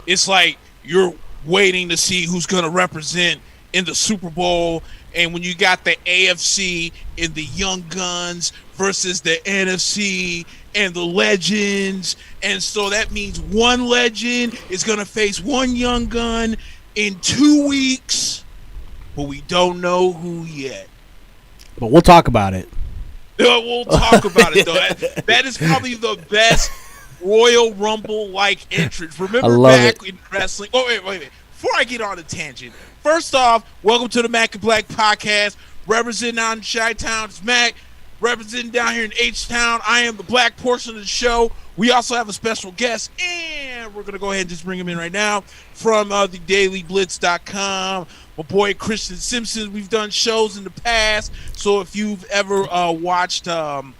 It's like you're waiting to see who's going to represent in the Super Bowl. And when you got the AFC and the young guns versus the NFC and the legends. And so that means one legend is going to face one young gun in 2 weeks, but we don't know who yet. But we'll talk about it. We'll talk about it, though. That is probably the best Royal Rumble-like entrance. Remember back in wrestling? Oh, wait. Before I get on a tangent, first off, welcome to the Mack and Black podcast. Representing out in Chi-Town, it's Mack. Representing down here in H-Town, I am the black portion of the show. We also have a special guest, and we're going to go ahead and just bring him in right now from thedailyblitz.com. My boy Christian Simpson. We've done shows in the past, so if you've ever watched the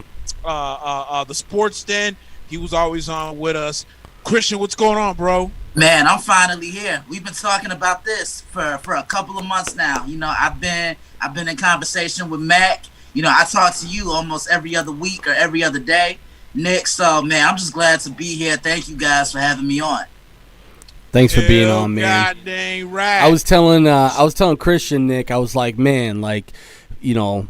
Sports Den, he was always on with us. Christian, what's going on, bro? Man, I'm finally here. We've been talking about this for a couple of months now. You know, I've been in conversation with Mack. You know, I talk to you almost every other week or every other day, Nick. So, man, I'm just glad to be here. Thank you guys for having me on. Thanks for being on, man. God dang right. I was telling Christian, Nick, I was like, man, like, you know,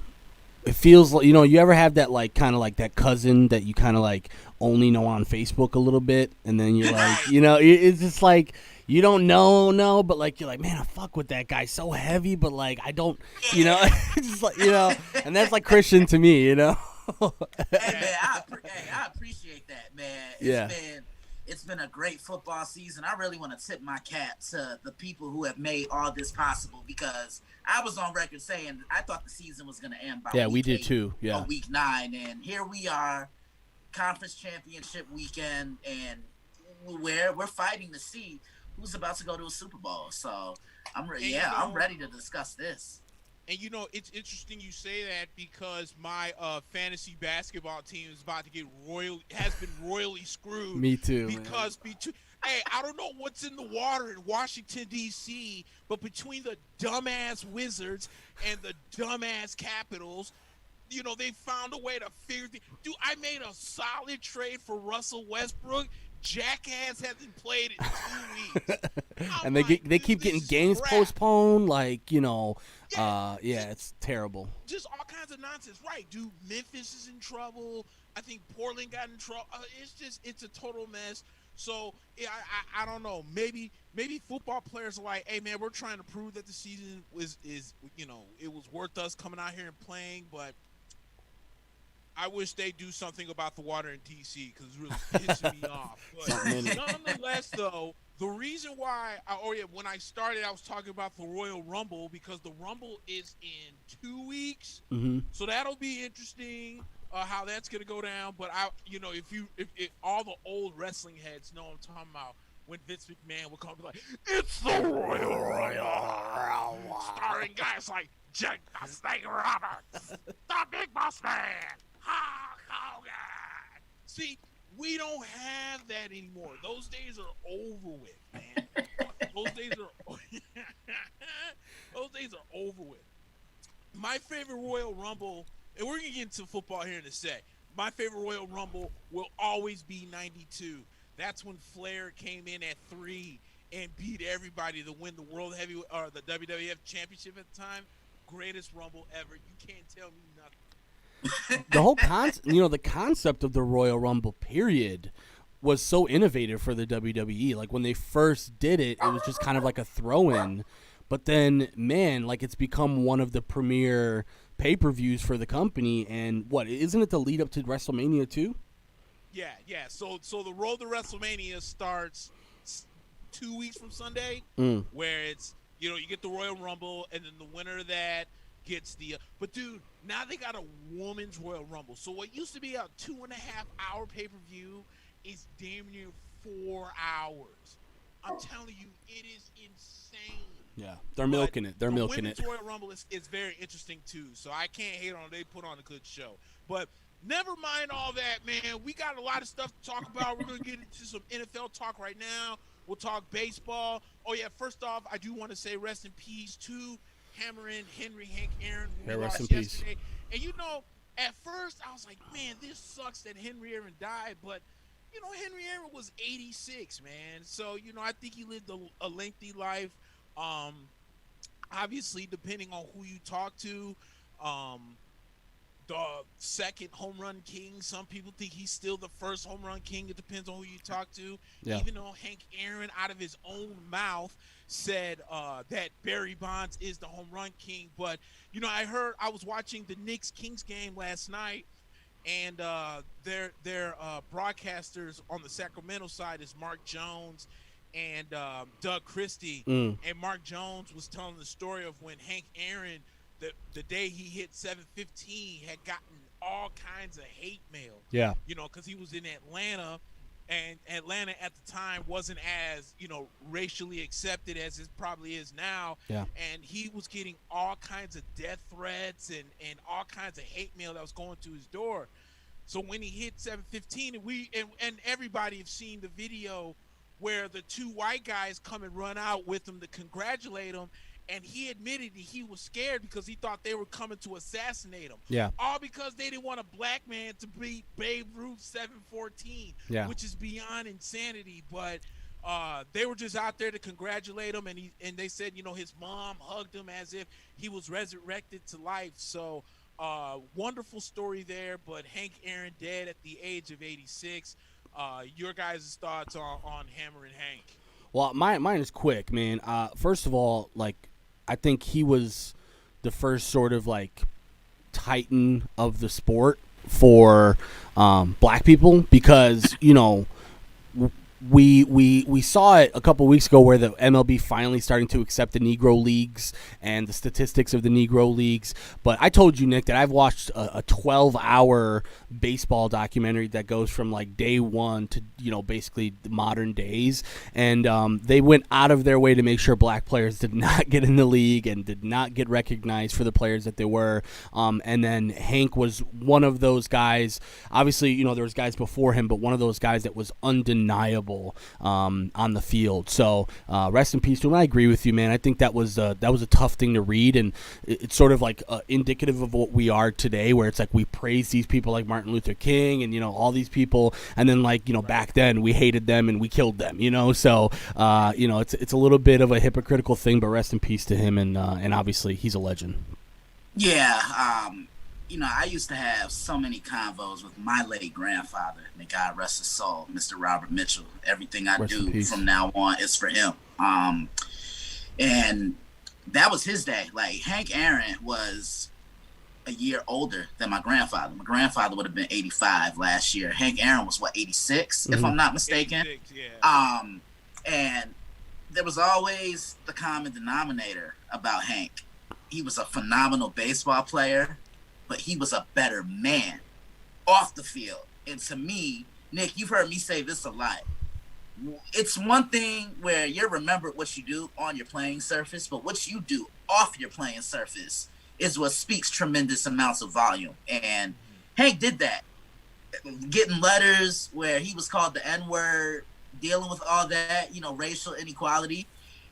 it feels like, you know, you ever have that, like, kind of like that cousin that you kind of like only know on Facebook a little bit, and then you're like, you know, it's just like you don't know, but like you're like, man, I fuck with that guy so heavy, but like I don't, you know, it's just like, you know, and that's like Christian to me, you know. Hey man, I appreciate that, man. It's been a great football season. I really want to tip my cap to the people who have made all this possible, because I was on record saying I thought the season was going to end by we did too. Yeah, or week 9, and here we are, conference championship weekend, and we're fighting to see who's about to go to a Super Bowl. So I'm ready to discuss this. And you know, it's interesting you say that, because my fantasy basketball team is about to get has been royally screwed. Me too. Because hey, I don't know what's in the water in Washington D.C., but between the dumbass Wizards and the dumbass Capitals, you know, they found a way to figure things. Dude, I made a solid trade for Russell Westbrook. Jackass hasn't played in 2 weeks. And they keep getting games postponed, like, you know, it's terrible. Just all kinds of nonsense. Right, dude, Memphis is in trouble. I think Portland got in trouble. It's a total mess. So, yeah, I don't know. Maybe football players are like, hey, man, we're trying to prove that the season is you know, it was worth us coming out here and playing, but I wish they do something about the water in D.C. because it's really pissing me off. But nonetheless, though, the reason why, when I started, I was talking about the Royal Rumble, because the Rumble is in 2 weeks. Mm-hmm. So that'll be interesting how that's going to go down. But, if all the old wrestling heads know what I'm talking about, when Vince McMahon would come and be like, it's the Royal starring guys like Jake the Snake Roberts, the Big Boss Man, Hulk Hogan. See, we don't have that anymore. Those days are over with, man. Those days are over with. My favorite Royal Rumble, and we're going to get into football here in a sec. My favorite Royal Rumble will always be 92. That's when Flair came in at 3 and beat everybody to win the World Heavyweight or the WWF Championship at the time. Greatest Rumble ever. You can't tell me nothing. The whole the concept of the Royal Rumble period was so innovative for the WWE. Like when they first did it, it was just kind of like a throw-in. But then, man, like it's become one of the premier pay-per-views for the company. And isn't it the lead up to WrestleMania too? Yeah. So the road to WrestleMania starts 2 weeks from Sunday, where it's, you know, you get the Royal Rumble, and then the winner of that gets the. But dude, now they got a women's Royal Rumble. So what used to be a 2.5-hour pay-per-view is damn near 4 hours. I'm telling you, it is insane. Yeah, they're milking it. They're milking it. The women's Royal Rumble is very interesting too. So I can't hate on it. They put on a good show, but. Never mind all that, man. We got a lot of stuff to talk about. We're going to get into some NFL talk right now. We'll talk baseball. Oh, yeah, first off, I do want to say rest in peace to Hammerin, Henry, Hank Aaron, who rest in yesterday. Peace. And, you know, at first I was like, man, this sucks that Henry Aaron died. But Henry Aaron was 86, man. So, I think he lived a lengthy life. Um, Obviously, depending on who you talk to, um, the second home run king. Some people think he's still the first home run king. It depends on who you talk to. Yeah. Even though Hank Aaron, out of his own mouth, said that Barry Bonds is the home run king. But I was watching the Knicks Kings game last night, and their broadcasters on the Sacramento side is Mark Jones and Doug Christie. Mm. And Mark Jones was telling the story of when Hank Aaron, the day he hit 715, had gotten all kinds of hate mail. Yeah. Because he was in Atlanta, and Atlanta at the time wasn't as racially accepted as it probably is now. Yeah. And he was getting all kinds of death threats and all kinds of hate mail that was going to his door. So when he hit 715, and everybody have seen the video where the two white guys come and run out with him to congratulate him, and he admitted that he was scared because he thought they were coming to assassinate him. Yeah. All because they didn't want a black man to beat Babe Ruth 714, yeah. which is beyond insanity. But they were just out there to congratulate him, and they said, his mom hugged him as if he was resurrected to life. So wonderful story there. But Hank Aaron dead at the age of 86. Your guys' thoughts on Hammer and Hank? Well, mine is quick, man. First of all, I think he was the first sort of titan of the sport for black people because we saw it a couple weeks ago where the MLB finally starting to accept the Negro Leagues and the statistics of the Negro Leagues. But I told you, Nick, that I've watched a 12-hour baseball documentary that goes from day one to basically the modern days, and they went out of their way to make sure black players did not get in the league and did not get recognized for the players that they were. And then Hank was one of those guys. Obviously, there was guys before him, but one of those guys that was undeniable on the field. So rest in peace to him. I agree with you, man. I think that was a tough thing to read, and it's sort of indicative of what we are today, where it's we praise these people like Martin Luther King and all these people, and then back then we hated them and we killed them. So it's a little bit of a hypocritical thing, but rest in peace to him, and obviously he's a legend. Yeah. I used to have so many convos with my late grandfather, may God rest his soul, Mr. Robert Mitchell. Everything I do from now on is for him. And that was his day. Hank Aaron was a year older than my grandfather. My grandfather would have been 85 last year. Hank Aaron was 86, if I'm not mistaken. 86, yeah. And there was always the common denominator about Hank. He was a phenomenal baseball player, but he was a better man off the field. And to me, Nick, you've heard me say this a lot. It's one thing where you're remembered what you do on your playing surface, but what you do off your playing surface is what speaks tremendous amounts of volume. And Hank did that. Getting letters where he was called the N-word, dealing with all that, racial inequality.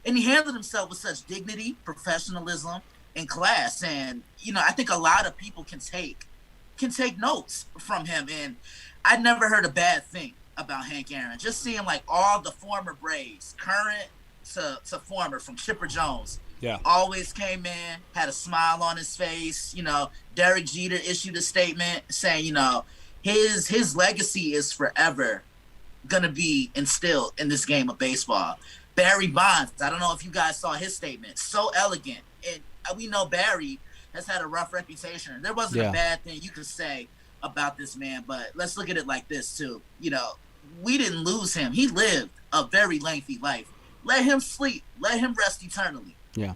And he handled himself with such dignity, professionalism, and class. And I think a lot of people can take notes from him, and I never heard a bad thing about Hank Aaron. Just seeing all the former Braves, current to former, from Chipper Jones, always came in, had a smile on his face. Derek Jeter issued a statement saying his legacy is forever gonna be instilled in this game of baseball. Barry Bonds, I don't know if you guys saw his statement, so elegant. And we know Barry has had a rough reputation. There wasn't a bad thing you could say about this man, but let's look at it like this too. We didn't lose him. He lived a very lengthy life. Let him sleep. Let him rest eternally. Yeah.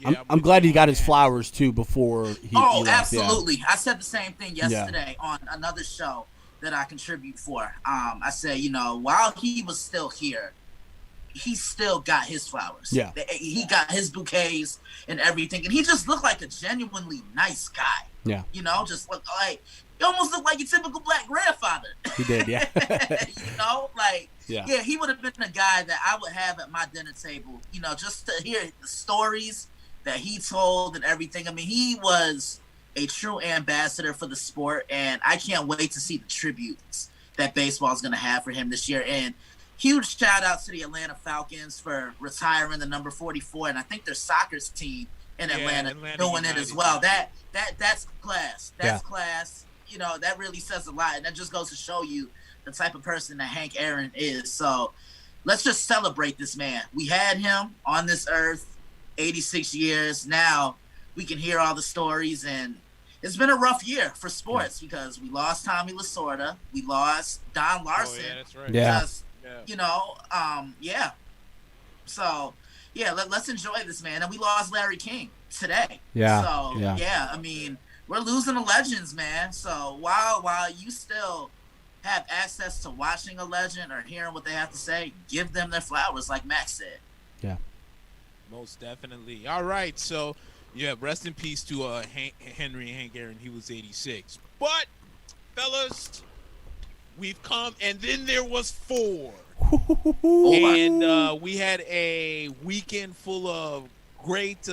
I'm glad he got his flowers too before he left. Absolutely. Yeah. I said the same thing yesterday on another show that I contribute for. I said, while he was still here, he still got his flowers. Yeah. He got his bouquets and everything. And he just looked like a genuinely nice guy. Yeah. Just looked he almost looked like your typical black grandfather. He did, yeah. Yeah, he would have been a guy that I would have at my dinner table, just to hear the stories that he told and everything. I mean, he was a true ambassador for the sport, and I can't wait to see the tributes that baseball is going to have for him this year. And huge shout out to the Atlanta Falcons for retiring the number 44, and I think their soccer team in Atlanta doing it as well. That's class. That's class. You know, that really says a lot, and that just goes to show you the type of person that Hank Aaron is. So let's just celebrate this man. We had him on this earth 86 years. Now we can hear all the stories, and it's been a rough year for sports because we lost Tommy Lasorda. We lost Don Larson. Oh, yeah, that's right. Because, you know, So, let's enjoy this, man. And we lost Larry King today. I mean, we're losing the legends, man. So while you still have access to watching a legend or hearing what they have to say, give them their flowers, like Mack said. Yeah. Most definitely. All right, so rest in peace to Henry Hank Aaron. He was 86. But fellas, we've come, and then there was 4. And we had a weekend full of great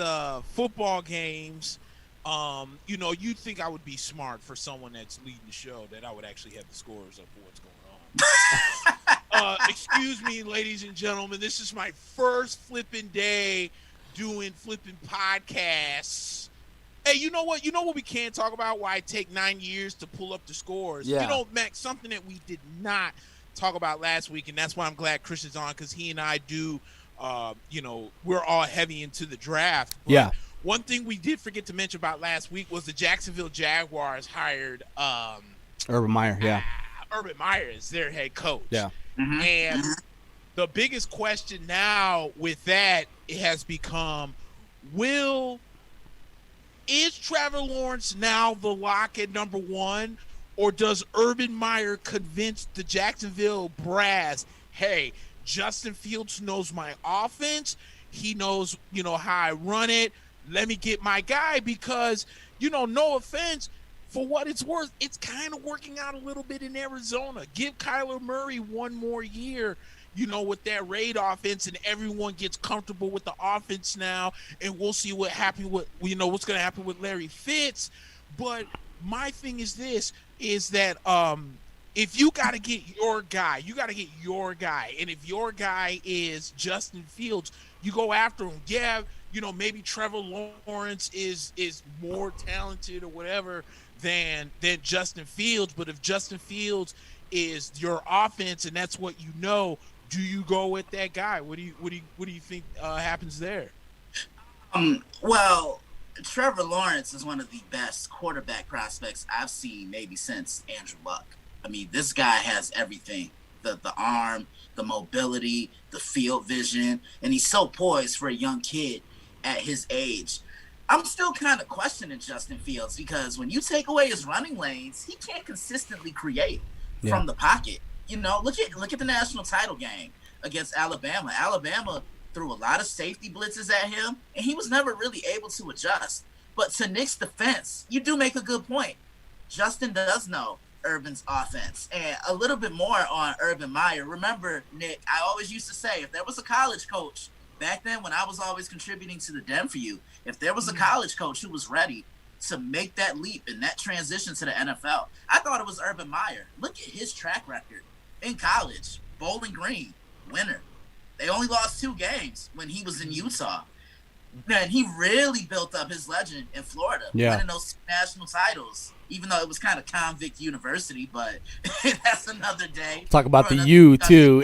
football games. You know, you'd think I would be smart for someone that's leading the show, that I would actually have the scores of what's going on. Excuse me, ladies and gentlemen. This is my first flipping day doing flipping podcasts. Hey, you know what? You know what we can't talk about? Why it take 9 years to pull up the scores. Yeah. You know, Mac, something that we did not talk about last week, and that's why I'm glad Christian's on, because he and I do, you know, we're all heavy into the draft. But one thing we did forget to mention about last week was the Jacksonville Jaguars hired Urban Meyer. Yeah. Urban Meyer is their head coach. Yeah. Mm-hmm. And the biggest question now with that, it has become, is Trevor Lawrence now the lock at number 1, or does Urban Meyer convince the Jacksonville brass, hey, Justin Fields knows my offense, he knows, you know, how I run it, let me get my guy? Because, you know, no offense, for what it's worth, it's kind of working out a little bit in Arizona. Give Kyler Murray one more year, you know, with that raid offense, and everyone gets comfortable with the offense now, and we'll see what happens with, you know, what's going to happen with Larry Fitz. But my thing is this, is that if you got to get your guy, you got to get your guy. And if your guy is Justin Fields, you go after him. Yeah, you know, maybe Trevor Lawrence is more talented or whatever than Justin Fields, but if Justin Fields is your offense and that's what you know, do you go with that guy? What do you think happens there? Well, Trevor Lawrence is one of the best quarterback prospects I've seen maybe since Andrew Luck. I mean, this guy has everything. The arm, the mobility, the field vision, and he's so poised for a young kid at his age. I'm still kind of questioning Justin Fields because when you take away his running lanes, he can't consistently create from the pocket. You know, look at the national title game against Alabama. Alabama threw a lot of safety blitzes at him, and he was never really able to adjust. But to Nick's defense, you do make a good point. Justin does know Urban's offense. And a little bit more on Urban Meyer. Remember, Nick, I always used to say, if there was a college coach back then when I was always contributing to the Den for You, if there was a college coach who was ready to make that leap and that transition to the NFL, I thought it was Urban Meyer. Look at his track record in college. Bowling Green, winner. They only lost 2 games when he was in Utah. And he really built up his legend in Florida, winning those national titles, even though it was kind of convict university, but that's another day. Talk about the U, too.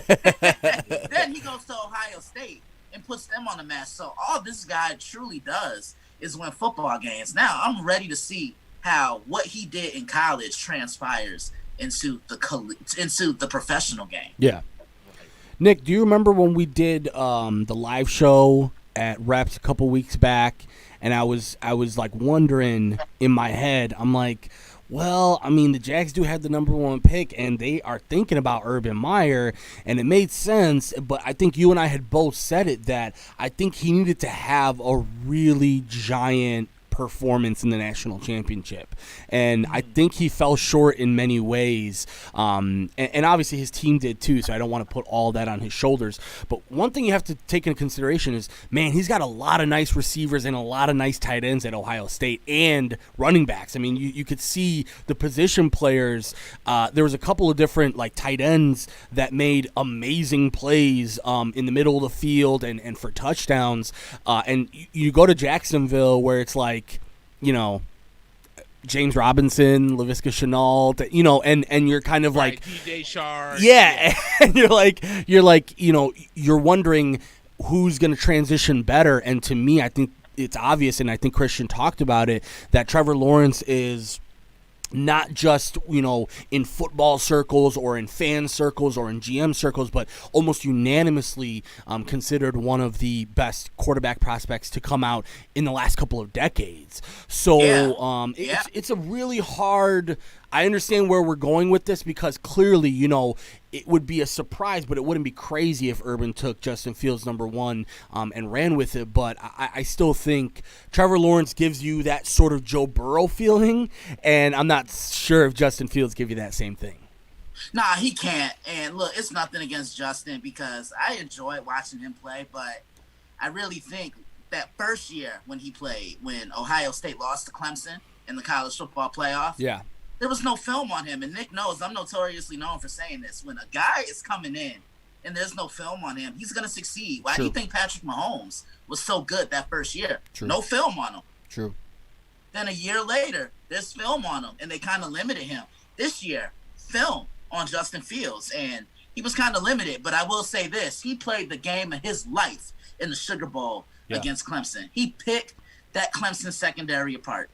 Then he goes to Ohio State and puts them on the map. So all this guy truly does is win football games. Now I'm ready to see how what he did in college transpires into the professional game. Yeah. Nick, do you remember when we did the live show at Reps a couple weeks back, and I was like wondering in my head, I'm like, well, I mean, the Jags do have the number 1 pick, and they are thinking about Urban Meyer, and it made sense, but I think you and I had both said it, that I think he needed to have a really giant performance in the national championship. And I think he fell short in many ways. And obviously his team did too, so I don't want to put all that on his shoulders. But one thing you have to take into consideration is, man, he's got a lot of nice receivers and a lot of nice tight ends at Ohio State and running backs. I mean, you could see the position players. There was a couple of different like tight ends that made amazing plays in the middle of the field and for touchdowns. And you go to Jacksonville where it's like, you know, James Robinson, Laviska Shenault, you know, and you're kind of like DJ Shark. Yeah, and you're like, you know, you're wondering who's going to transition better. And to me, I think it's obvious, and I think Christian talked about it, that Trevor Lawrence is not just, you know, in football circles or in fan circles or in GM circles, but almost unanimously considered one of the best quarterback prospects to come out in the last couple of decades. So it's a really hard. I understand where we're going with this because clearly, you know, it would be a surprise, but it wouldn't be crazy if Urban took Justin Fields number one and ran with it. But I still think Trevor Lawrence gives you that sort of Joe Burrow feeling, and I'm not sure if Justin Fields give you that same thing. Nah, he can't. And look, it's nothing against Justin because I enjoy watching him play, but I really think that first year when he played, when Ohio State lost to Clemson in the college football playoff, there was no film on him. And Nick knows I'm notoriously known for saying this. When a guy is coming in and there's no film on him, he's going to succeed. Why do you think Patrick Mahomes was so good that first year? No film on him. True. Then a year later, there's film on him, and they kind of limited him. This year, film on Justin Fields, and he was kind of limited. But I will say this. He played the game of his life in the Sugar Bowl against Clemson. He picked that Clemson secondary apart.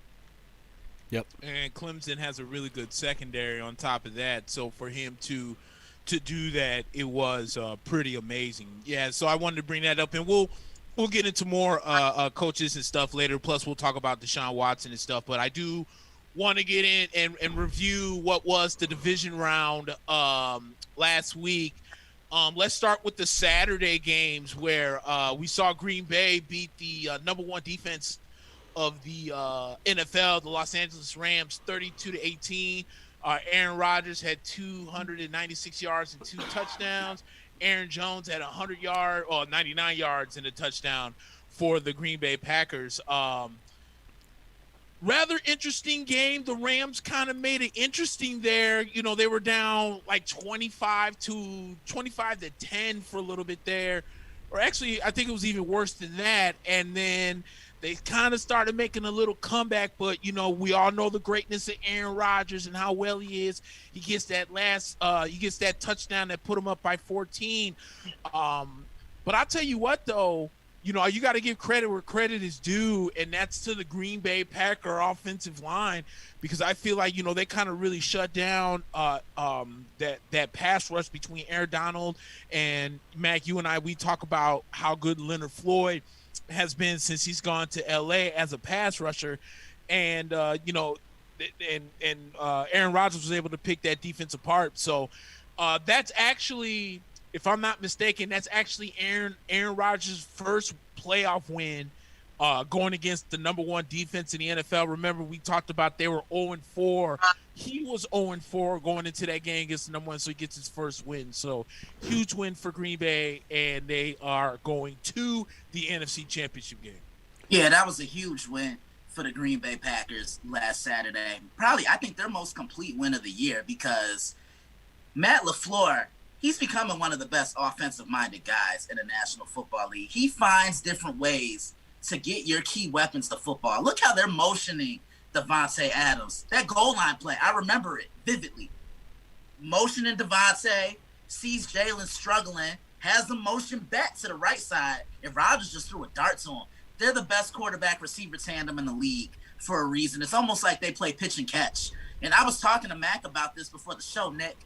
Yep. And Clemson has a really good secondary on top of that. So for him to do that, it was pretty amazing. Yeah, so I wanted to bring that up, and we'll get into more coaches and stuff later. Plus, we'll talk about Deshaun Watson and stuff. But I do want to get in and review what was the division round last week. Let's start with the Saturday games where we saw Green Bay beat the number one defense of the NFL, the Los Angeles Rams, 32-18. Aaron Rodgers had 296 yards and 2 touchdowns. Aaron Jones had 99 yards and a touchdown for the Green Bay Packers. Rather interesting game. The Rams kind of made it interesting there. You know, they were down like 25 to 10 for a little bit there. Or actually, I think it was even worse than that. And then they kind of started making a little comeback, but, you know, we all know the greatness of Aaron Rodgers and how well he is. He gets that touchdown that put him up by 14. But I'll tell you what, though, you know, you got to give credit where credit is due, and that's to the Green Bay Packer offensive line, because I feel like, you know, they kind of really shut down that pass rush between Aaron Donald and Mack. You and I, we talk about how good Leonard Floyd has been since he's gone to LA as a pass rusher, and you know, and Aaron Rodgers was able to pick that defense apart. So that's actually, if I'm not mistaken, that's actually Aaron Rodgers' first playoff win going against the number one defense in the NFL. Remember, we talked about they were 0-4. He was 0-4 going into that game against the number one, so he gets his first win. So huge win for Green Bay, and they are going to the NFC Championship game. Yeah, that was a huge win for the Green Bay Packers last Saturday. Probably, I think, their most complete win of the year, because Matt LaFleur, he's becoming one of the best offensive-minded guys in the National Football League. He finds different ways to get your key weapons to football. Look how they're motioning Devontae Adams. That goal line play, I remember it vividly. Motioning Devontae, sees Jalen struggling, has the motion back to the right side, and Rodgers just threw a dart to him. They're the best quarterback-receiver tandem in the league for a reason. It's almost like they play pitch and catch. And I was talking to Mack about this before the show, Nick.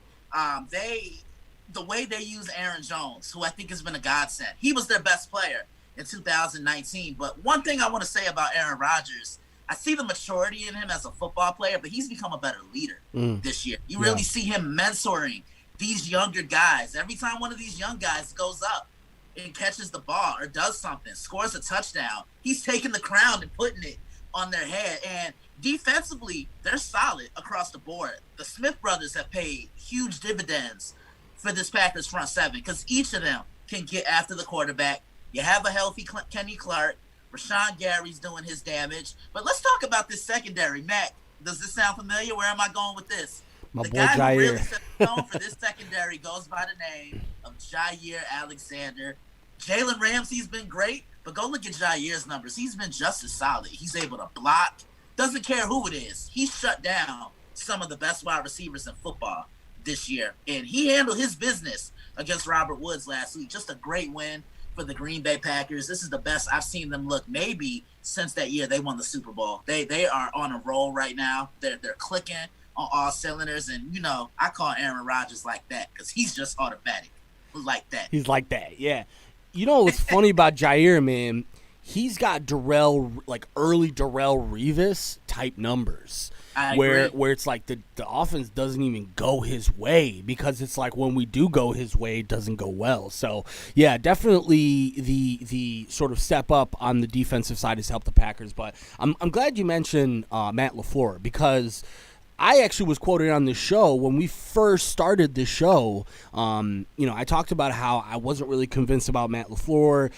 The way they use Aaron Jones, who I think has been a godsend. He was their best player in 2019. But one thing I want to say about Aaron Rodgers, I see the maturity in him as a football player, but he's become a better leader this year. You really see him mentoring these younger guys. Every time one of these young guys goes up and catches the ball or does something, scores a touchdown, he's taking the crown and putting it on their head. And defensively, they're solid across the board. The Smith brothers have paid huge dividends for this Packers front seven because each of them can get after the quarterback. You have a healthy Kenny Clark. Rashawn Gary's doing his damage. But let's talk about this secondary. Matt, does this sound familiar? Where am I going with this? My The boy guy Jair. who really set the tone for this secondary goes by the name of Jair Alexander. Jalen Ramsey's been great, but go look at Jair's numbers. He's been just as solid. He's able to block. Doesn't care who it is. He's shut down some of the best wide receivers in football this year. And he handled his business against Robert Woods last week. Just a great win for the Green Bay Packers. This is the best I've seen them look maybe since that year they won the Super Bowl. They are on a roll right now. They're clicking on all cylinders. And, you know, I call Aaron Rodgers like that because he's just automatic like that. He's like that, yeah. You know what's funny about Jair, man? He's got early Darrelle Revis type numbers. Where it's like the offense doesn't even go his way because it's like when we do go his way, it doesn't go well. So, yeah, definitely the sort of step up on the defensive side has helped the Packers. But I'm glad you mentioned Matt LaFleur because I actually was quoted on this show when we first started this show. I talked about how I wasn't really convinced about Matt LaFleur.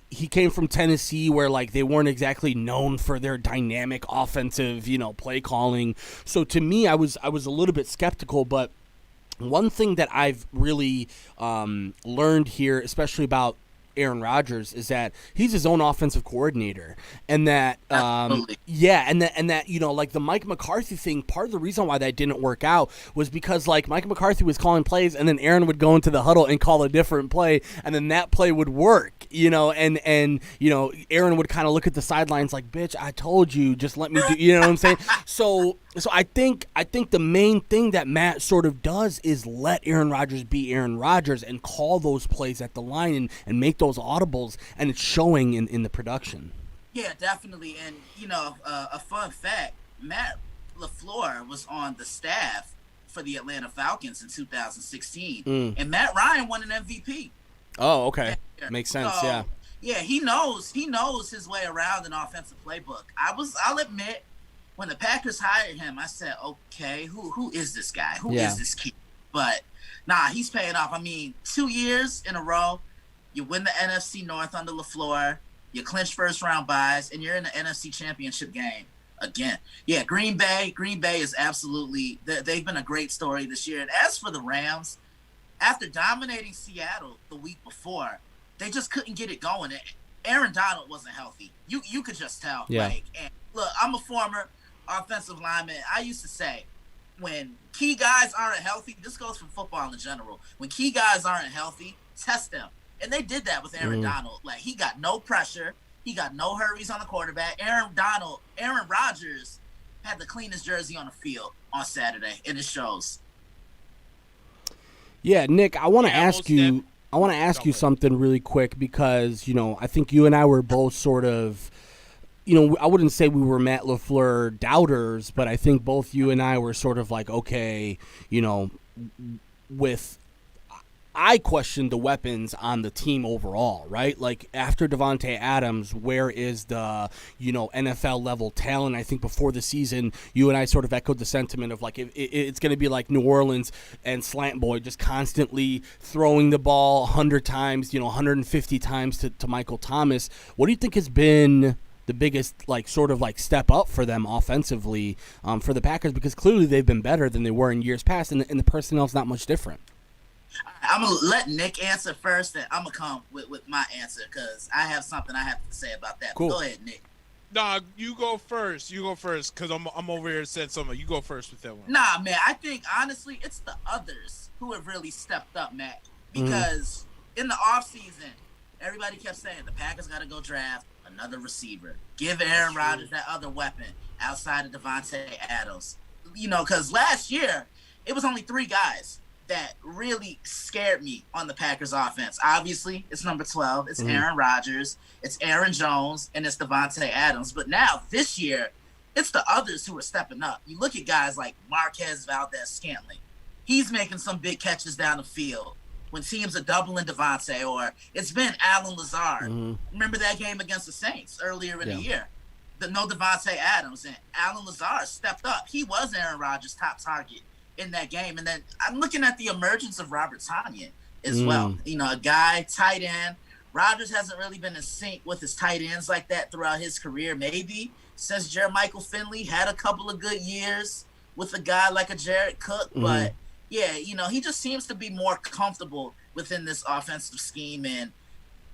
He came from Tennessee where like they weren't exactly known for their dynamic offensive, play calling. So to me, I was a little bit skeptical, but one thing that I've really learned here, especially about Aaron Rodgers, is that he's his own offensive coordinator, and that like the Mike McCarthy thing, part of the reason why that didn't work out was because like Mike McCarthy was calling plays and then Aaron would go into the huddle and call a different play and then that play would work, and Aaron would kind of look at the sidelines like, bitch, I told you, just let me do, you know what I'm saying? So I think the main thing that Matt sort of does is let Aaron Rodgers be Aaron Rodgers and call those plays at the line and make those audibles, and it's showing in the production. Yeah, definitely. And, a fun fact, Matt LaFleur was on the staff for the Atlanta Falcons in 2016, and Matt Ryan won an MVP. Oh, okay. Makes sense, so, yeah. Yeah, he knows his way around an offensive playbook. I'll admit, when the Packers hired him, I said, okay, who is this guy? Who is this kid? But, nah, he's paying off. I mean, 2 years in a row, you win the NFC North under LaFleur, you clinch first-round buys, and you're in the NFC Championship game again. Yeah, Green Bay is absolutely – they've been a great story this year. And as for the Rams, after dominating Seattle the week before, they just couldn't get it going. Aaron Donald wasn't healthy. You could just tell. Yeah. And look, I'm a former offensive lineman. I used to say, when key guys aren't healthy, this goes for football in general. When key guys aren't healthy, test them. And they did that with Aaron Donald. Like, he got no pressure. He got no hurries on the quarterback. Aaron Rodgers had the cleanest jersey on the field on Saturday, and it shows. Yeah, Nick, I want to ask you something really quick because, I think you and I were both sort of, I wouldn't say we were Matt LaFleur doubters, but I think both you and I were sort of like, okay, I questioned the weapons on the team overall, right? Like, after Davante Adams, where is the, NFL level talent? I think before the season, you and I sort of echoed the sentiment of, like, it's going to be like New Orleans and Slant Boy just constantly throwing the ball 100 times, 150 times to Michael Thomas. What do you think has been the biggest, sort of step up for them offensively for the Packers? Because clearly they've been better than they were in years past, and the personnel's not much different. I'm going to let Nick answer first, and I'm going to come with my answer because I have something I have to say about that. Cool. Go ahead, Nick. Nah, you go first because I'm over here saying something. You go first with that one. Nah, man, I think, honestly, it's the others who have really stepped up, Matt. Because in the offseason, everybody kept saying the Packers got to go draft another receiver. Give Aaron Rodgers that other weapon outside of Davante Adams. Because last year, it was only 3 guys that really scared me on the Packers offense. Obviously, it's number 12. It's Aaron Rodgers. It's Aaron Jones. And it's Davante Adams. But now, this year, it's the others who are stepping up. You look at guys like Marquez Valdez-Scantling. He's making some big catches down the field when teams are doubling Davante. Or it's been Alan Lazard. Remember that game against the Saints earlier in the year? no Devontae Adams, and Alan Lazard stepped up. He was Aaron Rodgers' top target in that game. And then I'm looking at the emergence of Robert Tonyan as well. You know, a guy, tight end. Rodgers hasn't really been in sync with his tight ends like that throughout his career. Maybe since Jermichael Finley had a couple of good years with a guy like a Jared Cook. But, yeah, you know, he just seems to be more comfortable within this offensive scheme. And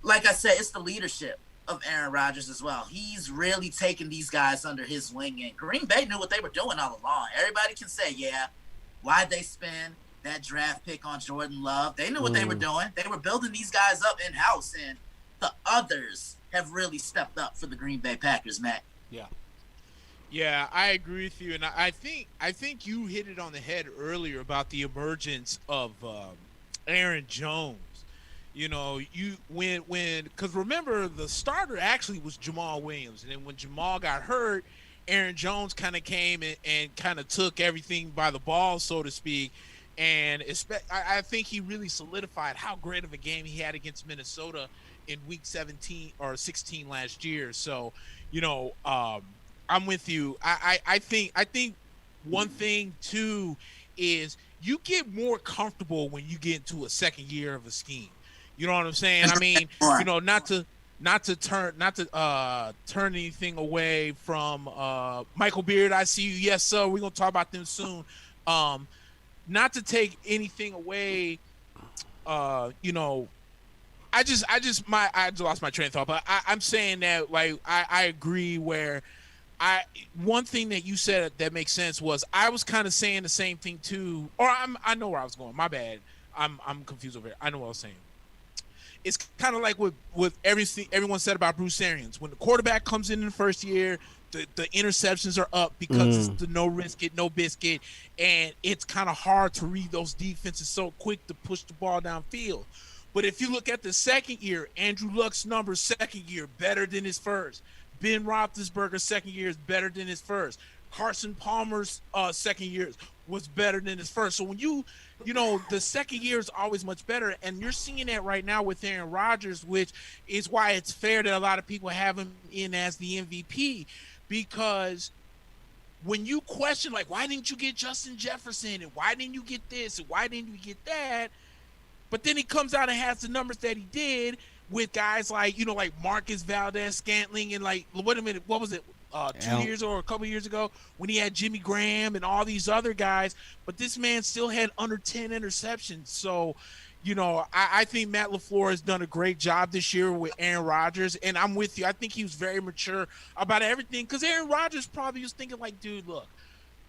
like I said, it's the leadership of Aaron Rodgers as well. He's really taken these guys under his wing. And Green Bay knew what they were doing all along. Everybody can say, yeah, why'd they spend that draft pick on Jordan Love? They knew what they were doing. They were building these guys up in-house, and the others have really stepped up for the Green Bay Packers, Matt. Yeah, I agree with you, and I think you hit it on the head earlier about the emergence of Aaron Jones. You know, because remember, the starter actually was Jamal Williams, and then when Jamal got hurt, Aaron Jones kind of came and kind of took everything by the balls, so to speak. And I think he really solidified how great of a game he had against Minnesota in Week 17 or 16 last year. So, you know, I'm with you. I think one thing too is you get more comfortable when you get into a second year of a scheme. You know what I'm saying? I mean, you know, not to turn anything away from Michael Beard. I see you. Yes, sir. We're gonna talk about them soon. Not to take anything away. You know, I just lost my train of thought, but I'm saying that, like, I agree where one thing that you said that makes sense was I was kind of saying the same thing too, or I know where I was going. My bad. I'm confused over here. I know what I was saying. It's kind of like with everything everyone said about Bruce Arians. When the quarterback comes in the first year, the interceptions are up because it's the no risk it, no biscuit, and it's kind of hard to read those defenses so quick to push the ball downfield. But if you look at the second year, Andrew Luck's numbers second year better than his first. Ben Roethlisberger's second year is better than his first. Carson Palmer's second year was better than his first. So when you know, the second year is always much better, and you're seeing that right now with Aaron Rodgers, which is why it's fair that a lot of people have him in as the MVP, because when you question, like, why didn't you get Justin Jefferson, and why didn't you get this, and why didn't you get that, but then he comes out and has the numbers that he did with guys like, you know, like Marcus Valdez-Scantling, and like, wait a minute, what was it? 2 years or a couple years ago when he had Jimmy Graham and all these other guys, but this man still had under 10 interceptions. So, you know, I think Matt LaFleur has done a great job this year with Aaron Rodgers, and I'm with you. I think he was very mature about everything, because Aaron Rodgers probably was thinking, like, dude, look,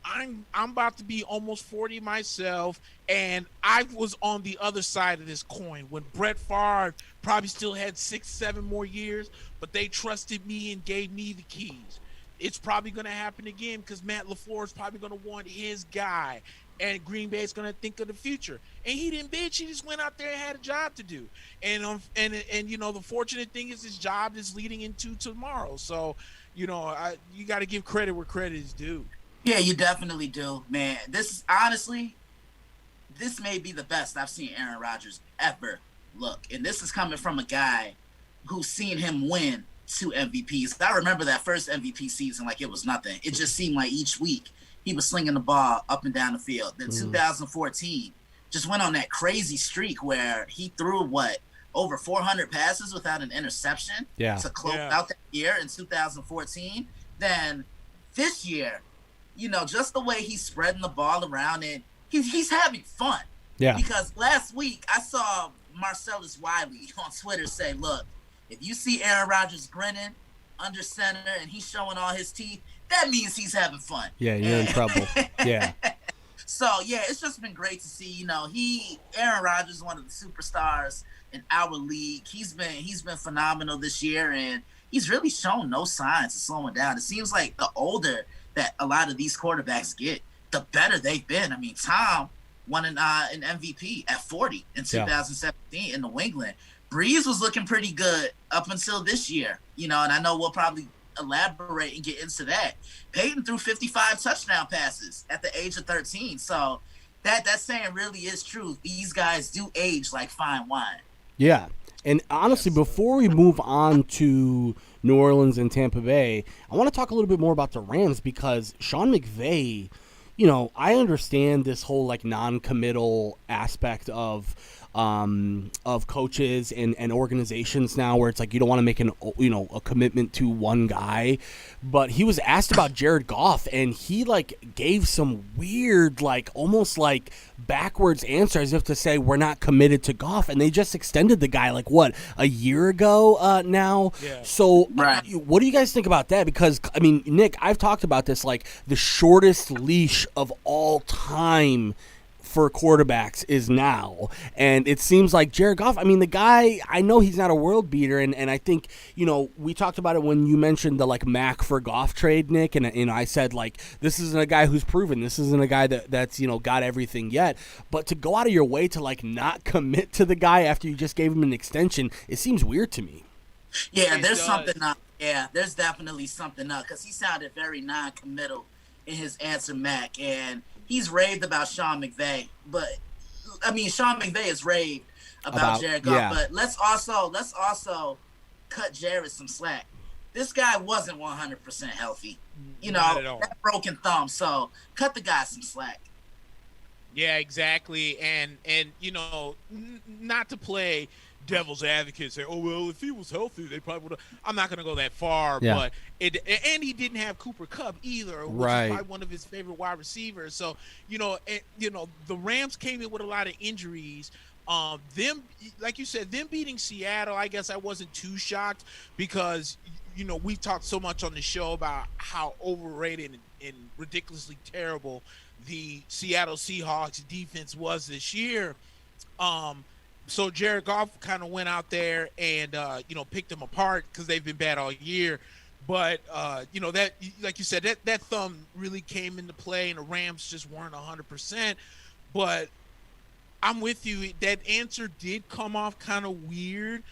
I'm about to be almost 40 myself, and I was on the other side of this coin when Brett Favre probably still had 6-7 more years, but they trusted me and gave me the keys. It's probably going to happen again because Matt LaFleur is probably going to want his guy, and Green Bay is going to think of the future. And he didn't bitch. He just went out there and had a job to do. And you know, the fortunate thing is his job is leading into tomorrow. So, you know, you got to give credit where credit is due. Yeah, you definitely do, man. This is honestly, this may be the best I've seen Aaron Rodgers ever look. And this is coming from a guy who's seen him win 2 MVPs. I remember that first MVP season like it was nothing. It just seemed like each week he was slinging the ball up and down the field. Then 2014 just went on that crazy streak where he threw, over 400 passes without an interception to close out that year in 2014. Then this year, you know, just the way he's spreading the ball around, and he's having fun. Yeah. Because last week I saw Marcellus Wiley on Twitter say, look, if you see Aaron Rodgers grinning under center and he's showing all his teeth, that means he's having fun. Yeah, you're in trouble. Yeah. So, yeah, it's just been great to see. You know, Aaron Rodgers is one of the superstars in our league. He's been phenomenal this year, and he's really shown no signs of slowing down. It seems like the older that a lot of these quarterbacks get, the better they've been. I mean, Tom won an MVP at 40 in 2017 in New England. Breeze was looking pretty good up until this year, you know, and I know we'll probably elaborate and get into that. Peyton threw 55 touchdown passes at the age of 13. So that saying really is true. These guys do age like fine wine. Yeah. And honestly, before we move on to New Orleans and Tampa Bay, I want to talk a little bit more about the Rams because Sean McVay, I understand this whole like non-committal aspect of coaches and organizations now, where it's like you don't want to make a commitment to one guy. But he was asked about Jared Goff, and he like gave some weird, like almost like backwards answer, as if to say we're not committed to Goff, and they just extended the guy like what, a year ago now. Yeah. So Right. what do you guys think about that? Because I mean, Nick, I've talked about this, like the shortest leash of all time for quarterbacks is now, and it seems like Jared Goff, I mean, the guy, I know he's not a world beater, and I think, we talked about it when you mentioned the like Mack for Goff trade, Nick, and I said like this isn't a guy who's proven, this isn't a guy that's got everything yet, but to go out of your way to like not commit to the guy after you just gave him an extension, it seems weird to me. Yeah, there's something up. Yeah, there's definitely something up because he sounded very non-committal in his answer, Mac, and he's raved about Sean McVay, but I mean Sean McVay is raved about Jared Goff. Yeah. But let's also cut Jared some slack. This guy wasn't 100% healthy, Not at all. That broken thumb. So cut the guy some slack. Yeah, exactly. And not to play devil's advocate, say, oh well, if he was healthy, they probably would have. I'm not going to go that far, but and he didn't have Cooper Kupp either, which is probably one of his favorite wide receivers. So the Rams came in with a lot of injuries. Them, like you said, them beating Seattle, I guess I wasn't too shocked because we've talked so much on the show about how overrated and ridiculously terrible the Seattle Seahawks defense was this year. So Jared Goff kind of went out there and picked them apart because they've been bad all year. But that, like you said, that thumb really came into play, and the Rams just weren't 100%. But I'm with you. That answer did come off kind of weird.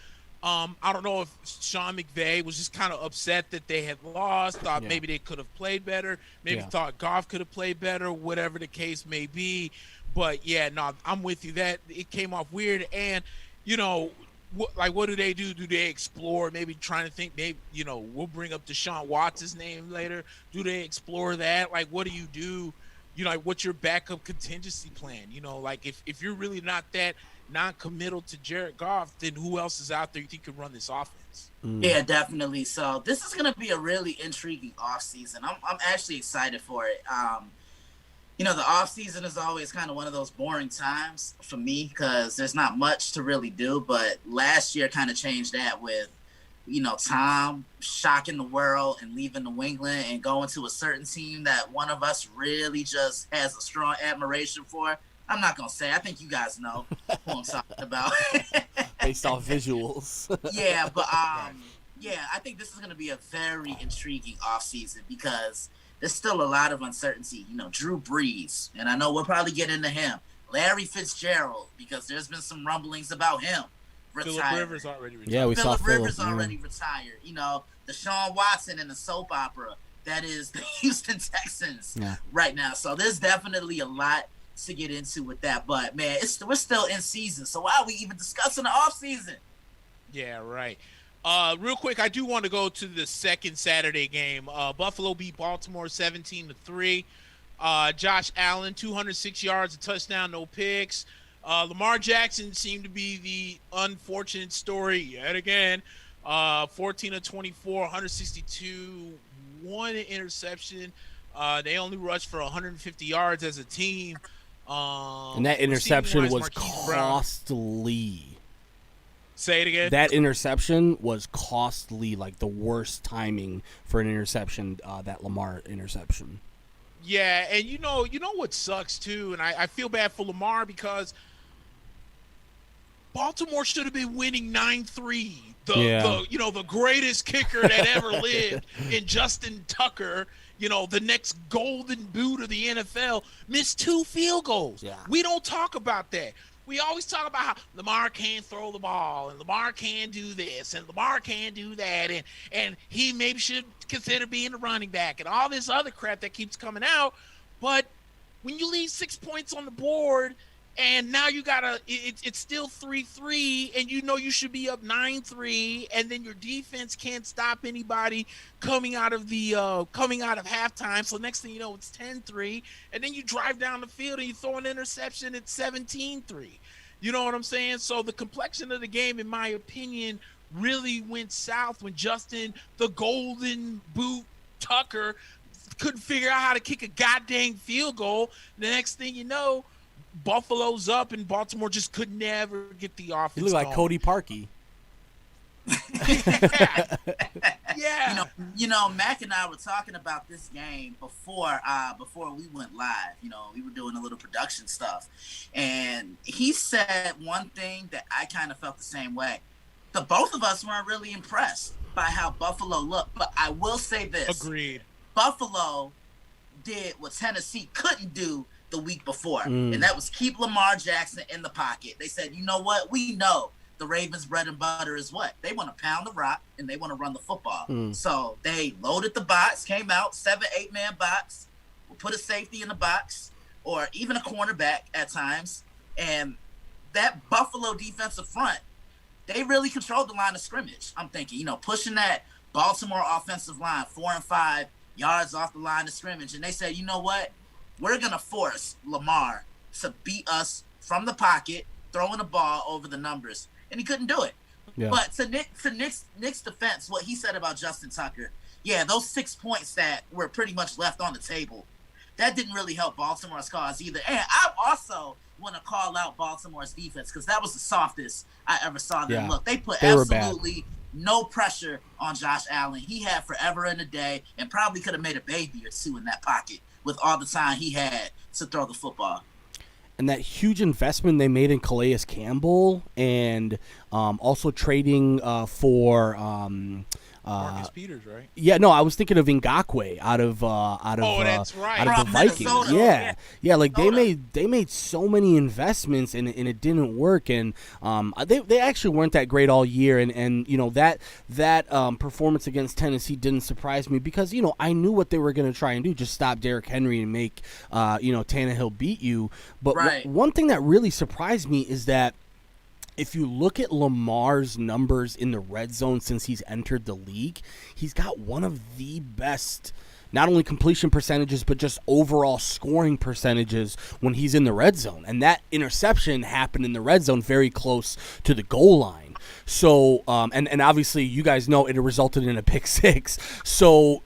I don't know if Sean McVay was just kind of upset that they had lost, thought maybe they could have played better, maybe thought Goff could have played better, whatever the case may be. But yeah, no, I'm with you. That it came off weird, and what do they do? Do they explore? Maybe trying to think. Maybe we'll bring up Deshaun Watts' name later. Do they explore that? Like, what do you do? Like, what's your backup contingency plan? Like if you're really not that non-committal to Jared Goff, then who else is out there you think could run this offense? Yeah, definitely. So this is going to be a really intriguing offseason. I'm actually excited for it. The offseason is always kind of one of those boring times for me because there's not much to really do. But last year kind of changed that with, Tom shocking the world and leaving New England and going to a certain team that one of us really just has a strong admiration for. I'm not going to say. I think you guys know who I'm talking about. Based off visuals. Yeah, but I think this is going to be a very intriguing offseason because there's still a lot of uncertainty. Drew Brees, and I know we'll probably get into him. Larry Fitzgerald, because there's been some rumblings about him retiring. Phillip Rivers already retired. Yeah, we saw Phillip Rivers already retired. Deshaun Watson in the soap opera that is the Houston Texans right now. So there's definitely a lot to get into with that. But, man, we're still in season. So why are we even discussing the offseason? Yeah, right. Real quick, I do want to go to the second Saturday game. Buffalo beat Baltimore 17-3. Josh Allen, 206 yards, a touchdown, no picks. Lamar Jackson seemed to be the unfortunate story yet again. 14 of 24, 162, one interception. They only rushed for 150 yards as a team. And that interception was costly. Say it again. That interception was costly, like the worst timing for an interception, that Lamar interception. Yeah, and you know what sucks too, and I feel bad for Lamar because Baltimore should have been winning 9-3. The greatest kicker that ever lived in Justin Tucker, the next golden boot of the NFL, missed 2 field goals. Yeah. We don't talk about that. We always talk about how Lamar can't throw the ball and Lamar can do this and Lamar can do that and he maybe should consider being a running back and all this other crap that keeps coming out. But when you leave 6 points on the board And now you gotta. It's still 3-3, and you know you should be up 9-3, and then your defense can't stop anybody coming out of halftime. So next thing you know, it's 10-3, and then you drive down the field and you throw an interception at 17-3. You know what I'm saying? So the complexion of the game, in my opinion, really went south when Justin, the Golden Boot Tucker, couldn't figure out how to kick a goddamn field goal. The next thing you know, Buffalo's up, and Baltimore just could never get the offense. You look like Cody Parkey. Yeah. Mack and I were talking about this game before we went live. We were doing a little production stuff, and he said one thing that I kind of felt the same way. The both of us weren't really impressed by how Buffalo looked, but I will say this: agreed. Buffalo did what Tennessee couldn't do the week before, and that was keep Lamar Jackson in the pocket. They said, you know what? We know the Ravens' bread and butter is what? They want to pound the rock, and they want to run the football. So they loaded the box, came out, 7-8-man box, put a safety in the box, or even a cornerback at times. And that Buffalo defensive front, they really controlled the line of scrimmage. I'm thinking, pushing that Baltimore offensive line 4 and 5 yards off the line of scrimmage. And they said, you know what? We're going to force Lamar to beat us from the pocket, throwing the ball over the numbers. And he couldn't do it. Yeah. But to Nick's defense, what he said about Justin Tucker, those 6 points that were pretty much left on the table, that didn't really help Baltimore's cause either. And I also want to call out Baltimore's defense because that was the softest I ever saw them look. They put absolutely no pressure on Josh Allen. He had forever and a day and probably could have made a baby or two in that pocket with all the time he had to throw the football. And that huge investment they made in Calais Campbell, and also trading for Marcus Peters, right? Yeah, no, I was thinking of Ngakoue out of that's right. out of the Vikings. Minnesota. Yeah, like they made so many investments and it didn't work, and they actually weren't that great all year, and that performance against Tennessee didn't surprise me because I knew what they were going to try and do, just stop Derrick Henry and make Tannehill beat you. But one thing that really surprised me is that if you look at Lamar's numbers in the red zone since he's entered the league, he's got one of the best, not only completion percentages, but just overall scoring percentages when he's in the red zone. And that interception happened in the red zone very close to the goal line. So, and obviously you guys know it resulted in a pick six. So,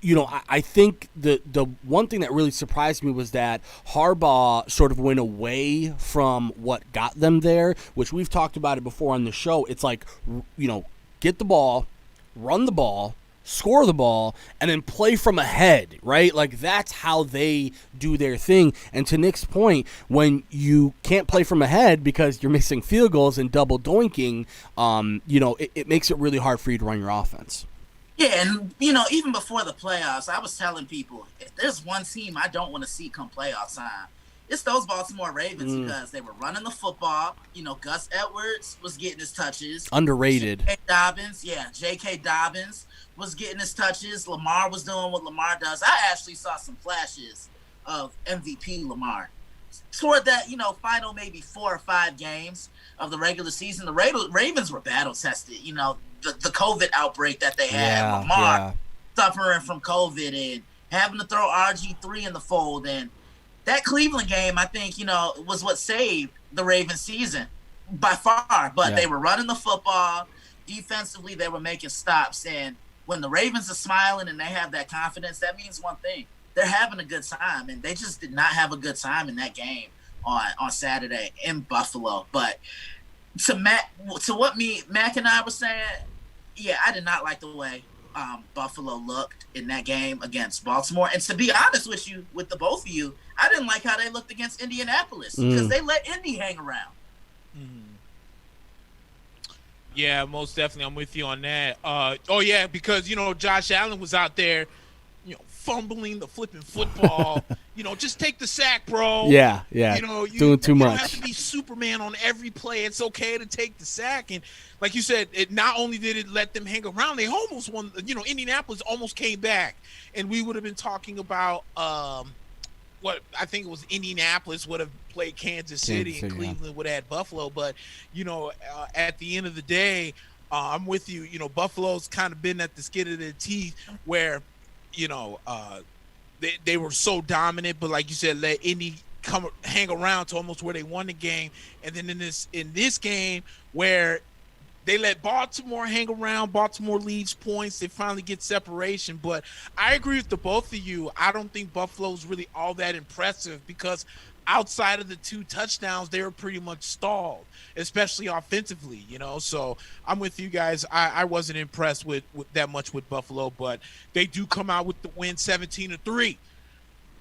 I think the one thing that really surprised me was that Harbaugh sort of went away from what got them there, which we've talked about it before on the show. It's like, get the ball, run the ball, score the ball, and then play from ahead, right? Like, that's how they do their thing. And to Nick's point, when you can't play from ahead because you're missing field goals and double doinking, it makes it really hard for you to run your offense. Yeah, and, even before the playoffs, I was telling people, if there's one team I don't want to see come playoff time, it's those Baltimore Ravens because they were running the football. Gus Edwards was getting his touches. Underrated. J.K. Dobbins was getting his touches. Lamar was doing what Lamar does. I actually saw some flashes of MVP Lamar. Toward that, final maybe 4 or 5 games of the regular season, the Ravens were battle tested. The COVID outbreak that they had. Lamar suffering from COVID and having to throw RG3 in the fold. And that Cleveland game, I think, was what saved the Ravens season by far. But they were running the football. Defensively, they were making stops. And when the Ravens are smiling and they have that confidence, that means one thing. They're having a good time. And they just did not have a good time in that game on Saturday in Buffalo. But to what Mack and I were saying, I did not like the way Buffalo looked in that game against Baltimore. And to be honest with you, with the both of you, I didn't like how they looked against Indianapolis because they let Indy hang around. Mm-hmm. Yeah, most definitely. I'm with you on that. Because, Josh Allen was out there, fumbling the flipping football. Just take the sack, bro. Yeah. Doing too much. You don't have to be Superman on every play. It's okay to take the sack. And like you said, it not only did it let them hang around, they almost won. Indianapolis almost came back. And we would have been talking about what I think it was Indianapolis would have played Kansas City, and Cleveland would have had Buffalo. But at the end of the day, I'm with you. Buffalo's kind of been at the skin of their teeth where, they were so dominant, but like you said, let Indy hang around to almost where they won the game, and then in this game where they let Baltimore hang around. Baltimore leads points. They finally get separation. But I agree with the both of you. I don't think Buffalo's really all that impressive because outside of the 2 touchdowns, they were pretty much stalled, especially offensively, So I'm with you guys. I wasn't impressed with that much with Buffalo, but they do come out with the win 17-3.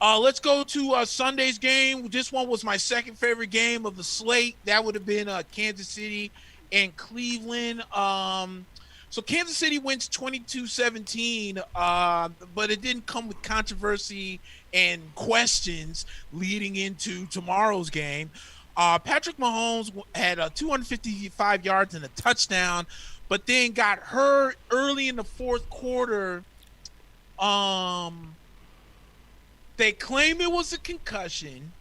Let's go to Sunday's game. This one was my second favorite game of the slate. That would have been Kansas City and Cleveland. So Kansas City wins 22-17, but it didn't come with controversy and questions leading into tomorrow's game. Patrick Mahomes had 255 yards and a touchdown, but then got hurt early in the fourth quarter. They claim it was a concussion.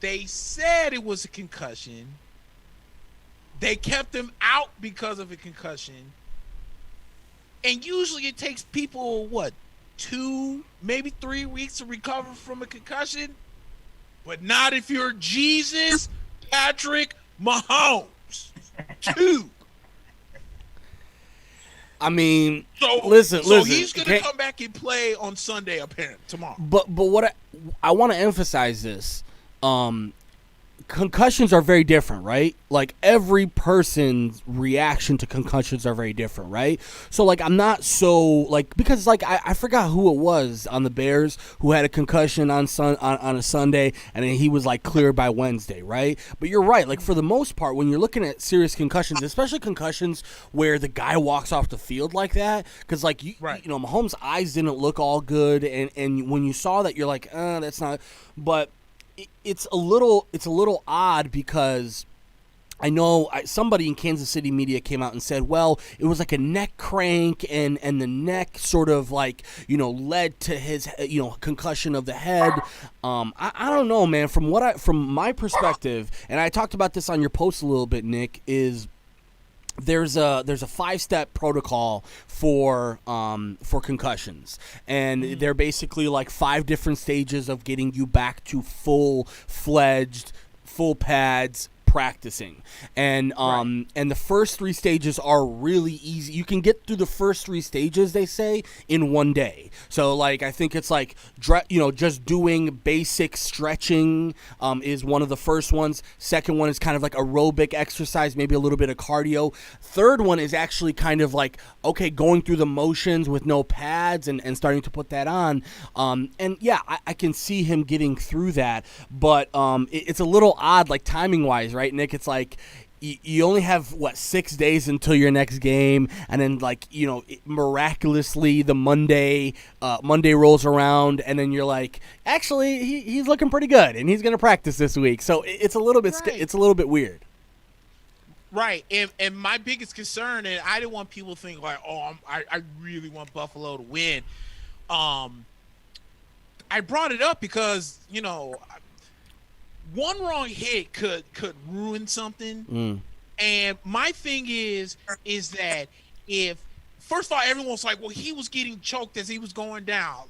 They said it was a concussion. They kept him out because of a concussion. And usually it takes people, 2, maybe 3 weeks to recover from a concussion? But not if you're Jesus Patrick Mahomes. 2. I mean, listen. He's going to come back and play on Sunday, apparently, tomorrow. But what I want to emphasize this. Concussions are very different, right? Like every person's reaction to concussions are very different, right? So like I'm not so because I forgot who it was on the Bears who had a concussion on a Sunday and then he was cleared by Wednesday, right? But you're right, for the most part when you're looking at serious concussions, especially concussions where the guy walks off the field like that, because Mahomes' eyes didn't look all good, and when you saw that you're like, that's not, but it's a little odd because I know somebody in Kansas City media came out and said, well, it was like a neck crank and the neck sort of led to his concussion of the head. I don't know, man. From my perspective, and I talked about this on your post a little bit, Nick, is there's a 5-step protocol for concussions, and they're basically 5 different stages of getting you back to full-fledged, full pads practicing. And and the first 3 stages are really easy. You can get through the first 3 stages, they say, in 1 day. So I think it's just doing basic stretching is one of the first ones. Second one is kind of aerobic exercise, maybe a little bit of cardio. Third one is actually kind of going through the motions with no pads and starting to put that on. And yeah, I can see him getting through that, but it's a little odd timing wise, right, Nick? It's you only have 6 days until your next game, and then miraculously the Monday rolls around, and then you're actually he's looking pretty good, and he's gonna practice this week. So it's a little bit it's a little bit weird. Right, and my biggest concern, and I didn't want people to think I really want Buffalo to win. I brought it up because one wrong hit could ruin something. And my thing is that if, first of all, everyone's well, he was getting choked as he was going down.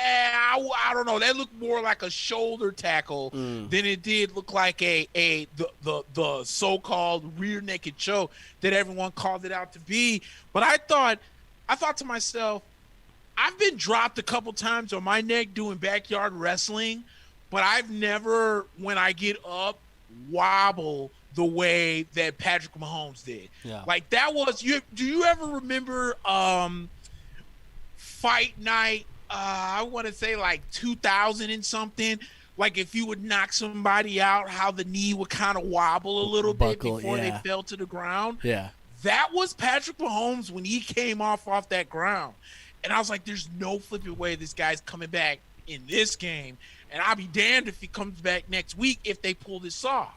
I don't know. That looked more like a shoulder tackle than it did look like the so-called rear naked choke that everyone called it out to be. But I thought to myself, I've been dropped a couple times on my neck doing backyard wrestling, but I've never, when I get up, wobble the way that Patrick Mahomes did. Yeah. That was you. Do you ever remember fight night? I want to say 2000 and something. If you would knock somebody out, how the knee would kind of wobble a little bit before they fell to the ground. Yeah. That was Patrick Mahomes when he came off that ground. And I was like, there's no flipping way this guy's coming back in this game. And I'll be damned if he comes back next week if they pull this off.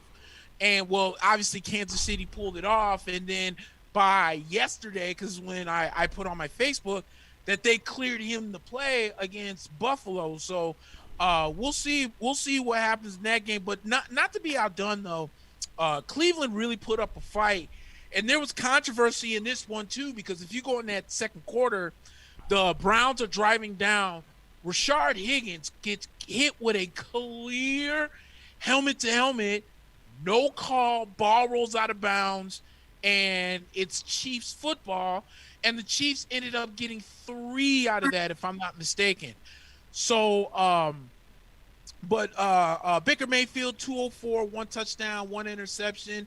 And, well, obviously Kansas City pulled it off. And then by yesterday, because when I put on my Facebook that they cleared him to play against Buffalo. So We'll see. We'll see what happens in that game. But not to be outdone though. Cleveland really put up a fight, and there was controversy in this one too, because if you go in that second quarter, the Browns are driving down. Rashard Higgins gets hit with a clear helmet to helmet, no call, ball rolls out of bounds, and it's Chiefs football. And the Chiefs ended up getting 3 out of that, if I'm not mistaken. So, Baker Mayfield, 204, 1 touchdown, 1 interception.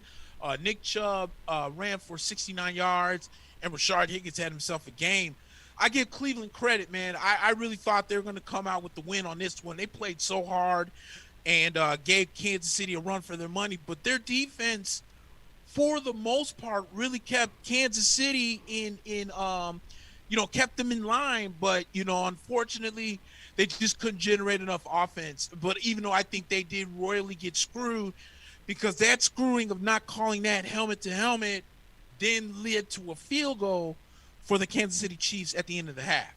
Nick Chubb ran for 69 yards, and Rashard Higgins had himself a game. I give Cleveland credit, man. I really thought they were going to come out with the win on this one. They played so hard and gave Kansas City a run for their money. But their defense, for the most part, really kept Kansas City kept them in line. But, unfortunately, they just couldn't generate enough offense. But even though I think they did royally get screwed, because that screwing of not calling that helmet to helmet then led to a field goal for the Kansas City Chiefs at the end of the half.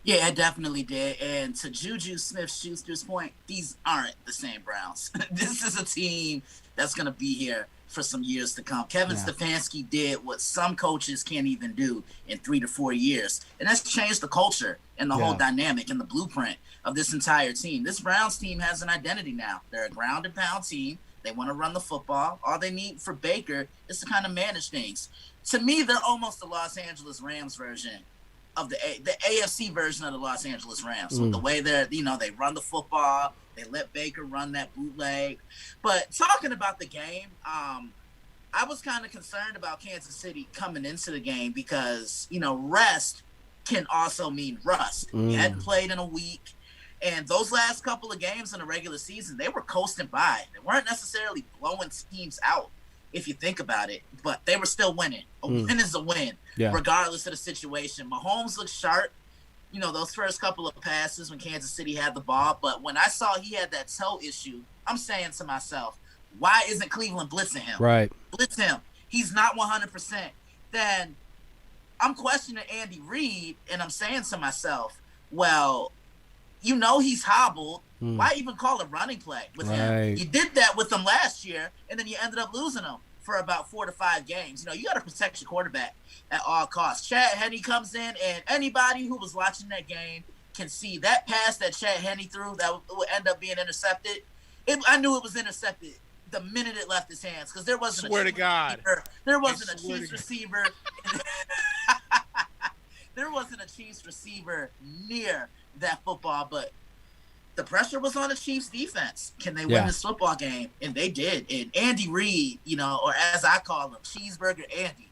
Yeah, it definitely did. And to Juju Smith-Schuster's point, these aren't the same Browns. This is a team that's going to be here for some years to come. Kevin Stefanski did what some coaches can't even do in 3 to 4 years. And that's changed the culture and the whole dynamic and the blueprint of this entire team. This Browns team has an identity now. They're a ground and pound team. They want to run the football. All they need for Baker is to kind of manage things. To me, they're almost the Los Angeles Rams version of the AFC version of the Los Angeles Rams. With the way they run the football, they let Baker run that bootleg. But talking about the game, I was kind of concerned about Kansas City coming into the game because, rest can also mean rust. You hadn't played in a week. And those last couple of games in the regular season, they were coasting by. They weren't necessarily blowing teams out, if you think about it, but they were still winning. A win is a win, regardless of the situation. Mahomes looked sharp, those first couple of passes when Kansas City had the ball. But when I saw he had that toe issue, I'm saying to myself, why isn't Cleveland blitzing him? Right. Blitz him. He's not 100%. Then I'm questioning Andy Reid, and I'm saying to myself, well, he's hobbled. Why even call a running play with him? You did that with him last year, and then you ended up losing him for about 4 to 5 games. You got to protect your quarterback at all costs. Chad Henne comes in, and anybody who was watching that game can see that pass that Chad Henne threw that would end up being intercepted. I knew it was intercepted the minute it left his hands because there wasn't Swear to God. There wasn't a Chiefs receiver. There wasn't a Chiefs receiver near that football, but the pressure was on the Chiefs defense. Can they win this football game? And they did. And Andy Reid, or as I call him, Cheeseburger Andy,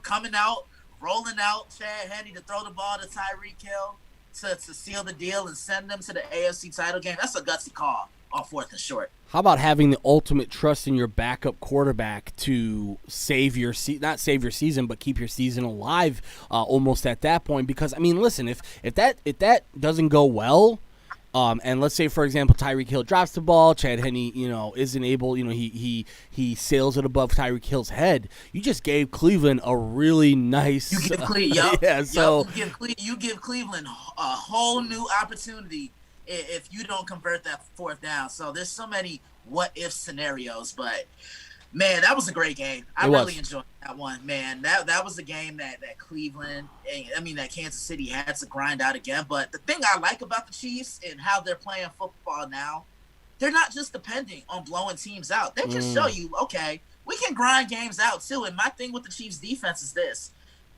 coming out, rolling out Chad Henne to throw the ball to Tyreek Hill to seal the deal and send them to the AFC title game. That's a gutsy call on 4th and short. How about having the ultimate trust in your backup quarterback to save your not save your season, but keep your season alive almost at that point? Because listen, if that doesn't go well, and let's say for example Tyreek Hill drops the ball, Chad Henne isn't able, he sails it above Tyreek Hill's head. You just gave Cleveland a really nice. You give you give Cleveland a whole new opportunity if you don't convert that 4th down. So there's so many what if scenarios, but man, that was a great game. I really enjoyed that one, man. That was a game that Cleveland, that Kansas City had to grind out again. But the thing I like about the Chiefs and how they're playing football now, they're not just depending on blowing teams out. They just show you, okay, we can grind games out too. And my thing with the Chiefs defense is this.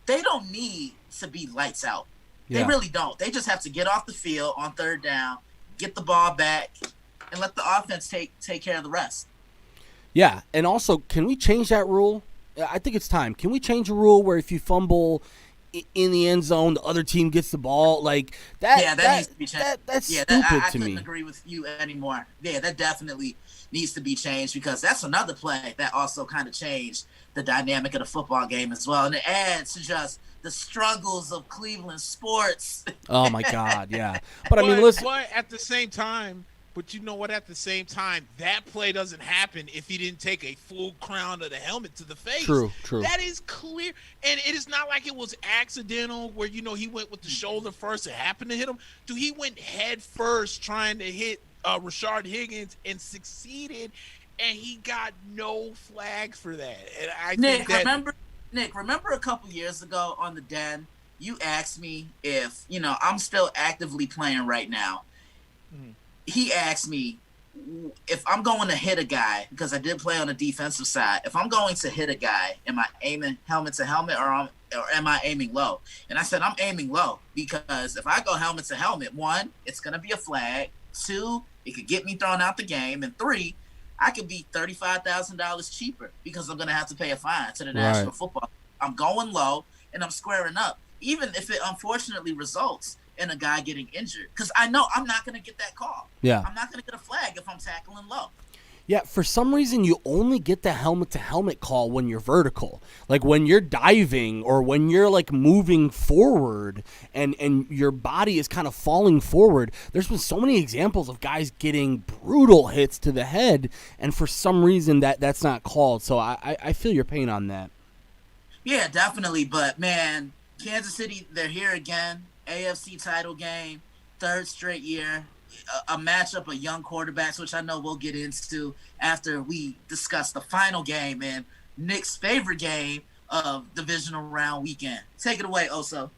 They don't need to be lights out. They really don't. They just have to get off the field on 3rd down, get the ball back, and let the offense take care of the rest. Yeah, and also, can we change that rule? I think it's time. Can we change a rule where if you fumble in the end zone, the other team gets the ball? Like that. Yeah, that needs to be changed. That's stupid to me. I couldn't agree with you anymore. Yeah, that definitely needs to be changed because that's another play that also kind of changed the dynamic of the football game as well, and it adds to just the struggles of Cleveland sports. Oh my God, yeah. But listen. But at the same time. But you know what? At the same time, that play doesn't happen if he didn't take a full crown of the helmet to the face. True. That is clear. And it is not like it was accidental where, he went with the shoulder first. It happened to hit him. Dude, he went head first trying to hit Rashard Higgins and succeeded, and he got no flags for that. And I think that Remember a couple years ago on the Den, you asked me if I'm still actively playing right now. He asked me if I'm going to hit a guy, because I did play on the defensive side. If I'm going to hit a guy, am I aiming helmet to helmet or am I aiming low? And I said I'm aiming low, because if I go helmet to helmet, 1, it's going to be a flag. 2, it could get me thrown out the game. And 3, I could be $35,000 cheaper because I'm going to have to pay a fine to the National Football. I'm going low and I'm squaring up, even if it unfortunately results in a guy getting injured, because I know I'm not going to get that call. Yeah. I'm not going to get a flag if I'm tackling low. Yeah, for some reason you only get the helmet-to-helmet call when you're vertical. Like when you're diving or when you're like moving forward and your body is kind of falling forward. There's been so many examples of guys getting brutal hits to the head, and for some reason that's not called. So I feel your pain on that. Yeah, definitely. But, man, Kansas City, they're here again. AFC title game, 3rd straight year. A matchup of young quarterbacks, which I know we'll get into after we discuss the final game and Nick's favorite game of divisional round weekend. Take it away, Oso.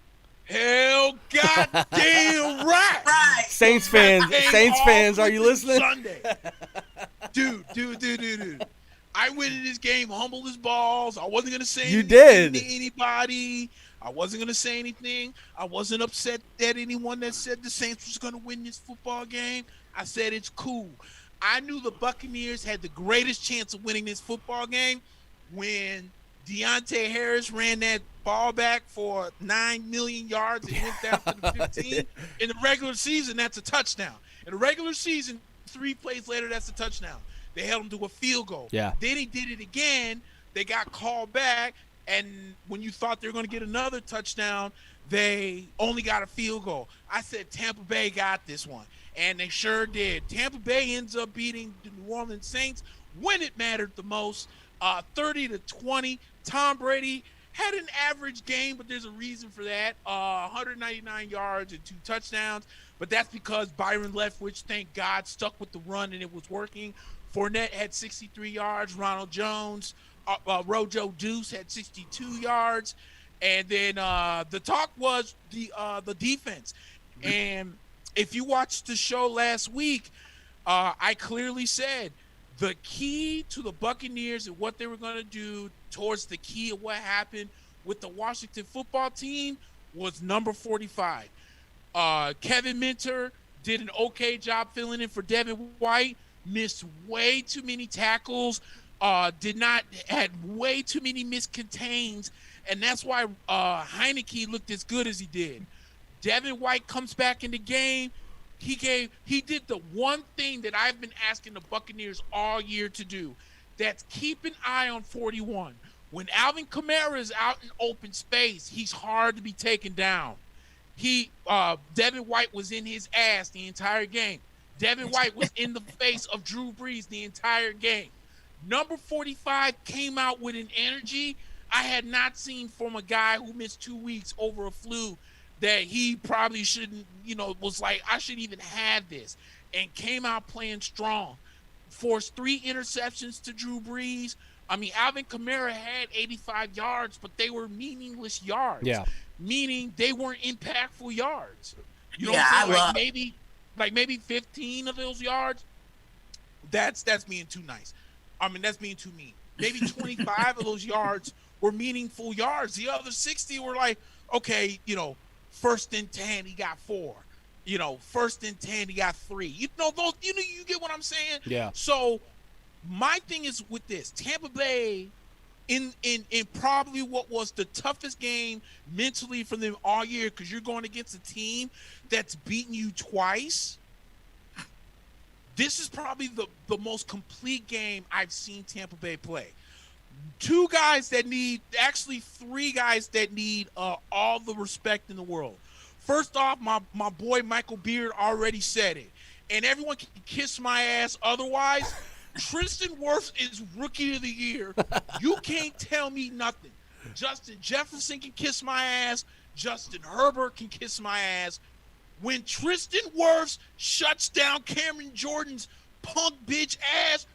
Hell goddamn right. Saints fans, are you listening? Sunday. Dude. I went in this game humble as balls. I wasn't gonna say anything to anybody. I wasn't going to say anything. I wasn't upset at anyone that said the Saints was going to win this football game. I said it's cool. I knew the Buccaneers had the greatest chance of winning this football game when Deontay Harris ran that ball back for 9 million yards and went down to the 15. In the regular season, that's a touchdown. In the regular season, 3 plays later, that's a touchdown. They held him to a field goal. Yeah. Then he did it again. They got called back. And when you thought they were going to get another touchdown, they only got a field goal. I said Tampa Bay got this one, and they sure did. Tampa Bay ends up beating the New Orleans Saints when it mattered the most, 30-20. Tom Brady had an average game, but there's a reason for that. 199 yards and 2 touchdowns, but that's because Byron Leftwich, thank God, stuck with the run and it was working. Fournette had 63 yards. Ronald Jones, Rojo Deuce had 62 yards, and then the talk was the defense. And if you watched the show last week, I clearly said the key to the Buccaneers and what they were going to do towards the key of what happened with the Washington football team was number 45. Kevin Minter did an okay job filling in for Devin White, missed way too many tackles, had way too many miscontains, and that's why Heineke looked as good as he did. Devin White comes back in the game. He did the one thing that I've been asking the Buccaneers all year to do. That's keep an eye on 41. When Alvin Kamara is out in open space, he's hard to be taken down. Devin White was in his ass the entire game. Devin White was in the face of Drew Brees the entire game. Number 45 came out with an energy I had not seen from a guy who missed 2 weeks over a flu, that he probably shouldn't, was like, I shouldn't even have this, and came out playing strong. Forced 3 interceptions to Drew Brees. I mean, Alvin Kamara had 85 yards, but they were meaningless yards. Yeah. Meaning they weren't impactful yards. You know Yeah, what I'm saying? Maybe 15 of those yards. That's being too nice. I mean, that's being too mean. Maybe 25 of those yards were meaningful yards. The other 60 were like, okay, 1st and 10, he got 4. 1st and 10, he got 3. You get what I'm saying? Yeah. So my thing is with this, Tampa Bay, in probably what was the toughest game mentally for them all year, because you're going against a team that's beaten you twice. This is probably the most complete game I've seen Tampa Bay play. 3 guys that need all the respect in the world. First off, my boy Michael Beard already said it, and everyone can kiss my ass otherwise. Tristan Wirfs is Rookie of the Year. You can't tell me nothing. Justin Jefferson can kiss my ass. Justin Herbert can kiss my ass. when Tristan Wirfs shuts down Cameron Jordan's punk bitch ass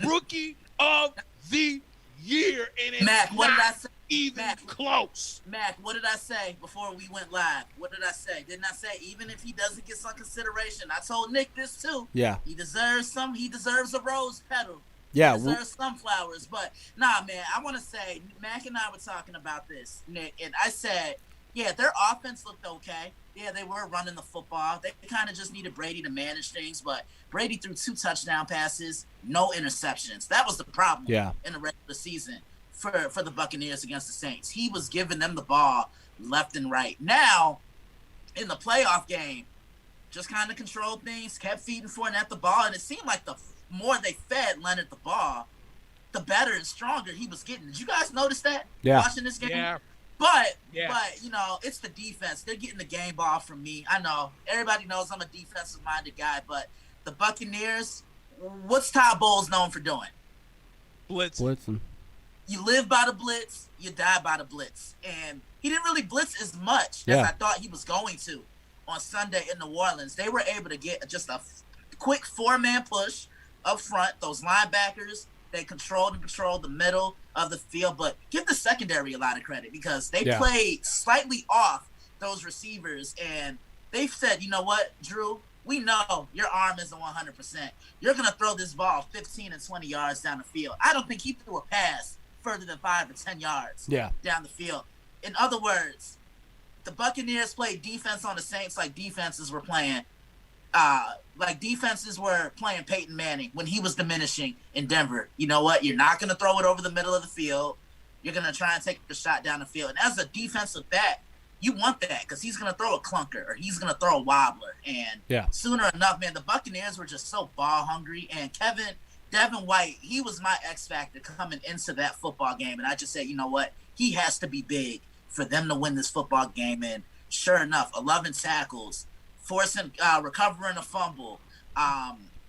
rookie of the year, and it's Mac, what did I say? Even Mac, close. Mac, what did I say before we went live? What did I say? Didn't I say even if he doesn't get some consideration? I told Nick this too. Yeah. He deserves a rose petal. Yeah. He deserves sunflowers. But nah, man, I want to say Mac and I were talking about this, Nick, and I said, yeah, their offense looked okay. Yeah, they were running the football. They kind of just needed Brady to manage things, but Brady threw 2 touchdown passes, no interceptions. That was the problem in the regular season for the Buccaneers against the Saints. He was giving them the ball left and right. Now, in the playoff game, just kind of controlled things, kept feeding Fournette the ball, and it seemed like the more they fed Leonard the ball, the better and stronger he was getting. Did you guys notice that watching this game? Yeah. But you know, it's the defense. They're getting the game ball from me. I know everybody knows I'm a defensive minded guy, but the Buccaneers, what's Todd Bowles known for doing? Blitzing. You live by the blitz, you die by the blitz, and he didn't really blitz as much as I thought he was going to on Sunday in New Orleans. They were able to get just a quick 4-man push up front. Those linebackers, they controlled the middle of the field, but give the secondary a lot of credit because they played slightly off those receivers, and they've said, you know what, Drew, we know your arm isn't 100%. You're going to throw this ball 15 and 20 yards down the field. I don't think he threw a pass further than 5 or 10 yards down the field. In other words, the Buccaneers played defense on the Saints like defenses were playing Peyton Manning when he was diminishing in Denver. You know what? You're not going to throw it over the middle of the field. You're going to try and take a shot down the field. And as a defensive back, you want that because he's going to throw a clunker or he's going to throw a wobbler. And sooner enough, man, the Buccaneers were just so ball hungry. And Devin White, he was my X factor coming into that football game. And I just said, you know what? He has to be big for them to win this football game. And sure enough, 11 tackles, recovering a fumble,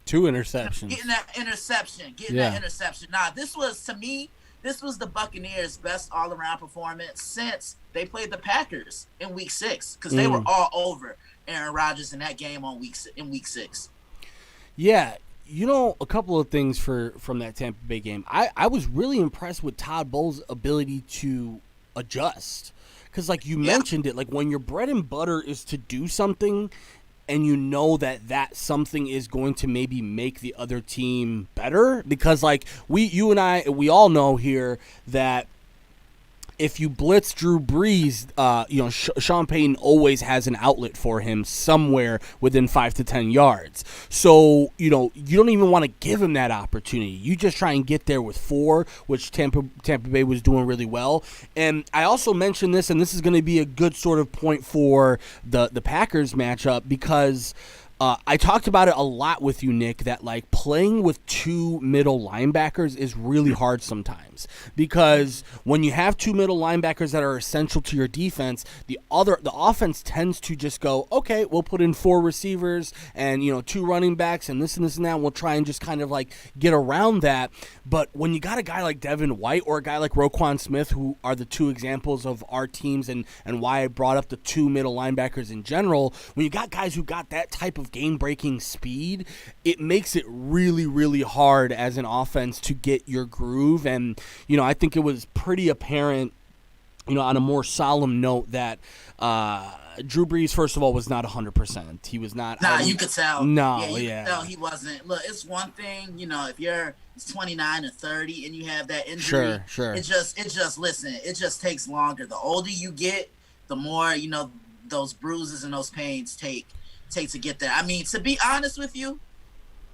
2 interceptions, getting that interception. Nah, this was the Buccaneers' best all-around performance since they played the Packers in Week 6 because they were all over Aaron Rodgers in that game in Week 6. Yeah, you know, a couple of things from that Tampa Bay game. I was really impressed with Todd Bowles' ability to adjust. Because, like you mentioned it, like when your bread and butter is to do something and you know that something is going to maybe make the other team better. Because, like, you and I, we all know here that if you blitz Drew Brees, Sean Payton always has an outlet for him somewhere within 5 to 10 yards. So, you don't even want to give him that opportunity. You just try and get there with 4, which Tampa Bay was doing really well. And I also mentioned this, and this is going to be a good sort of point for the Packers matchup because I talked about it a lot with you, Nick, that like playing with 2 middle linebackers is really hard sometimes because when you have 2 middle linebackers that are essential to your defense, the offense tends to just go, okay, we'll put in 4 receivers and 2 running backs and this and this and that. And we'll try and just kind of like get around that. But when you got a guy like Devin White or a guy like Roquan Smith, who are the 2 examples of our teams and why I brought up the 2 middle linebackers in general, when you got guys who got that type of game-breaking speed, it makes it really, really hard as an offense to get your groove. And, I think it was pretty apparent, on a more solemn note that Drew Brees, first of all, was not 100%. He was not. Nah, you could tell. No, you could tell he wasn't. Look, it's one thing, if you're 29 or 30 and you have that injury. Sure. It just takes longer. The older you get, the more, those bruises and those pains take to get there. I mean, to be honest with you,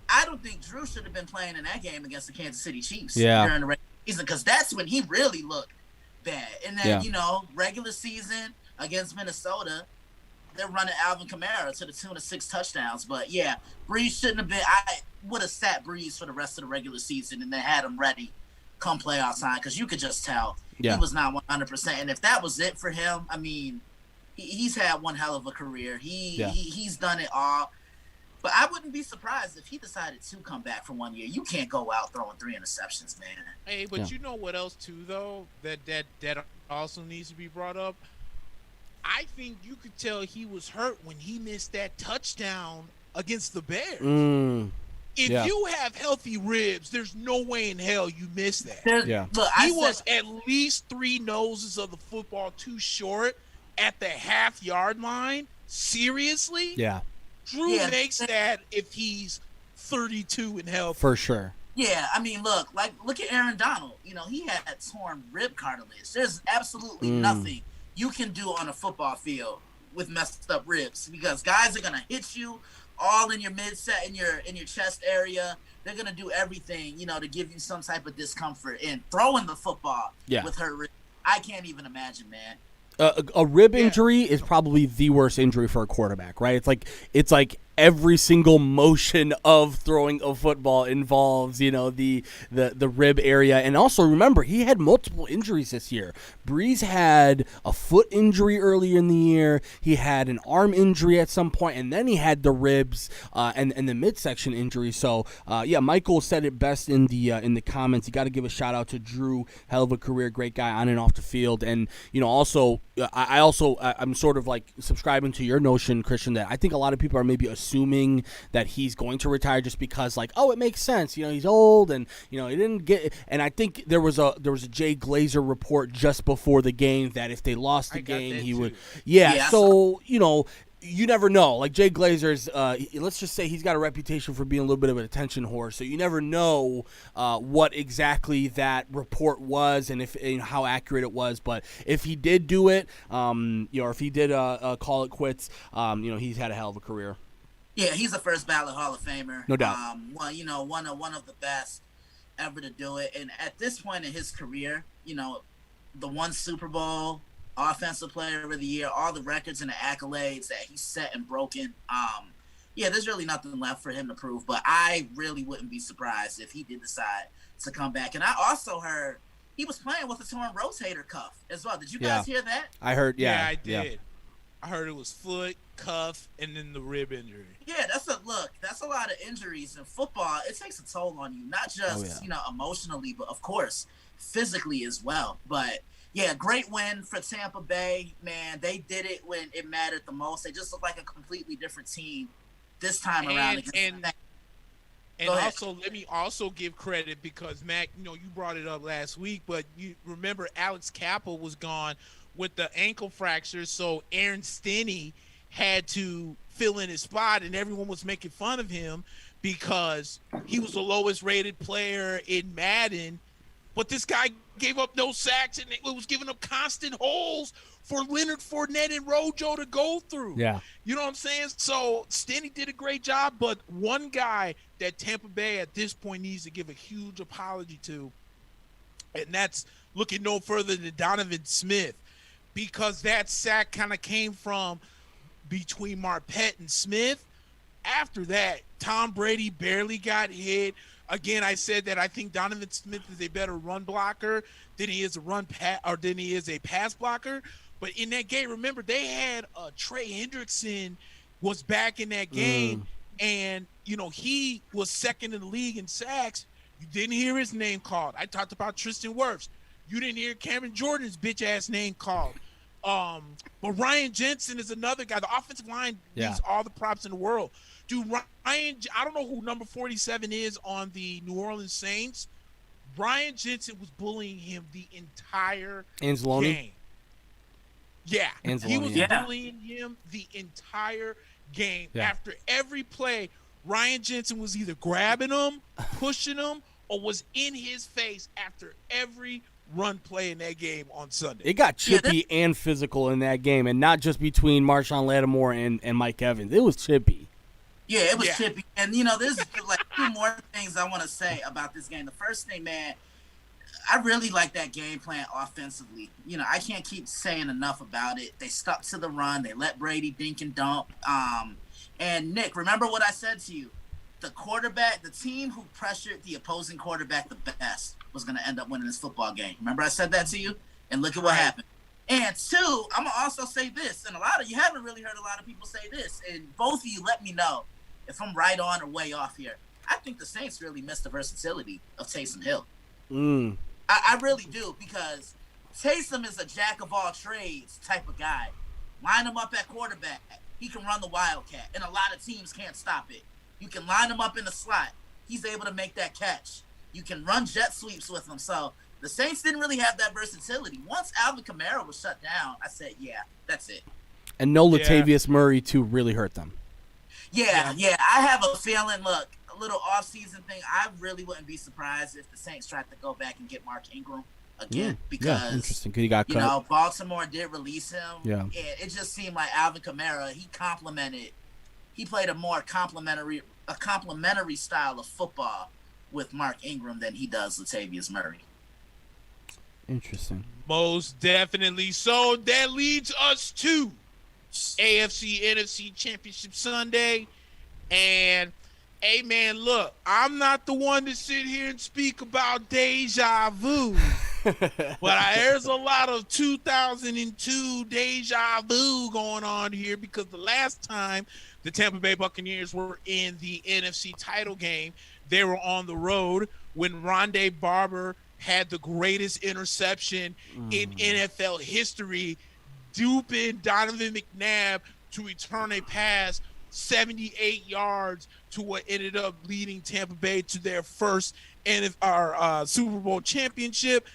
I don't think Drew should have been playing in that game against the Kansas City Chiefs during the regular season because that's when he really looked bad. And then, regular season against Minnesota, they're running Alvin Kamara to the tune of 6 touchdowns. But, yeah, Brees shouldn't have been – I would have sat Brees for the rest of the regular season and then had him ready come playoff time because you could just tell he was not 100%. And if that was it for him, I mean – he's had one hell of a career. He's done it all. But I wouldn't be surprised if he decided to come back for 1 year. You can't go out throwing 3 interceptions, man. Hey, but you know what else too though that also needs to be brought up? I think you could tell he was hurt when he missed that touchdown against the Bears. If you have healthy ribs, there's no way in hell you miss that. Look, he was at least 3 noses of the football too short at the half-yard line. Seriously? Yeah. Drew makes that if he's 32 and healthy. For sure. Yeah, I mean, look at Aaron Donald. You know, he had torn rib cartilage. There's absolutely nothing you can do on a football field with messed up ribs, because guys are gonna hit you all in your midset, in your chest area. They're gonna do everything, you know, to give you some type of discomfort. And throwing the football with hurt ribs, I can't even imagine, man. A rib injury is probably the worst injury for a quarterback, right? It's like every single motion of throwing a football involves, you know, the rib area. And also remember, he had multiple injuries this year. Breeze had a foot injury earlier in the year. He had an arm injury at some point, and then he had the ribs and the midsection injury. So Michael said it best in the comments. You got to give a shout out to Drew. Hell of a career, great guy on and off the field. And you know, also I'm sort of like subscribing to your notion, Christian, that I think a lot of people are maybe assuming that he's going to retire just because, like, oh, it makes sense, you know, he's old, and you know, he didn't get. And I think there was a Jay Glazer report just before the game that if they lost the game, he would. Yeah. So you know, you never know. Like Jay Glazer's, let's just say he's got a reputation for being a little bit of an attention whore. So you never know what exactly that report was and if how accurate it was. But if he did do it, you know, or if he did call it quits, you know, he's had a hell of a career. Yeah, he's a first ballot Hall of Famer. No doubt. Well, you know, one of the best ever to do it. And at this point in his career, you know, the one Super Bowl, Offensive Player of the Year, all the records and the accolades that he set and broken. There's really nothing left for him to prove. But I really wouldn't be surprised if he did decide to come back. And I also heard he was playing with a torn rotator cuff as well. Did you guys hear that? I heard. Yeah, I did. Yeah. I heard it was foot, cuff, and then the rib injury. Yeah, that's a lot of injuries in football. It takes a toll on you, not just you know, emotionally, but of course physically as well. But yeah, great win for Tampa Bay, man. They did it when it mattered the most. They just look like a completely different team this time around. And also, let me also give credit because, Mac, you know, you brought it up last week, but you remember Alex Cappa was gone with the ankle fracture, so Aaron Stinney had to fill in his spot, and everyone was making fun of him because he was the lowest rated player in Madden, but this guy gave up no sacks and it was giving up constant holes for Leonard Fournette and Rojo to go through. Yeah. You know what I'm saying? So Stinney did a great job, but one guy that Tampa Bay at this point needs to give a huge apology to, and that's looking no further than Donovan Smith, because that sack kind of came from between Marpet and Smith. After that, Tom Brady barely got hit. Again, I said that I think Donovan Smith is a better run blocker than he is a pass blocker. But in that game, remember, they had Trey Hendrickson was back in that game, and you know, he was second in the league in sacks. You didn't hear his name called. I talked about Tristan Wirfs. You didn't hear Cameron Jordan's bitch-ass name called. But Ryan Jensen is another guy. The offensive line needs all the props in the world. Dude, I don't know who number 47 is on the New Orleans Saints. Ryan Jensen was bullying him the entire game. Yeah, he was bullying him the entire game. Yeah. After every play, Ryan Jensen was either grabbing him, pushing him, or was in his face after every run play in that game on Sunday. It got chippy and physical in that game, and not just between Marshawn Lattimore and Mike Evans. It was chippy. Yeah, it was chippy. And, you know, there's like two more things I want to say about this game. The first thing, man, I really like that game plan offensively. You know, I can't keep saying enough about it. They stuck to the run. They let Brady dink and dump. And, Nick, remember what I said to you. The team who pressured the opposing quarterback the best was going to end up winning this football game. Remember I said that to you? And look at what happened. And two, I'm going to also say this, and you haven't really heard a lot of people say this, and both of you let me know if I'm right on or way off here. I think the Saints really missed the versatility of Taysom Hill. I really do, because Taysom is a jack of all trades type of guy. Line him up at quarterback. He can run the wildcat, and a lot of teams can't stop it. You can line him up in the slot. He's able to make that catch. You can run jet sweeps with him. So the Saints didn't really have that versatility. Once Alvin Kamara was shut down, I said, yeah, that's it. And no Latavius Murray, too, really hurt them. Yeah. I have a feeling, look, a little off-season thing, I really wouldn't be surprised if the Saints tried to go back and get Mark Ingram again because, interesting, 'cause he got cut. Baltimore did release him. Yeah. It just seemed like Alvin Kamara, he played a more complementary style of football with Mark Ingram than he does Latavius Murray. Interesting. Most definitely. So that leads us to AFC NFC Championship Sunday. And hey man, look, I'm not the one to sit here and speak about deja vu. But there's a lot of 2002 deja vu going on here because the last time the Tampa Bay Buccaneers were in the NFC title game, they were on the road when Rondé Barber had the greatest interception in NFL history, duping Donovan McNabb to return a pass 78 yards to what ended up leading Tampa Bay to their first Super Bowl championship.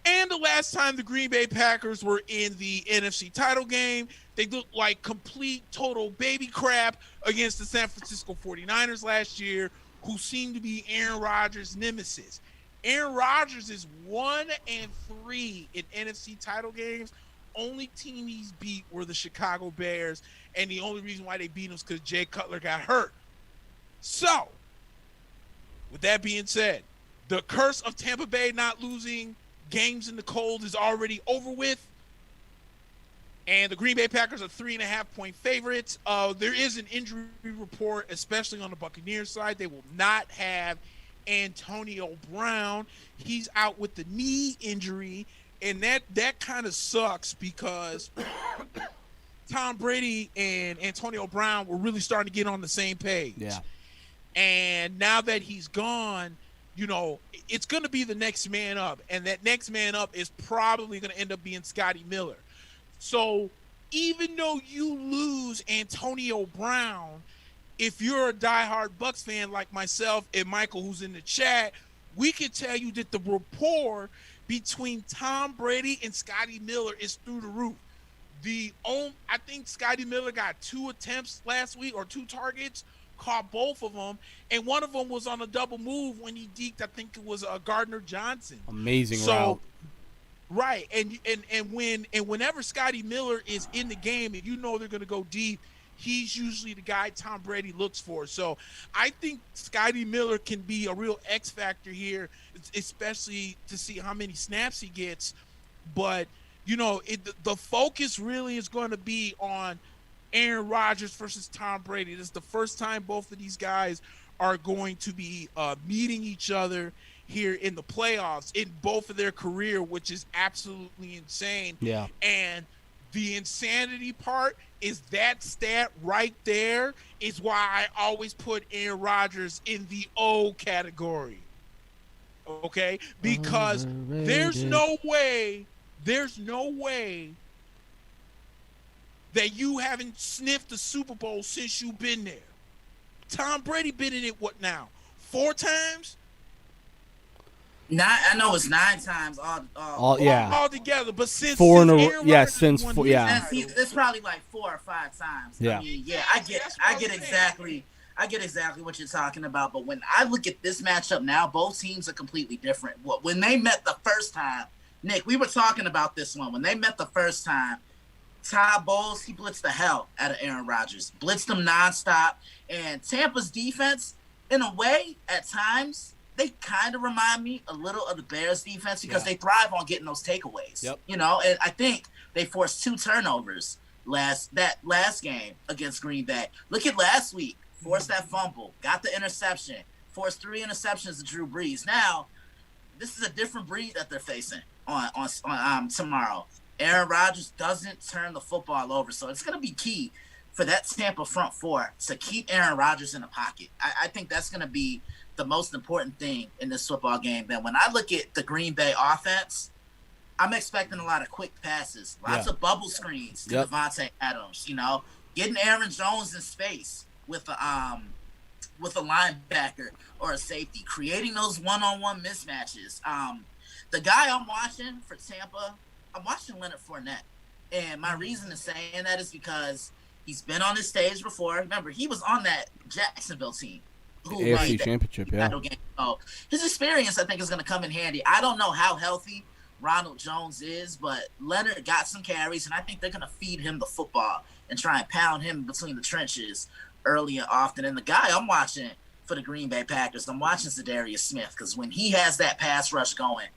And the last time the Green Bay Packers were in the NFC title game, they looked like complete, total baby crap against the San Francisco 49ers last year, who seemed to be Aaron Rodgers' nemesis. Aaron Rodgers is 1-3 in NFC title games. Only team he's beat were the Chicago Bears, and the only reason why they beat him is because Jay Cutler got hurt. So, with that being said, the curse of Tampa Bay not losing games in the cold is already over with, and the Green Bay Packers are 3.5-point favorites. There is an injury report, especially on the Buccaneers side. They will not have Antonio Brown. He's out with the knee injury, and that kind of sucks because Tom Brady and Antonio Brown were really starting to get on the same page. Yeah. And now that he's gone, it's going to be the next man up, and that next man up is probably going to end up being Scotty Miller. So even though you lose Antonio Brown, if you're a diehard Bucs fan like myself and Michael, who's in the chat, we can tell you that the rapport between Tom Brady and Scotty Miller is through the roof. I think Scotty Miller got 2 attempts last week, or 2 targets, caught both of them, and one of them was on a double move when he deked, I think it was Gardner Johnson. Amazing route. Right, and whenever Scotty Miller is in the game, and they're going to go deep, he's usually the guy Tom Brady looks for. So I think Scotty Miller can be a real X factor here, especially to see how many snaps he gets. But the focus really is going to be on Aaron Rodgers versus Tom Brady. This is the first time both of these guys are going to be meeting each other here in the playoffs in both of their career, which is absolutely insane. Yeah. And the insanity part is that stat right there is why I always put Aaron Rodgers in the O category. Okay? Because there's no way that you haven't sniffed the Super Bowl since you've been there. Tom Brady been in it, what now? 4 times? I know it's 9 times all together, but since 4 in a Aaron row. Yeah, Rodgers since won 4. his Yeah. title. It's probably like 4 or 5 times. Yeah. I mean, I get exactly what you're talking about. But when I look at this matchup now, both teams are completely different. When they met the first time, Nick, we were talking about this one. When they met the first time, Todd Bowles, he blitzed the hell out of Aaron Rodgers. Blitzed him nonstop. And Tampa's defense, in a way, at times, they kind of remind me a little of the Bears defense because they thrive on getting those takeaways. Yep. And I think they forced 2 turnovers last game against Green Bay. Look at last week. Forced that fumble, got the interception, forced 3 interceptions to Drew Brees. Now, this is a different breed that they're facing on tomorrow. Aaron Rodgers doesn't turn the football over, so it's going to be key for that Tampa front 4 to keep Aaron Rodgers in the pocket. I think that's going to be the most important thing in this football game. Then when I look at the Green Bay offense, I'm expecting a lot of quick passes, lots of bubble screens to Devontae Adams. Getting Aaron Jones in space with a linebacker or a safety, creating those one-on-one mismatches. The guy I'm watching for Tampa, I'm watching Leonard Fournette, and my reason in saying that is because he's been on this stage before. Remember, he was on that Jacksonville team. AFC Championship, game. So his experience, I think, is going to come in handy. I don't know how healthy Ronald Jones is, but Leonard got some carries, and I think they're going to feed him the football and try and pound him between the trenches early and often. And the guy I'm watching for the Green Bay Packers, I'm watching Zadarius Smith, because when he has that pass rush going,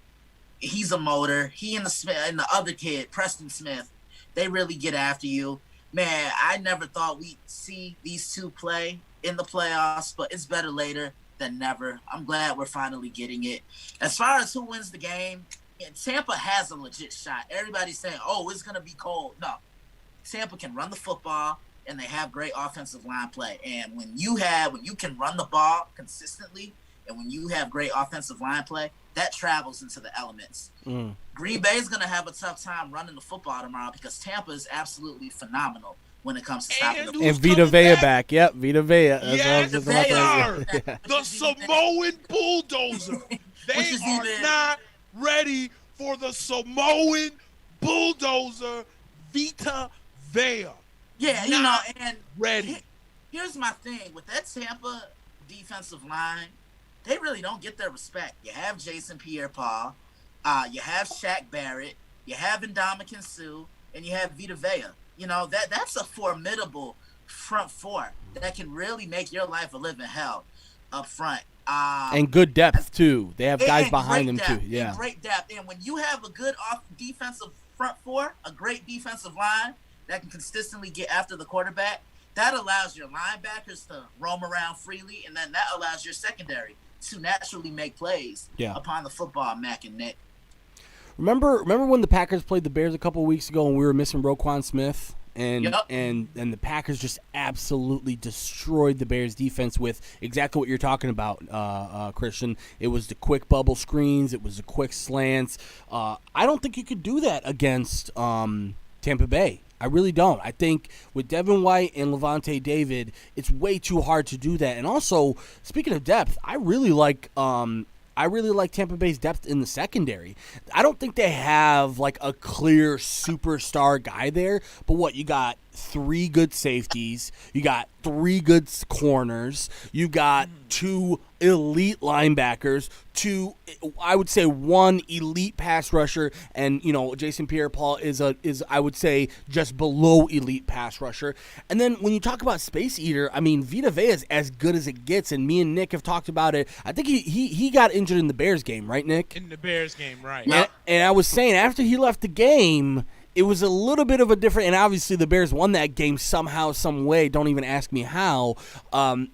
he's a motor. He and the other kid, Preston Smith, they really get after you. Man, I never thought we'd see these two play in the playoffs, but it's better later than never. I'm glad we're finally getting it. As far as who wins the game, Tampa has a legit shot. Everybody's saying, oh, it's going to be cold. No. Tampa can run the football, and they have great offensive line play. And when you can run the ball consistently, and when you have great offensive line play, that travels into the elements. Green Bay is going to have a tough time running the football tomorrow because Tampa is absolutely phenomenal when it comes to stopping the ball. And Vita Vea back. Yep, Vita Vea. Yes, they are. The Samoan bulldozer. They are not ready for the Samoan bulldozer, Vita Vea. Yeah, and ready. Here's my thing. With that Tampa defensive line, they really don't get their respect. You have Jason Pierre-Paul, you have Shaq Barrett, you have Ndamukong Suh, and you have Vita Vea. That's a formidable front four that can really make your life a living hell up front. And good depth too. They have guys behind them too. Yeah, great depth. And when you have a good defensive front four, a great defensive line that can consistently get after the quarterback, that allows your linebackers to roam around freely, and then that allows your secondary to naturally make plays upon the football, Mack and Nick. Remember when the Packers played the Bears a couple of weeks ago and we were missing Roquan Smith? And the Packers just absolutely destroyed the Bears defense with exactly what you're talking about, Christian. It was the quick bubble screens. It was the quick slants. I don't think you could do that against Tampa Bay. I really don't. I think with Devin White and Levante David, it's way too hard to do that. And also, speaking of depth, I really like Tampa Bay's depth in the secondary. I don't think they have like a clear superstar guy there, but what, you got 3 good safeties, you got 3 good corners, you got 2 elite linebackers, I would say 1 elite pass rusher, and Jason Pierre-Paul is I would say just below elite pass rusher. And then when you talk about space eater, I mean, Vita Vea is as good as it gets, and me and Nick have talked about it. I think he got injured in the Bears game, right, Nick? In the Bears game, right. And I was saying after he left the game, it was a little bit of a different, and obviously the Bears won that game somehow, some way. Don't even ask me how.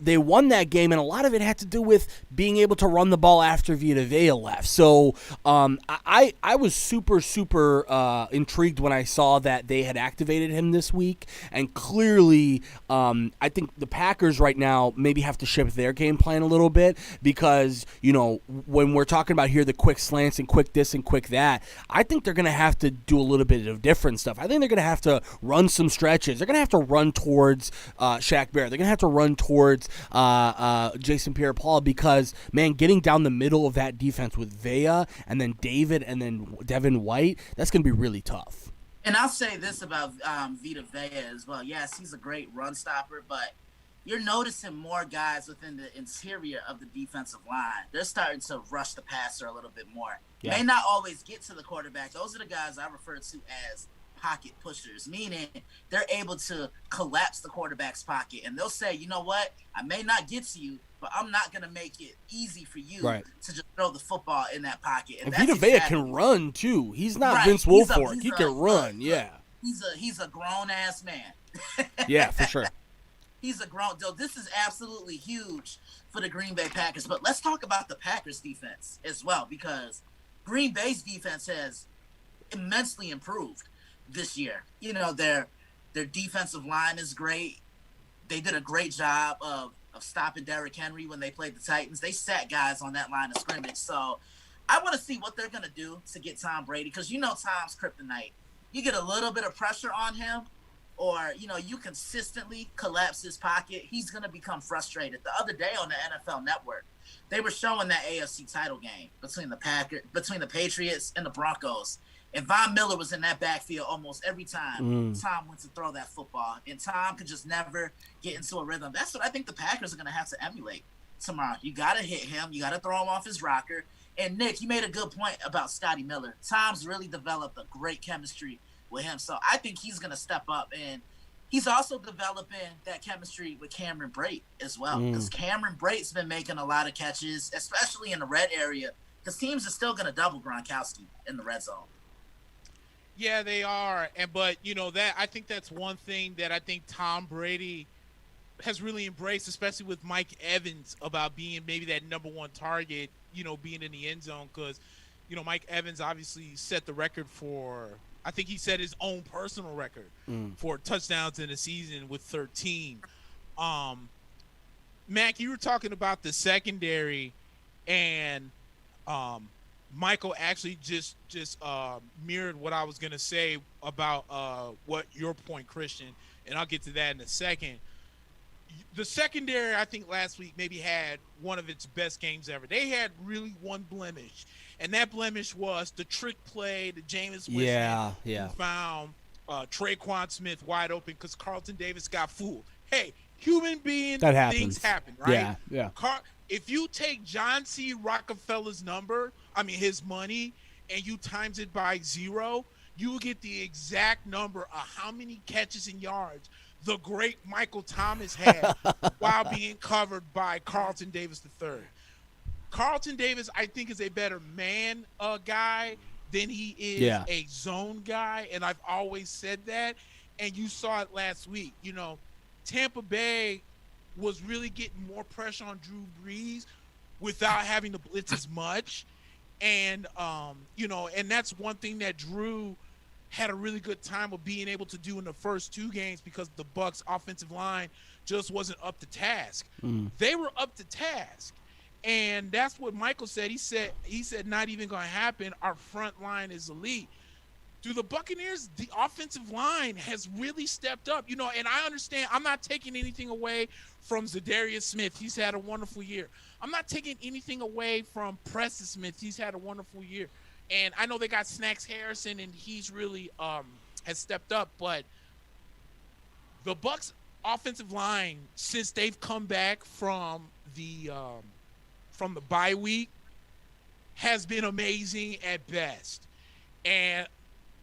They won that game, and a lot of it had to do with being able to run the ball after Vita Vea left. So I was super, super intrigued when I saw that they had activated him this week, and clearly I think the Packers right now maybe have to shift their game plan a little bit because, when we're talking about here the quick slants and quick this and quick that, I think they're going to have to do a little bit of different stuff. I think they're going to have to run some stretches. They're going to have to run towards Shaq Barrett. They're going to have to run towards Jason Pierre-Paul because, man, getting down the middle of that defense with Vea and then David and then Devin White, that's going to be really tough. And I'll say this about Vita Vea as well. Yes, he's a great run stopper, but you're noticing more guys within the interior of the defensive line. They're starting to rush the passer a little bit more. Yeah. May not always get to the quarterback. Those are the guys I refer to as pocket pushers, meaning they're able to collapse the quarterback's pocket. And they'll say, you know what, I may not get to you, but I'm not going to make it easy for you to just throw the football in that pocket. And Vita Vea can run, too. He's not Vince Wilfork. He can run, He's a grown-ass man. Yeah, for sure. He's a grown. This is absolutely huge for the Green Bay Packers. But let's talk about the Packers defense as well, because Green Bay's defense has immensely improved this year. Their defensive line is great. They did a great job of stopping Derrick Henry when they played the Titans. They sat guys on that line of scrimmage. So I want to see what they're going to do to get Tom Brady, because Tom's kryptonite. You get a little bit of pressure on him, or, you consistently collapse his pocket, he's going to become frustrated. The other day on the NFL Network, they were showing that AFC title game between the Patriots and the Broncos. And Von Miller was in that backfield almost every time Tom went to throw that football. And Tom could just never get into a rhythm. That's what I think the Packers are going to have to emulate tomorrow. You got to hit him. You got to throw him off his rocker. And, Nick, you made a good point about Scotty Miller. Tom's really developed a great chemistry with him. So I think he's going to step up. And he's also developing that chemistry with Cameron Brate as well. Because Cameron Brate's been making a lot of catches, especially in the red area, because teams are still going to double Gronkowski in the red zone. Yeah, they are. But that I think that's one thing that I think Tom Brady has really embraced, especially with Mike Evans, about being maybe that number one target, being in the end zone, because Mike Evans obviously set the record for, I think he set his own personal record for touchdowns in a season with 13. Mack, you were talking about the secondary, and Michael actually just mirrored what I was going to say about what your point, Christian, and I'll get to that in a second. The secondary, I think last week maybe had one of its best games ever. They had really one blemish, and that blemish was the trick play that Jameis Winston who found Traquan Smith wide open because Carlton Davis got fooled. Hey, human being things happen, right? Yeah. If you take John C. Rockefeller's his money, and you times it by 0, you will get the exact number of how many catches and yards the great Michael Thomas had while being covered by Carlton Davis III. Carlton Davis, I think, is a better man guy than he is a zone guy, and I've always said that, and you saw it last week. Tampa Bay was really getting more pressure on Drew Brees without having to blitz as much, and and that's one thing that Drew had a really good time of being able to do in the first 2 games, because the Bucs offensive line just wasn't up to task. They were up to task. And that's what Michael said. He said not even going to happen. Our front line is elite. Do the Buccaneers, the offensive line has really stepped up, and I understand, I'm not taking anything away from Zadarius Smith. He's had a wonderful year. I'm not taking anything away from Preston Smith. He's had a wonderful year. And I know they got Snacks Harrison, and he's really has stepped up. But the Bucs offensive line, since they've come back from the bye week, has been amazing at best. And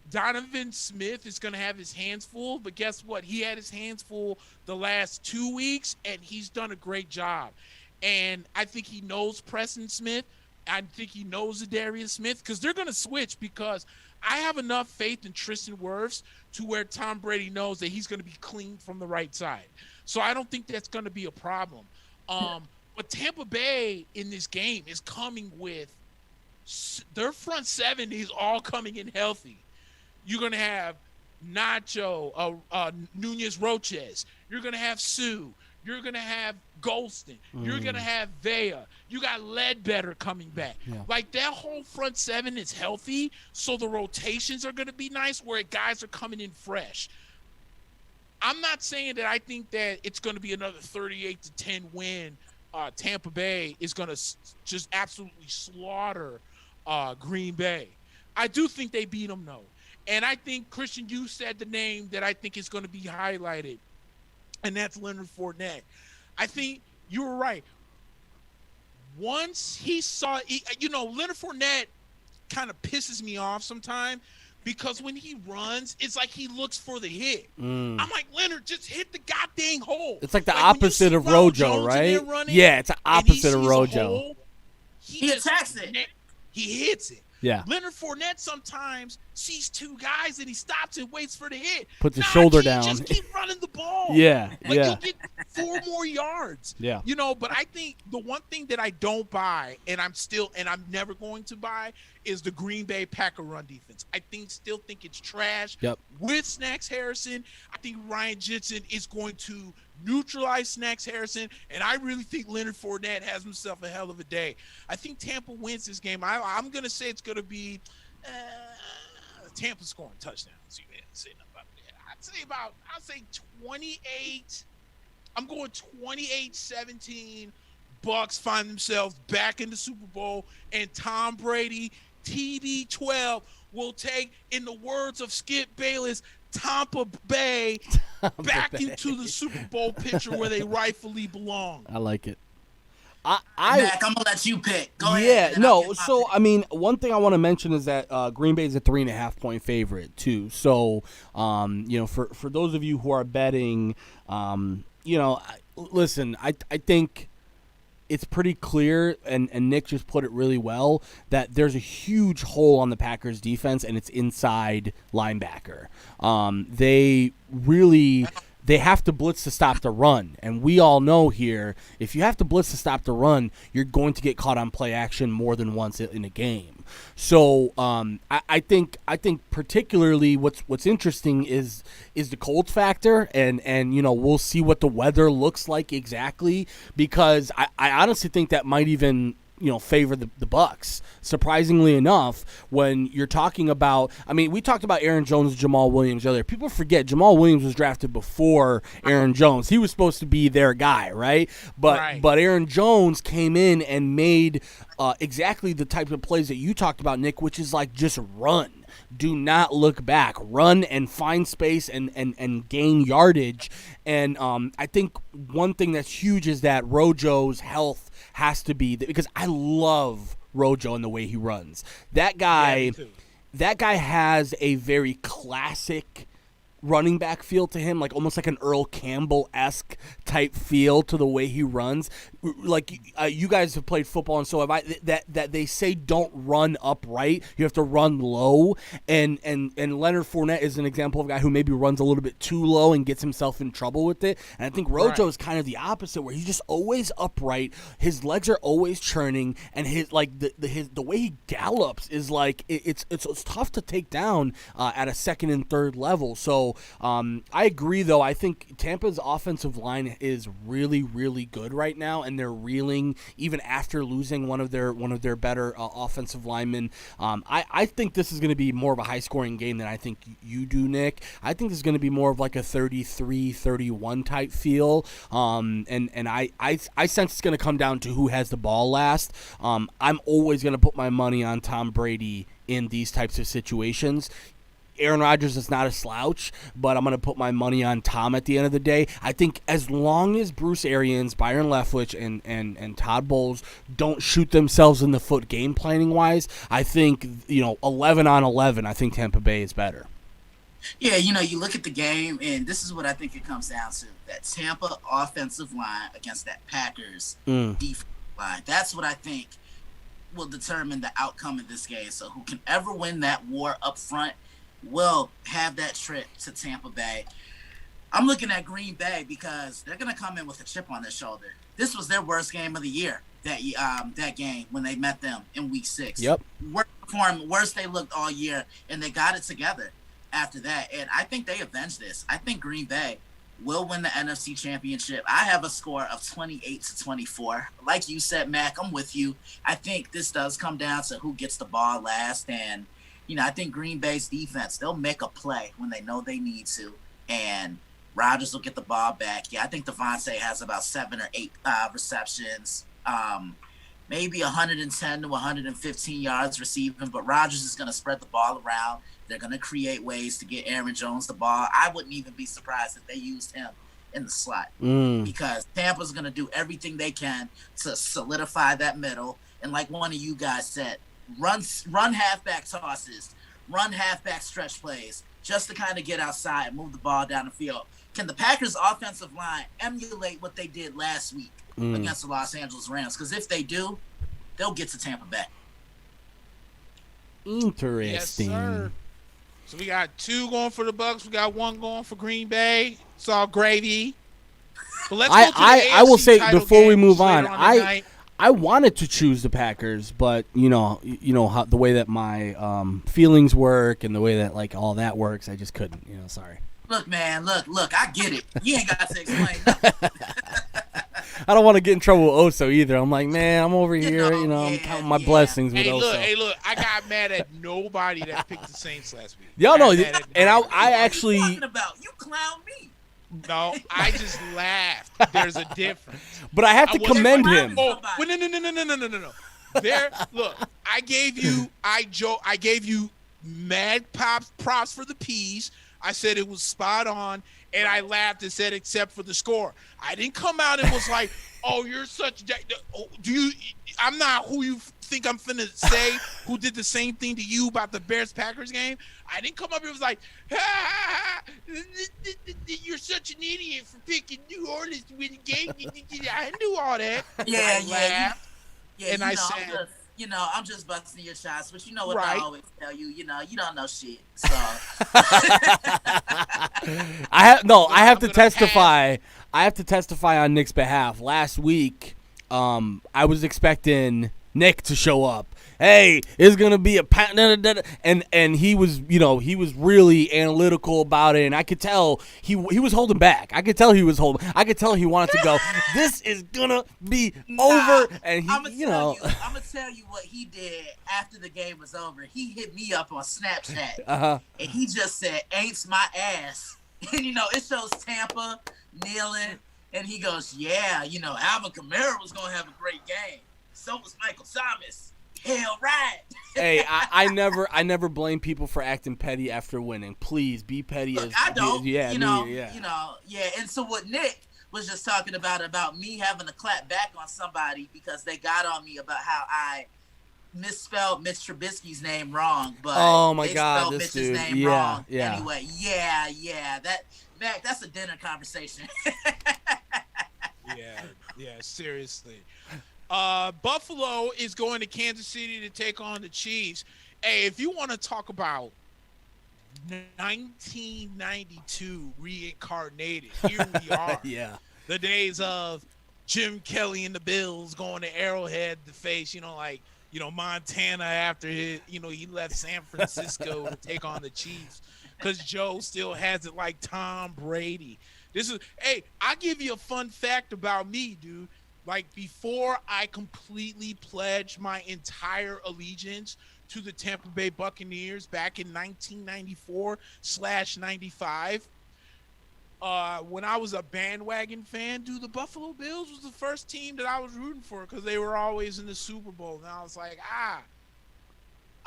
Donovan Smith is going to have his hands full, but guess what? He had his hands full the last 2 weeks, and he's done a great job. And I think he knows Preston Smith. I think he knows Zadarius Smith, because they're going to switch, because I have enough faith in Tristan Wirfs to where Tom Brady knows that he's going to be clean from the right side. So I don't think that's going to be a problem. But Tampa Bay in this game is coming with their front 7 is all coming in healthy. You're going to have Nacho, Nunez Roches. You're going to have Sue. You're going to have Golston. You're going to have Vea. You got Ledbetter coming back. Yeah. Like, that whole front 7 is healthy, so the rotations are going to be nice where guys are coming in fresh. I'm not saying that I think that it's going to be another 38-10 win. Tampa Bay is going to just absolutely slaughter Green Bay. I do think they beat them, though. And I think, Christian, you said the name that I think is going to be highlighted, and that's Leonard Fournette. I think you were right. Once he saw, Leonard Fournette kind of pisses me off sometimes, because when he runs, it's like he looks for the hit. I'm like, Leonard, just hit the goddamn hole. It's like the opposite of Rojo, right? Yeah, it's the opposite of Rojo. He attacks it. He hits it. Yeah. Leonard Fournette sometimes sees 2 guys and he stops and waits for the hit. Put the shoulder down. Just keep running the ball. Yeah, You'll get 4 more yards. Yeah. You know, but I think the one thing that I don't buy, and I'm never going to buy, is the Green Bay Packer run defense. I still think it's trash. Yep. With Snacks Harrison, I think Ryan Jensen is going to neutralize Snacks Harrison, and I really think Leonard Fournette has himself a hell of a day. I think Tampa wins this game. I'm going to say it's going to be Tampa scoring touchdowns. You can't say nothing about that. I'd say 28. I'm going 28-17. Bucks find themselves back in the Super Bowl, and Tom Brady, TB12, will take, in the words of Skip Bayless, Tampa Bay back into the Super Bowl picture where they rightfully belong. I like it. Mack, I'm gonna let you pick. Go ahead. Yeah, no. So I mean, one thing I want to mention is that Green Bay is a 3.5-point favorite too. So, you know, for those of you who are betting, you know, listen, I think it's pretty clear, and Nick just put it really well, that there's a huge hole on the Packers defense, and it's inside linebacker. They have to blitz to stop the run. And we all know here, if you have to blitz to stop the run, you're going to get caught on play action more than once in a game. So I think particularly what's interesting is the cold factor, and you know, we'll see what the weather looks like exactly, because I honestly think that might even, you know, favor the Bucks. Surprisingly enough, when you're talking about, I mean, we talked about Aaron Jones, Jamal Williams earlier. People forget Jamal Williams was drafted before Aaron Jones. He was supposed to be their guy, right? But Aaron Jones came in and made exactly the type of plays that you talked about, Nick, which is like just run. Do not look back. Run and find space and gain yardage. And I think one thing that's huge is that Rojo's health has to be, because I love Rojo and the way he runs. That guy has a very classic running back feel to him, like almost like an Earl Campbell-esque type feel to the way he runs. Like you guys have played football, and so have I. That they say don't run upright, you have to run low. And Leonard Fournette is an example of a guy who maybe runs a little bit too low and gets himself in trouble with it. And I think Rojo is kind of the opposite, where he's just always upright. His legs are always churning, and his the way he gallops is like it's tough to take down at a second and third level. So I agree, though. I think Tampa's offensive line is really, really good right now, and they're reeling even after losing one of their better offensive linemen. I think this is going to be more of a high-scoring game than I think you do, Nick. I think this is going to be more of like a 33-31 type feel, and I sense it's going to come down to who has the ball last. I'm always going to put my money on Tom Brady in these types of situations. Aaron Rodgers is not a slouch, but I'm going to put my money on Tom at the end of the day. I think as long as Bruce Arians, Byron Leftwich, and Todd Bowles don't shoot themselves in the foot game planning wise, I think, you know, 11-on-11, I think Tampa Bay is better. Yeah, you know, you look at the game, and this is what I think it comes down to. That Tampa offensive line against that Packers defensive line. That's what I think will determine the outcome of this game. So who can ever win that war up front will have that trip to Tampa Bay. I'm looking at Green Bay because they're going to come in with a chip on their shoulder. This was their worst game of the year, that game when they met them in Week 6. Yep. Worst they looked all year, and they got it together after that. And I think they avenged this. I think Green Bay will win the NFC Championship. I have a score of 28-24. Like you said, Mack, I'm with you. I think this does come down to who gets the ball last, and you know, I think Green Bay's defense, they'll make a play when they know they need to, and Rodgers will get the ball back. Yeah, I think Devontae has about 7 or 8 receptions, maybe 110 to 115 yards receiving, but Rodgers is going to spread the ball around. They're going to create ways to get Aaron Jones the ball. I wouldn't even be surprised if they used him in the slot because Tampa's going to do everything they can to solidify that middle. And like one of you guys said, run halfback tosses, run halfback stretch plays, just to kind of get outside, move the ball down the field. Can the Packers' offensive line emulate what they did last week against the Los Angeles Rams? Because if they do, they'll get to Tampa Bay. Interesting. Yes, sir. So we got 2 going for the Bucks. We got 1 going for Green Bay. It's all gravy. But let's go to the I will AFC say title before we game move later on, the night. I wanted to choose the Packers, but how the way that my feelings work and the way that like all that works, I just couldn't. Sorry. Look, man, look, I get it. You ain't got to explain nothing. I don't want to get in trouble with Oso either. I'm like, man, I'm over here, I'm counting my blessings with Oso. Hey, look, I got mad at nobody that picked the Saints last week. Y'all know, and I actually. What are you talking about? You clown me. No, I just laughed. There's a difference. But I have to commend him. Oh, no. Look, I gave you mad props for the P's. I said it was spot on, and I laughed and said except for the score. I didn't come out and was like, "Oh, you're such." I'm not who you think I'm finna say. Who did the same thing to you about the Bears-Packers game? I didn't come up here and was like, "You're such an idiot for picking New Orleans to win the game." I knew all that. Yeah, I laughed, and I said. I'm just busting your shots, but you know what right. I always tell you, you don't know shit. So I have to testify. I have to testify on Nick's behalf. Last week, I was expecting Nick to show up. Hey, it's gonna be a and he was really analytical about it, and I could tell he was holding back. I could tell he was holding. I could tell he wanted to go. This is gonna be over, and I'm gonna tell you what he did after the game was over. He hit me up on Snapchat, and he just said, "Ain't my ass," and it shows Tampa kneeling, and he goes, "Yeah, Alvin Kamara was gonna have a great game. So was Michael Thomas." Hell right. Hey, I never blame people for acting petty after winning. Please be petty. Look, I don't. Yeah. And so what Nick was just talking about me having to clap back on somebody because they got on me about how I misspelled Mitch Trubisky's name wrong, but oh my they God, spelled this Mitch's dude. name wrong. Yeah. Anyway, that's a dinner conversation. Yeah, seriously. Buffalo is going to Kansas City to take on the Chiefs. Hey, if you want to talk about 1992 reincarnated, here we are. Yeah. The days of Jim Kelly and the Bills going to Arrowhead to face, Montana after he left San Francisco to take on the Chiefs because Joe still has it like Tom Brady. I'll give you a fun fact about me, dude. Like, before I completely pledged my entire allegiance to the Tampa Bay Buccaneers back in 1994/95, when I was a bandwagon fan, dude, the Buffalo Bills was the first team that I was rooting for because they were always in the Super Bowl. And I was like, I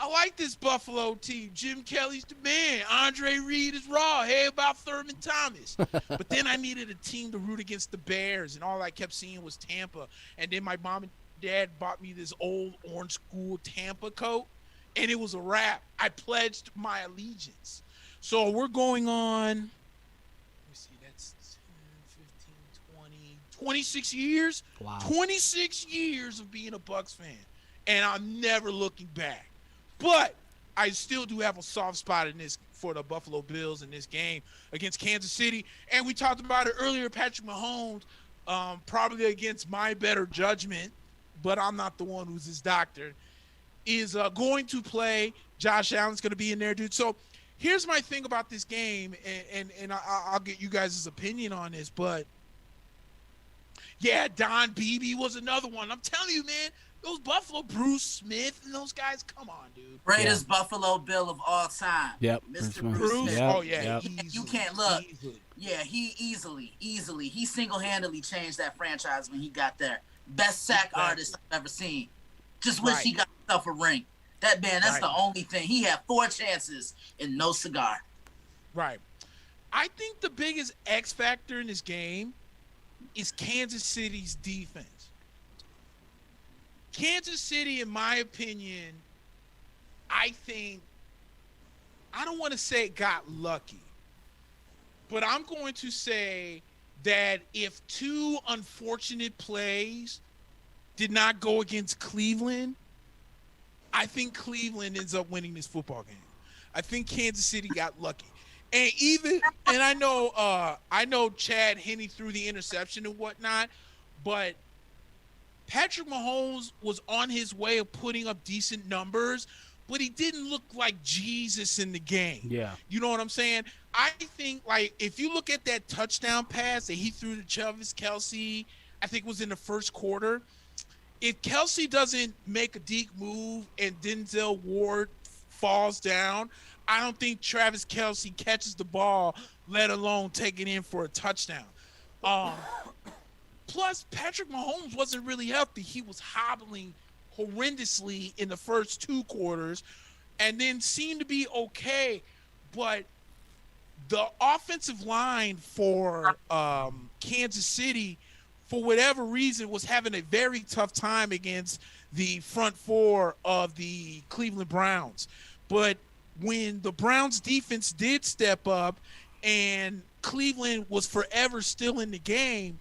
like this Buffalo team. Jim Kelly's the man. Andre Reed is raw. Hey, about Thurman Thomas. But then I needed a team to root against the Bears, and all I kept seeing was Tampa. And then my mom and dad bought me this old orange school Tampa coat, and it was a wrap. I pledged my allegiance. So we're going on, let me see, that's 10, 15, 20, 26 years. Wow. 26 years of being a Bucs fan, and I'm never looking back. But I still do have a soft spot for the Buffalo Bills in this game against Kansas City. And we talked about it earlier, Patrick Mahomes, probably against my better judgment, but I'm not the one who's his doctor, is going to play. Josh Allen's going to be in there, dude. So here's my thing about this game, and I'll get you guys' opinion on this. But, yeah, Don Beebe was another one. I'm telling you, man. Those Buffalo, Bruce Smith, and those guys, come on, dude. Greatest Buffalo Bill of all time. Yep. Mr. Bruce Smith. Yep. Oh, yeah. Yep. You can't look. Easily. Yeah, he easily. He single-handedly changed that franchise when he got there. Best sack artist I've ever seen. Just wish he got himself a ring. That man, that's the only thing. He had 4 chances and no cigar. Right. I think the biggest X factor in this game is Kansas City's defense. Kansas City, in my opinion, I don't want to say got lucky, but I'm going to say that if 2 unfortunate plays did not go against Cleveland, I think Cleveland ends up winning this football game. I think Kansas City got lucky. And I know Chad Henne threw the interception and whatnot, but Patrick Mahomes was on his way of putting up decent numbers, but he didn't look like Jesus in the game. Yeah. You know what I'm saying? I think, like, if you look at that touchdown pass that he threw to Travis Kelce, I think it was in the first quarter. If Kelce doesn't make a deep move and Denzel Ward falls down, I don't think Travis Kelce catches the ball, let alone take it in for a touchdown. Um, Plus, Patrick Mahomes wasn't really healthy. He was hobbling horrendously in the first two quarters and then seemed to be okay. But the offensive line for Kansas City, for whatever reason, was having a very tough time against the front four of the Cleveland Browns. But when the Browns defense did step up and Cleveland was forever still in the game,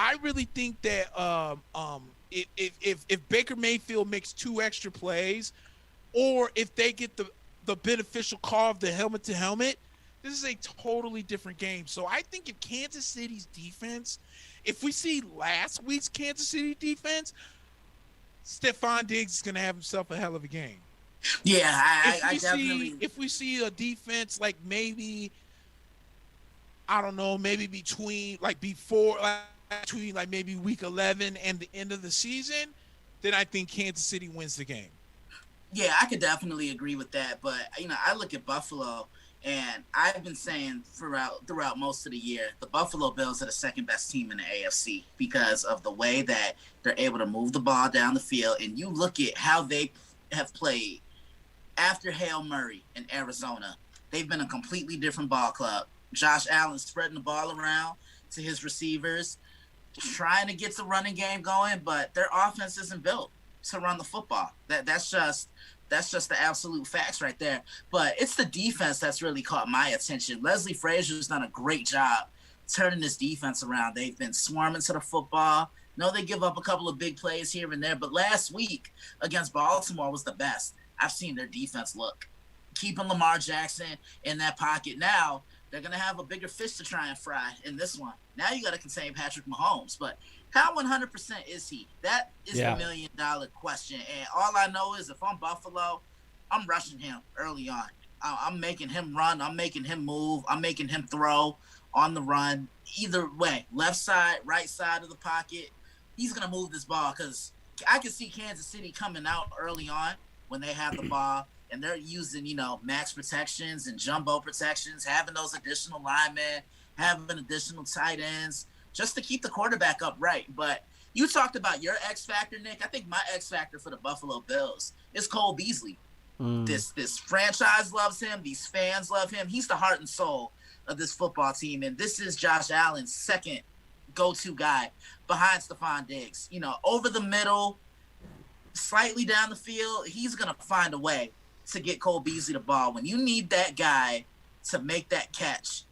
I really think that if Baker Mayfield makes two extra plays, or if they get the beneficial call of the helmet to helmet, this is a totally different game. So I think if Kansas City's defense, if we see last week's Kansas City defense, Stephon Diggs is going to have himself a hell of a game. Yeah, I definitely. If we see a defense like maybe, I don't know, maybe between maybe week 11 and the end of the season, then I think Kansas City wins the game. Yeah, I could definitely agree with that. But, I look at Buffalo, and I've been saying throughout most of the year, the Buffalo Bills are the second best team in the AFC because of the way that they're able to move the ball down the field. And you look at how they have played after Hail Murray in Arizona. They've been a completely different ball club. Josh Allen spreading the ball around to his receivers, trying to get the running game going, but their offense isn't built to run the football. That's just the absolute facts right there. But it's the defense that's really caught my attention. Leslie Frazier's done a great job turning this defense around. They've been swarming to the football. No, they give up a couple of big plays here and there, but last week against Baltimore was the best I've seen their defense look. Keeping Lamar Jackson in that pocket. Now they're going to have a bigger fish to try and fry in this one. Now you got to contain Patrick Mahomes. But how 100% is he? That is the $1 million question. And all I know is if I'm Buffalo, I'm rushing him early on. I'm making him run. I'm making him move. I'm making him throw on the run. Either way, left side, right side of the pocket, he's going to move this ball because I can see Kansas City coming out early on when they have the ball. And they're using, max protections and jumbo protections, having those additional linemen, having additional tight ends, just to keep the quarterback upright. But you talked about your X factor, Nick. I think my X factor for the Buffalo Bills is Cole Beasley. This franchise loves him. These fans love him. He's the heart and soul of this football team. And this is Josh Allen's second go-to guy behind Stephon Diggs. Over the middle, slightly down the field, he's going to find a way to get Cole Beasley the ball. When you need that guy to make that catch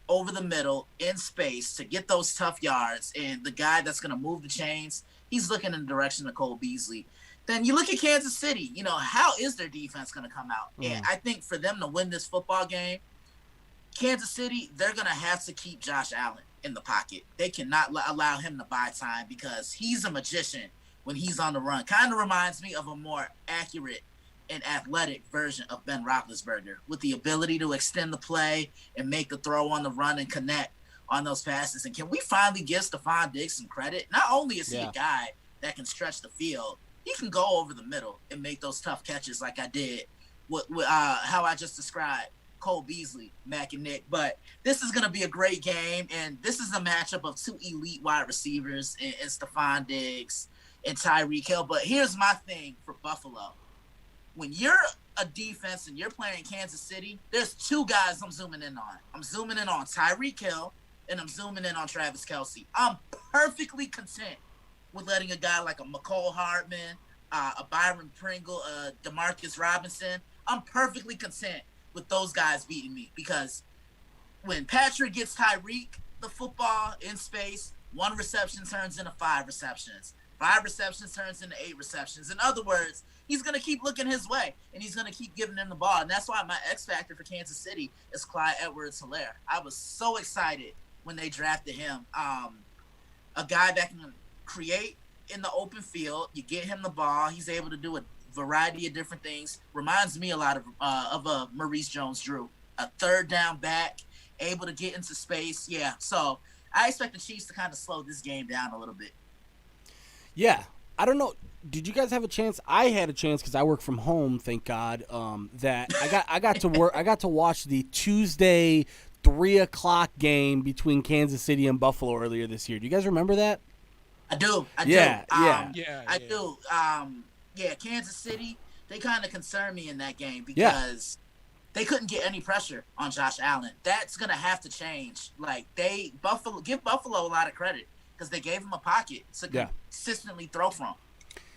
over the middle in space to get those tough yards and the guy that's going to move the chains, he's looking in the direction of Cole Beasley. Then you look at Kansas City, how is their defense going to come out? And I think for them to win this football game, Kansas City, they're going to have to keep Josh Allen in the pocket. They cannot allow him to buy time because he's a magician when he's on the run. Kind of reminds me of a more accurate an athletic version of Ben Roethlisberger with the ability to extend the play and make the throw on the run and connect on those passes. And can we finally give Stephon Diggs some credit? Not only is he a guy that can stretch the field, he can go over the middle and make those tough catches like I did with how I just described Cole Beasley, Mack and Nick. But this is going to be a great game, and this is a matchup of two elite wide receivers in Stephon Diggs and Tyreek Hill. But here's my thing for Buffalo. When you're a defense and you're playing Kansas City, there's two guys I'm zooming in on. I'm zooming in on Tyreek Hill, and I'm zooming in on Travis Kelce. I'm perfectly content with letting a guy like a McCole Hardman, a Byron Pringle, a Demarcus Robinson, I'm perfectly content with those guys beating me because when Patrick gets Tyreek the football in space, one reception turns into 5 receptions. If 5 receptions turns into 8 receptions. In other words, he's going to keep looking his way, and he's going to keep giving him the ball. And that's why my X factor for Kansas City is Clyde Edwards-Helaire. I was so excited when they drafted him. A guy that can create in the open field. You get him the ball. He's able to do a variety of different things. Reminds me a lot of Maurice Jones-Drew. A third down back, able to get into space. Yeah, so I expect the Chiefs to kind of slow this game down a little bit. Yeah, I don't know. Did you guys have a chance? I had a chance because I work from home. Thank God. That I got to work. I got to watch the Tuesday 3:00 game between Kansas City and Buffalo earlier this year. Do you guys remember that? I do. Yeah. I do. Kansas City. They kind of concern me in that game because they couldn't get any pressure on Josh Allen. That's gonna have to change. Like give Buffalo a lot of credit because they gave him a pocket to consistently throw from.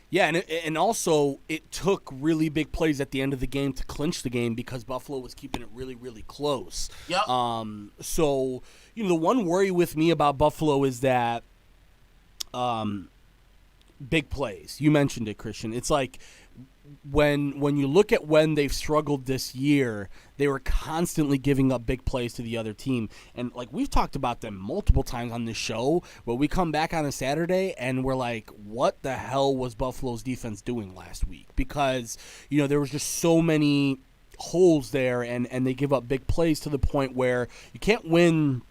Yeah, and also it took really big plays at the end of the game to clinch the game because Buffalo was keeping it really, really close. Yep. So, the one worry with me about Buffalo is that big plays. You mentioned it, Christian. It's like when you look at when they've struggled this year, they were constantly giving up big plays to the other team. And like we've talked about them multiple times on this show, where we come back on a Saturday and we're like, what the hell was Buffalo's defense doing last week? Because, there was just so many holes there and they give up big plays to the point where you can't win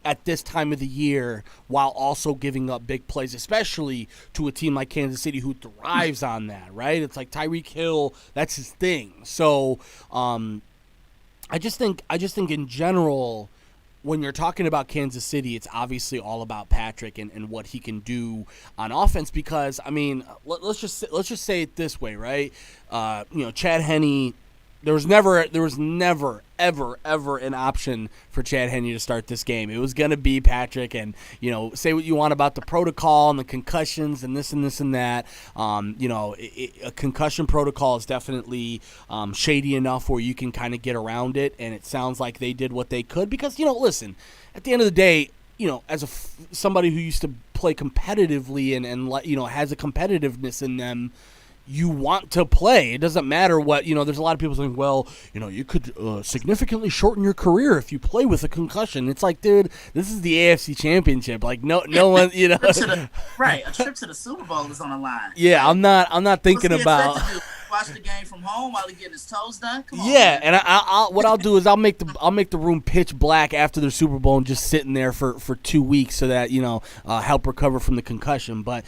at this time of the year while also giving up big plays, especially to a team like Kansas City who thrives on that, right? It's like Tyreek Hill, that's his thing. So I just think in general, when you're talking about Kansas City, it's obviously all about Patrick and what he can do on offense because, I mean, let's just say it this way, right? Chad Henne, there was never ever an option for Chad Henne to start this game. It was going to be Patrick, and say what you want about the protocol and the concussions and this and this and that. A concussion protocol is definitely shady enough where you can kind of get around it, and it sounds like they did what they could because listen, at the end of the day, as somebody who used to play competitively and has a competitiveness in them. You want to play. It doesn't matter what, there's a lot of people saying, well, you could significantly shorten your career if you play with a concussion. It's like, dude, this is the AFC Championship. Like, no one, a trip to the Super Bowl is on the line. Yeah, I'm not thinking about. Watch the game from home while he getting his toes done. Come on. Yeah, man. And what I'll do is I'll make the room pitch black after the Super Bowl and just sitting there for 2 weeks so that help recover from the concussion. But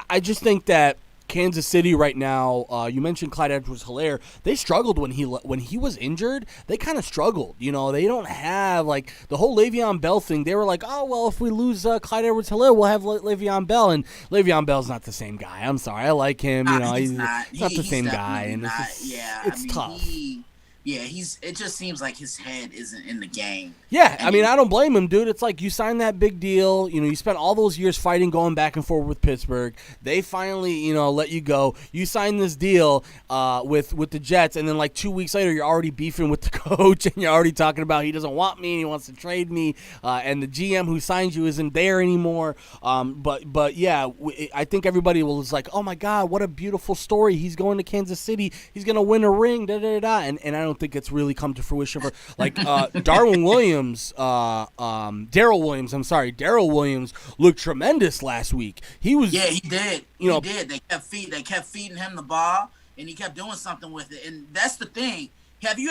I just think that Kansas City right now, you mentioned Clyde Edwards-Helaire. They struggled when he was injured. They kind of struggled. They don't have like the whole Le'Veon Bell thing. They were like, oh well, if we lose Clyde Edwards-Helaire, we'll have Le'Veon Bell, and Le'Veon Bell's not the same guy. I'm sorry, I like him. He's not the same guy, and it's tough. It just seems like his head isn't in the game. Yeah, I don't blame him, dude. It's like you signed that big deal. You spent all those years fighting, going back and forth with Pittsburgh. They finally, let you go. You signed this deal with the Jets, and then like 2 weeks later, you're already beefing with the coach, and you're already talking about he doesn't want me and he wants to trade me, and the GM who signed you isn't there anymore. But yeah, I think everybody was like, oh my God, what a beautiful story. He's going to Kansas City. He's gonna win a ring. Da da da. And I don't think it's really come to fruition for like Darrell Williams looked tremendous last week. He did. He did. They kept feeding him the ball and he kept doing something with it. And that's the thing. Have you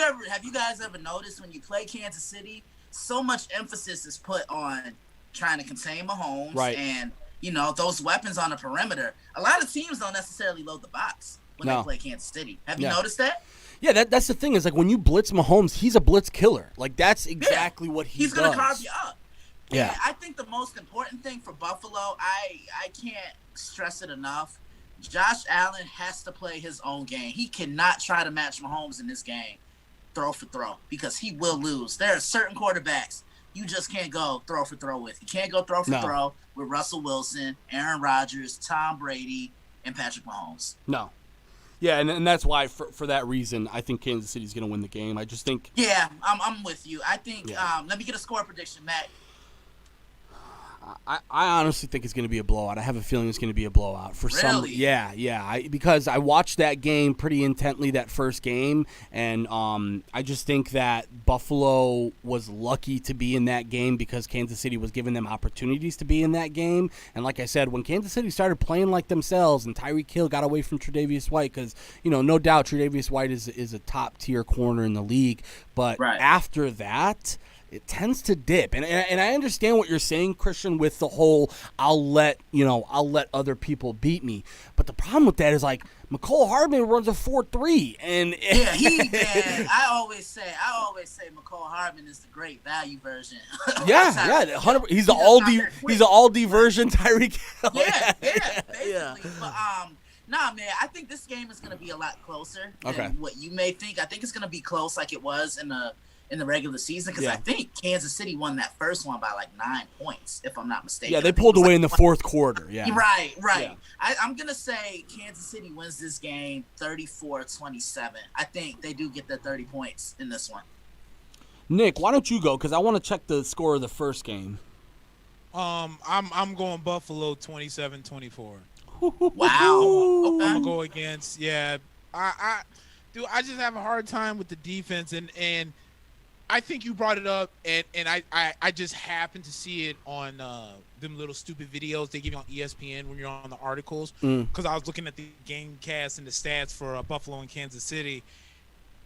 guys ever noticed when you play Kansas City, so much emphasis is put on trying to contain Mahomes and those weapons on the perimeter. A lot of teams don't necessarily load the box when they play Kansas City. Have you noticed that? Yeah, that's the thing is like when you blitz Mahomes, he's a blitz killer. Like that's exactly what he does. He's gonna carve you up. Yeah, and I think the most important thing for Buffalo, I can't stress it enough. Josh Allen has to play his own game. He cannot try to match Mahomes in this game, throw for throw, because he will lose. There are certain quarterbacks you just can't go throw for throw with. You can't go throw for throw with Russell Wilson, Aaron Rodgers, Tom Brady, and Patrick Mahomes. No. Yeah, and that's why, for that reason, I think Kansas City's going to win the game. I just think... Yeah, I'm with you. I think... let me get a score prediction, Matt. I honestly think it's going to be a blowout. I have a feeling it's going to be a blowout for some. Really? Yeah. Because I watched that game pretty intently, that first game, and I just think that Buffalo was lucky to be in that game because Kansas City was giving them opportunities to be in that game. And like I said, when Kansas City started playing like themselves and Tyreek Hill got away from Tre'Davious White, because no doubt Tre'Davious White is a top tier corner in the league, but after that, it tends to dip, and I understand what you're saying, Christian, with the whole I'll let other people beat me. But the problem with that is like McCole Hardman runs a 4.3, and man. I always say McCole Hardman is the great value version. 100%. He's the Aldi version Tyreek Hill. Basically. But nah, man, I think this game is gonna be a lot closer than what you may think. I think it's gonna be close like it was in the regular season, because I think Kansas City won that first one by like 9 points, if I'm not mistaken. Yeah, they pulled away in the fourth quarter. Yeah, right. Yeah. I'm gonna say Kansas City wins this game 34-27. I think they do get their 30 points in this one. Nick, why don't you go? Because I want to check the score of the first game. I'm going Buffalo 27-24. Wow. I'm gonna go against. Yeah, I just have a hard time with the defense, and I think you brought it up, and I just happened to see it on them little stupid videos they give you on ESPN when you're on the articles, because I was looking at the game cast and the stats for Buffalo and Kansas City,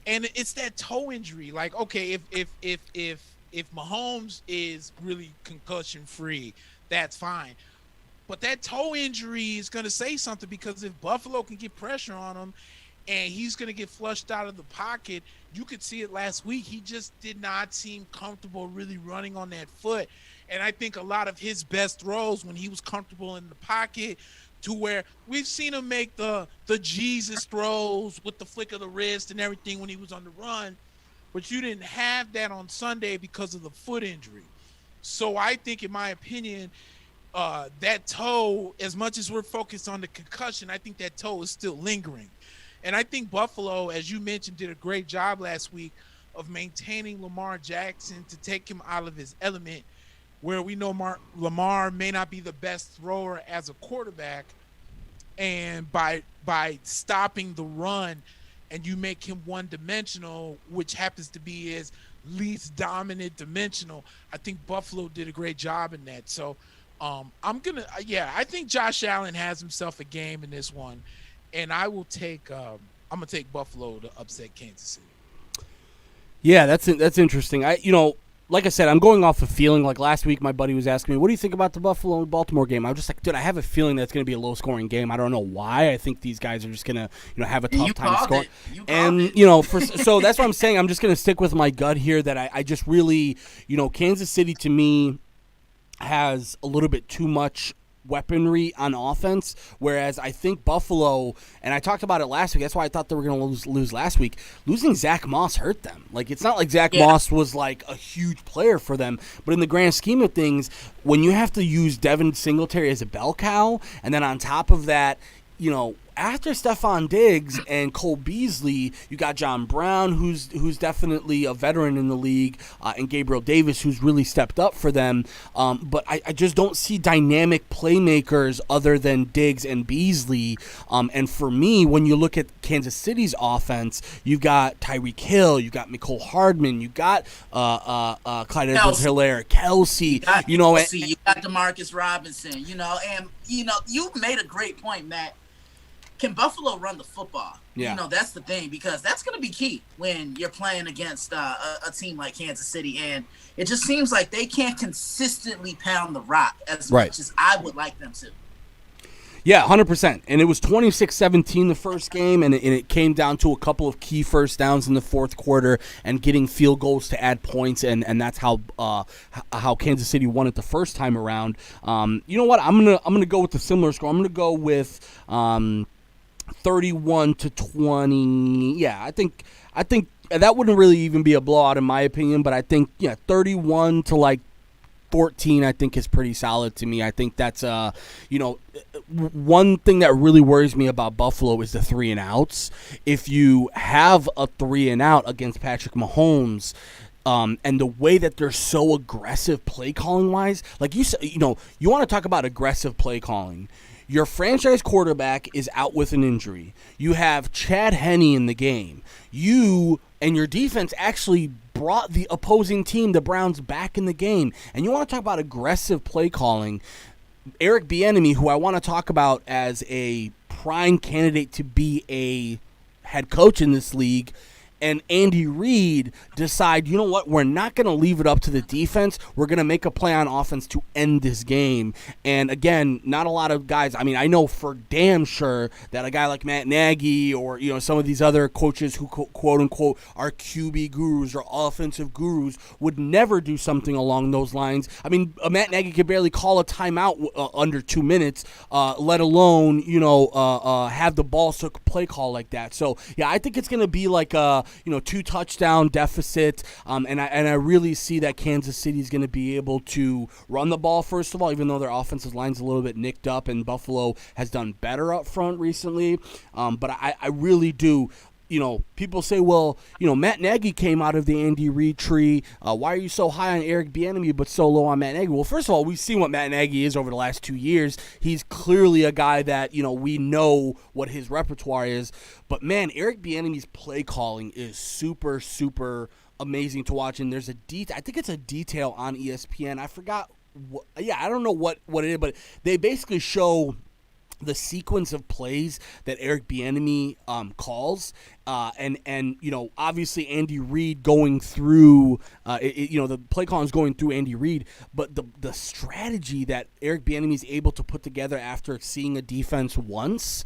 and it's that toe injury. Like, okay, if Mahomes is really concussion free, that's fine, but that toe injury is going to say something, because if Buffalo can get pressure on him and he's going to get flushed out of the pocket, you could see it last week. He just did not seem comfortable really running on that foot. And I think a lot of his best throws when he was comfortable in the pocket, to where we've seen him make the Jesus throws with the flick of the wrist and everything when he was on the run, but you didn't have that on Sunday because of the foot injury. So I think, in my opinion, that toe, as much as we're focused on the concussion, I think that toe is still lingering. And I think Buffalo, as you mentioned, did a great job last week of maintaining Lamar Jackson to take him out of his element, where we know Lamar may not be the best thrower as a quarterback. And by stopping the run, and you make him one-dimensional, which happens to be his least dominant dimensional, I think Buffalo did a great job in that. So I think Josh Allen has himself a game in this one. And I will take. I'm gonna take Buffalo to upset Kansas City. Yeah, that's interesting. Like I said, I'm going off a feeling. Like last week, my buddy was asking me, "What do you think about the Buffalo and Baltimore game?" I was just like, "Dude, I have a feeling that's going to be a low-scoring game. I don't know why. I think these guys are just going to, have a tough time scoring." So that's what I'm saying. I'm just going to stick with my gut here. That I just really, Kansas City to me has a little bit too much weaponry on offense, whereas I think Buffalo, and I talked about it last week, that's why I thought they were going to lose last week, losing Zach Moss hurt them. Like, it's not like Zach Moss was like a huge player for them, but in the grand scheme of things, when you have to use Devin Singletary as a bell cow, and then on top of that, after Stephon Diggs and Cole Beasley, you got John Brown, who's definitely a veteran in the league, and Gabriel Davis, who's really stepped up for them. But I just don't see dynamic playmakers other than Diggs and Beasley. And for me, when you look at Kansas City's offense, you've got Tyreek Hill, you've got McCole Hardman, you've got Clyde Edwards-Helaire, Kelsey, you got Demarcus Robinson, and you made a great point, Matt. Can Buffalo run the football? Yeah. That's the thing, because that's going to be key when you're playing against a team like Kansas City. And it just seems like they can't consistently pound the rock as much as I would like them to. Yeah, 100%. And it was 26-17 the first game, and it came down to a couple of key first downs in the fourth quarter and getting field goals to add points, and that's how Kansas City won it the first time around. You know what? I'm gonna go with the similar score. I'm gonna go with 31-20. Yeah, I think that wouldn't really even be a blowout in my opinion, but I think 31 to like 14 I think is pretty solid to me. I think that's one thing that really worries me about Buffalo is the 3 and outs. If you have a 3 and out against Patrick Mahomes, and the way that they're so aggressive play calling wise, like you said, you want to talk about aggressive play calling. Your franchise quarterback is out with an injury. You have Chad Henne in the game. You and your defense actually brought the opposing team, the Browns, back in the game. And you want to talk about aggressive play calling. Eric Bieniemy, who I want to talk about as a prime candidate to be a head coach in this league, and Andy Reid decide, you know what, we're not going to leave it up to the defense. We're going to make a play on offense to end this game. And again, not a lot of guys, I mean, I know for damn sure that a guy like Matt Nagy or, some of these other coaches who quote unquote are QB gurus or offensive gurus would never do something along those lines. I mean, Matt Nagy could barely call a timeout under 2 minutes, let alone, have the ball so play call like that. So, yeah, I think it's going to be like a 2-touchdown deficit, and I really see that Kansas City is going to be able to run the ball, first of all, even though their offensive line's a little bit nicked up, and Buffalo has done better up front recently. But I really do. People say, well, Matt Nagy came out of the Andy Reid tree. Why are you so high on Eric Bieniemy but so low on Matt Nagy? Well, first of all, we've seen what Matt Nagy is over the last 2 years. He's clearly a guy that, we know what his repertoire is. But, man, Eric Bieniemy's play calling is super, super amazing to watch. And there's I think it's a detail on ESPN. I forgot. I don't know what it is, but they basically show the sequence of plays that Eric Bieniemy calls, and obviously Andy Reid going through, the play calling is going through Andy Reid, but the strategy that Eric Bieniemy is able to put together after seeing a defense once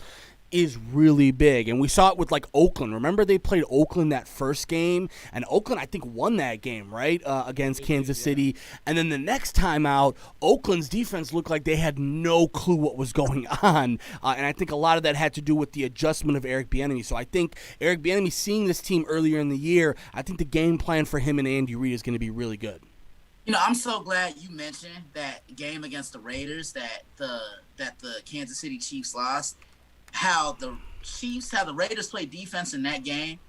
is really big. And we saw it with like Oakland. Remember they played Oakland that first game, and Oakland I think won that game, right, against Kansas City. And then the next time out, Oakland's defense looked like they had no clue what was going on, and I think a lot of that had to do with the adjustment of Eric Bieniemy. So I think Eric Bieniemy, seeing this team earlier in the year, I think the game plan for him and Andy Reid is going to be really good. I'm so glad you mentioned that game against the Raiders that the Kansas City Chiefs lost. How the Raiders play defense in that game,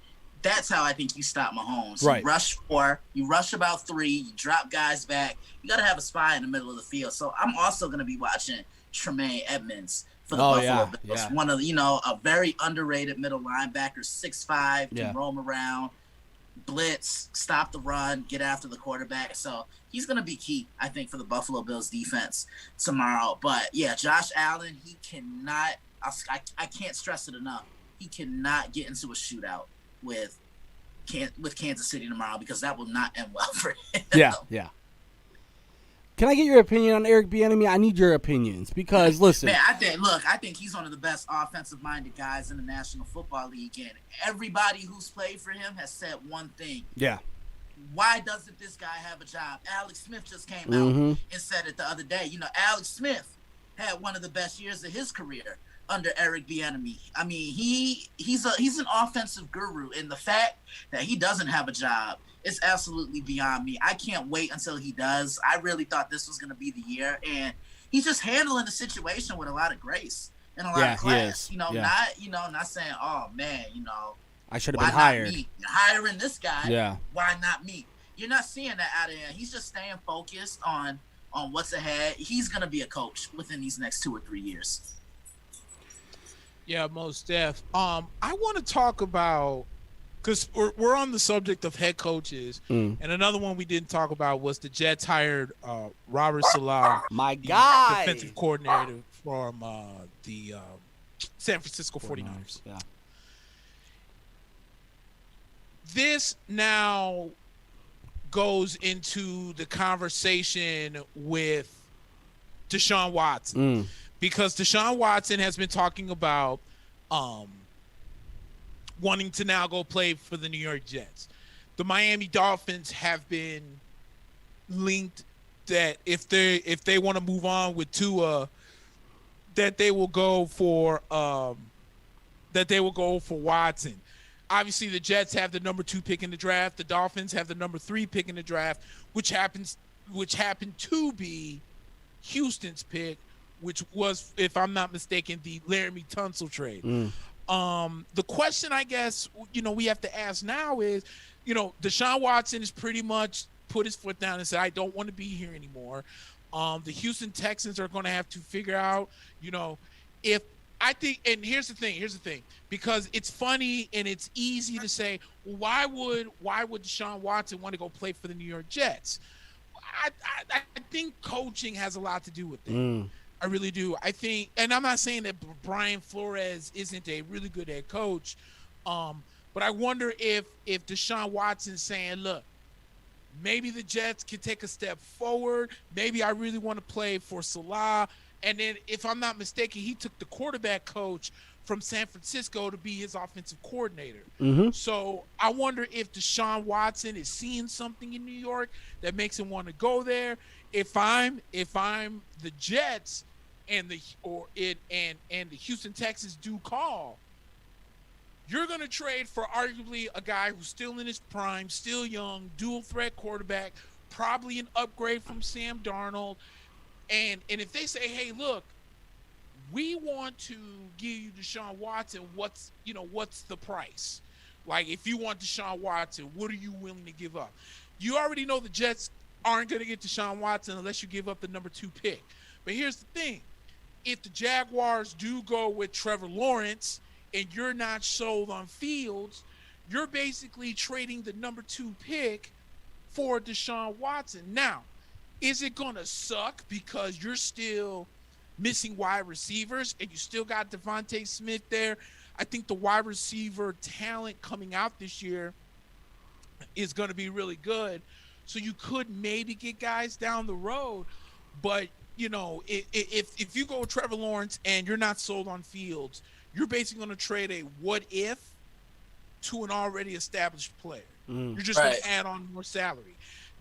that's how I think you stop Mahomes. Right. You rush 4, you rush about 3, you drop guys back. You got to have a spy in the middle of the field. So I'm also going to be watching Tremaine Edmonds for the Buffalo Bills. Yeah. One of a very underrated middle linebacker, 6'5", can roam around, blitz, stop the run, get after the quarterback. So he's going to be key, I think, for the Buffalo Bills defense tomorrow. But, yeah, Josh Allen, he cannot – I can't stress it enough. He cannot get into a shootout with Kansas City tomorrow, because that will not end well for him. Yeah. Can I get your opinion on Eric Bieniemy? I need your opinions because, listen. Man, I think he's one of the best offensive-minded guys in the National Football League, and everybody who's played for him has said one thing. Yeah. Why doesn't this guy have a job? Alex Smith just came out and said it the other day. Alex Smith had one of the best years of his career under Eric Bieniemy. I mean, he's an offensive guru, and the fact that he doesn't have a job is absolutely beyond me. I can't wait until he does. I really thought this was going to be the year, and he's just handling the situation with a lot of grace and a lot of class. Not saying, oh man, I should have been hired. You're hiring this guy. Yeah. Why not me? You're not seeing that out of him. He's just staying focused on what's ahead. He's going to be a coach within these next 2 or 3 years. Yeah, most def. I want to talk about, because we're on the subject of head coaches, and another one we didn't talk about was the Jets hired Robert Saleh, my guy, defensive coordinator from the San Francisco 49ers. Yeah. This now goes into the conversation with Deshaun Watson. Because Deshaun Watson has been talking about wanting to now go play for the New York Jets. The Miami Dolphins have been linked that if they want to move on with Tua, that they will go for Watson. Obviously, the Jets have the number 2 pick in the draft. The Dolphins have the number 3 pick in the draft, which happened to be Houston's pick, which was, if I'm not mistaken, the Laramie Tunsil trade. The question, I guess, we have to ask now is, Deshaun Watson has pretty much put his foot down and said, I don't want to be here anymore. The Houston Texans are going to have to figure out, if I think, and here's the thing, because it's funny and it's easy to say, well, why would Deshaun Watson want to go play for the New York Jets? I think coaching has a lot to do with it. I really do. I think, and I'm not saying that Brian Flores isn't a really good head coach, but I wonder if Deshaun Watson's saying, look, maybe the Jets can take a step forward. Maybe I really want to play for Salah. And then, if I'm not mistaken, he took the quarterback coach from San Francisco to be his offensive coordinator. So I wonder if Deshaun Watson is seeing something in New York that makes him want to go there. If I'm the Jets and the Houston Texans do call, you're going to trade for arguably a guy who's still in his prime, still young, dual threat quarterback, probably an upgrade from Sam Darnold. And if they say, hey, look, we want to give you Deshaun Watson, what's the price? Like, if you want Deshaun Watson, what are you willing to give up? You already know the Jets aren't going to get Deshaun Watson unless you give up the number 2 pick. But here's the thing. If the Jaguars do go with Trevor Lawrence and you're not sold on Fields, you're basically trading the number 2 pick for Deshaun Watson. Now, is it going to suck because you're still missing wide receivers and you still got Devontae Smith there? I think the wide receiver talent coming out this year is going to be really good. So you could maybe get guys down the road. But, if you go with Trevor Lawrence and you're not sold on Fields, you're basically going to trade a what if to an already established player. You're just going to add on more salary.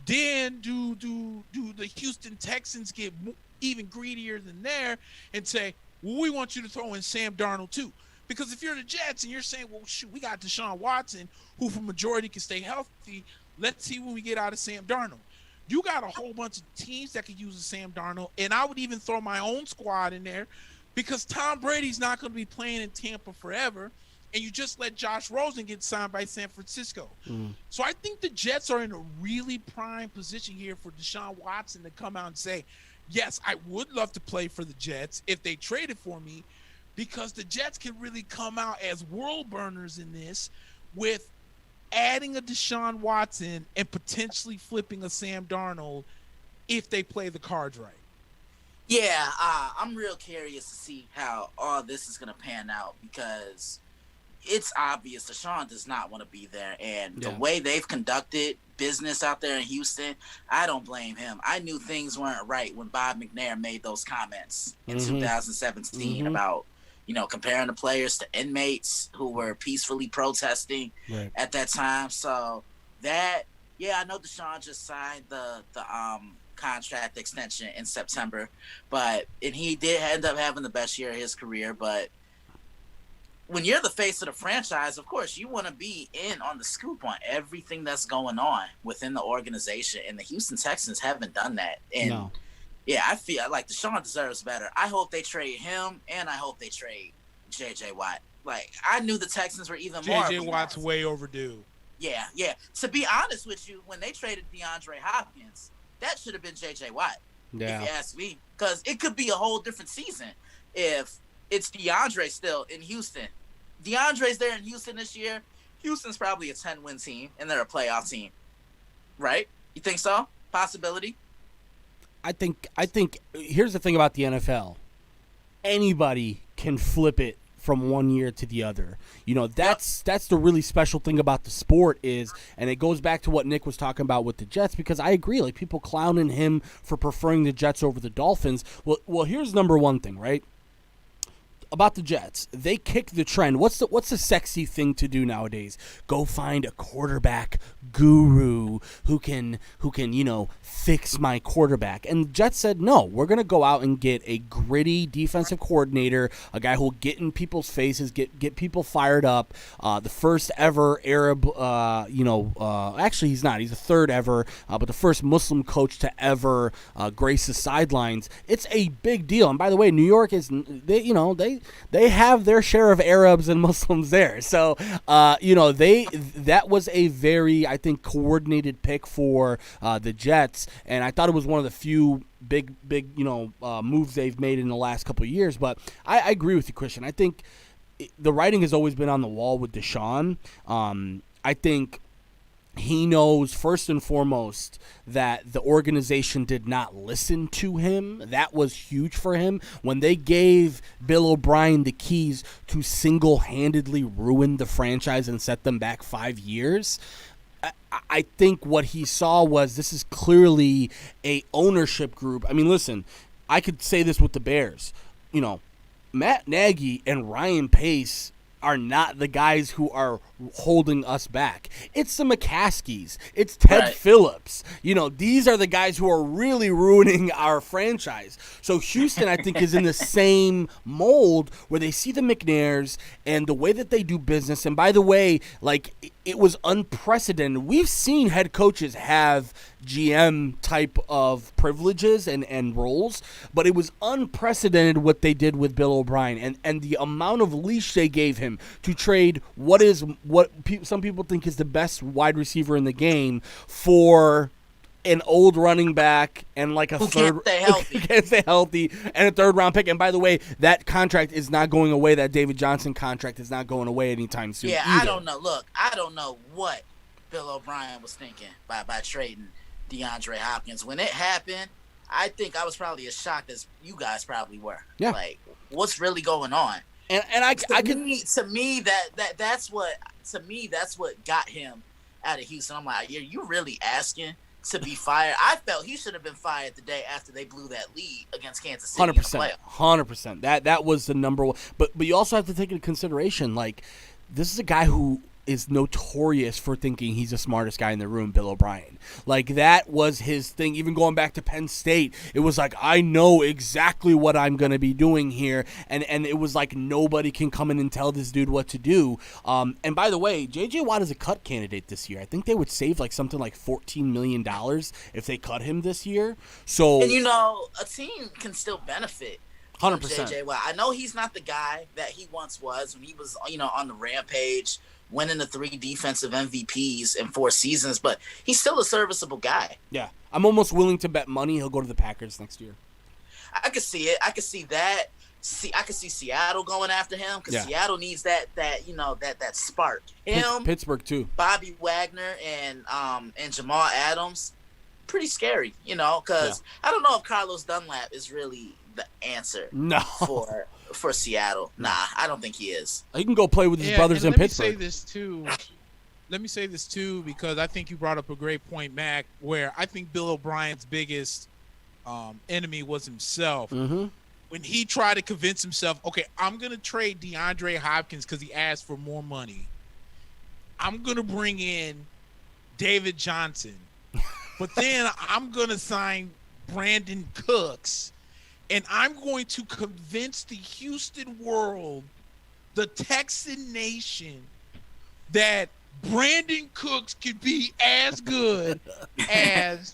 Then do the Houston Texans get even greedier than there and say, well, we want you to throw in Sam Darnold too? Because if you're the Jets and you're saying, well, shoot, we got Deshaun Watson, who for majority can stay healthy, let's see what we get out of Sam Darnold. You got a whole bunch of teams that could use a Sam Darnold, and I would even throw my own squad in there because Tom Brady's not going to be playing in Tampa forever, and you just let Josh Rosen get signed by San Francisco. So I think the Jets are in a really prime position here for Deshaun Watson to come out and say, yes, I would love to play for the Jets if they traded for me, because the Jets can really come out as world burners in this with adding a Deshaun Watson and potentially flipping a Sam Darnold if they play the cards right. Yeah, I'm real curious to see how all this is going to pan out, because it's obvious Deshaun does not want to be there. And the way they've conducted business out there in Houston, I don't blame him. I knew things weren't right when Bob McNair made those comments in 2017 about, comparing the players to inmates who were peacefully protesting at that time. So I know Deshaun just signed the contract extension in September, and he did end up having the best year of his career. But when you're the face of the franchise, of course, you want to be in on the scoop on everything that's going on within the organization. And the Houston Texans haven't done that. And I feel like Deshaun deserves better. I hope they trade him, and I hope they trade J.J. Watt. Like, I knew the Texans were even more. J.J. Watt's way overdue. Yeah. To be honest with you, when they traded DeAndre Hopkins, that should have been J.J. Watt, if you ask me. Because it could be a whole different season if it's DeAndre still in Houston. DeAndre's there in Houston this year. Houston's probably a 10-win team, and they're a playoff team. Right? You think so? Possibility? I think here's the thing about the NFL. Anybody can flip it from one year to the other. That's the really special thing about the sport is, and it goes back to what Nick was talking about with the Jets, because I agree, like, people clowning him for preferring the Jets over the Dolphins. Well, here's number one thing, right? About the Jets, they kick the trend. What's the sexy thing to do nowadays? Go find a quarterback guru who can fix my quarterback. And the Jets said, no, we're gonna go out and get a gritty defensive coordinator, a guy who will get in people's faces, get people fired up. The first ever Arab, actually he's not. He's the third ever, but the first Muslim coach to ever grace the sidelines. It's a big deal. And by the way, New York is they they have their share of Arabs and Muslims there. So, that was a very, I think, coordinated pick for the Jets, and I thought it was one of the few big moves they've made in the last couple of years. But I agree with you, Christian. I think the writing has always been on the wall with Deshaun. I think he knows first and foremost that the organization did not listen to him. That was huge for him. When they gave Bill O'Brien the keys to single-handedly ruin the franchise and set them back 5 years, I think what he saw was this is clearly a ownership group. I mean, listen, I could say this with the Bears. Matt Nagy and Ryan Pace are not the guys who are holding us back. It's the McCaskies. It's Ted Phillips. These are the guys who are really ruining our franchise. So Houston, I think, is in the same mold where they see the McNairs and the way that they do business. And by the way, it was unprecedented. We've seen head coaches have GM type of privileges and roles, but it was unprecedented what they did with Bill O'Brien and the amount of leash they gave him to trade what some people think is the best wide receiver in the game for an old running back and can't stay healthy and a third round pick. And by the way, that contract is not going away. That David Johnson contract is not going away anytime soon. Yeah, either. I don't know. Look, I don't know what Bill O'Brien was thinking by trading DeAndre Hopkins. When it happened, I think I was probably as shocked as you guys probably were. Yeah. What's really going on? And to me that's what got him out of Houston. I'm like, you really asking to be fired? I felt he should have been fired the day after they blew that lead against Kansas City. 100%. That was the number one. But you also have to take into consideration, this is a guy who is notorious for thinking he's the smartest guy in the room, Bill O'Brien. That was his thing. Even going back to Penn State, it was I know exactly what I'm going to be doing here. And it was nobody can come in and tell this dude what to do. And by the way, J.J. Watt is a cut candidate this year. I think they would save something like $14 million if they cut him this year. So, and a team can still benefit 100%. J.J. Watt. I know he's not the guy that he once was when he was, on the rampage, winning the 3 defensive MVPs in 4 seasons, but he's still a serviceable guy. Yeah. I'm almost willing to bet money he'll go to the Packers next year. I could see it. I could see that. I could see Seattle going after him because Seattle needs that spark. Him, Pittsburgh too. Bobby Wagner and Jamal Adams, pretty scary. Because I don't know if Carlos Dunlap is really the answer. No. For Seattle. Nah, I don't think he is. He can go play with his brothers in Pittsburgh. Let me say this too, because I think you brought up a great point, Mac, where I think Bill O'Brien's biggest enemy was himself. Mm-hmm. When he tried to convince himself, okay, I'm going to trade DeAndre Hopkins because he asked for more money. I'm going to bring in David Johnson. But then I'm going to sign Brandon Cooks. And I'm going to convince the Houston world, the Texan nation, that Brandon Cooks could be as good as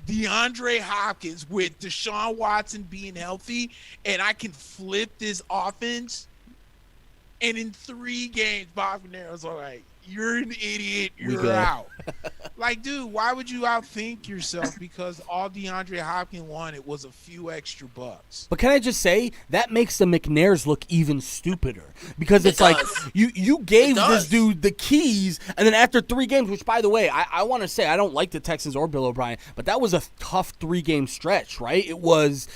DeAndre Hopkins with Deshaun Watson being healthy, and I can flip this offense. And in 3 games, Bob McNair was all right. You're an idiot. You're out. Dude, why would you outthink yourself? Because all DeAndre Hopkins wanted was a few extra bucks. But can I just say, that makes the McNairs look even stupider. Because it's you gave this dude the keys, and then after 3 games, which, by the way, I want to say, I don't like the Texans or Bill O'Brien, but that was a tough 3-game stretch, right? It was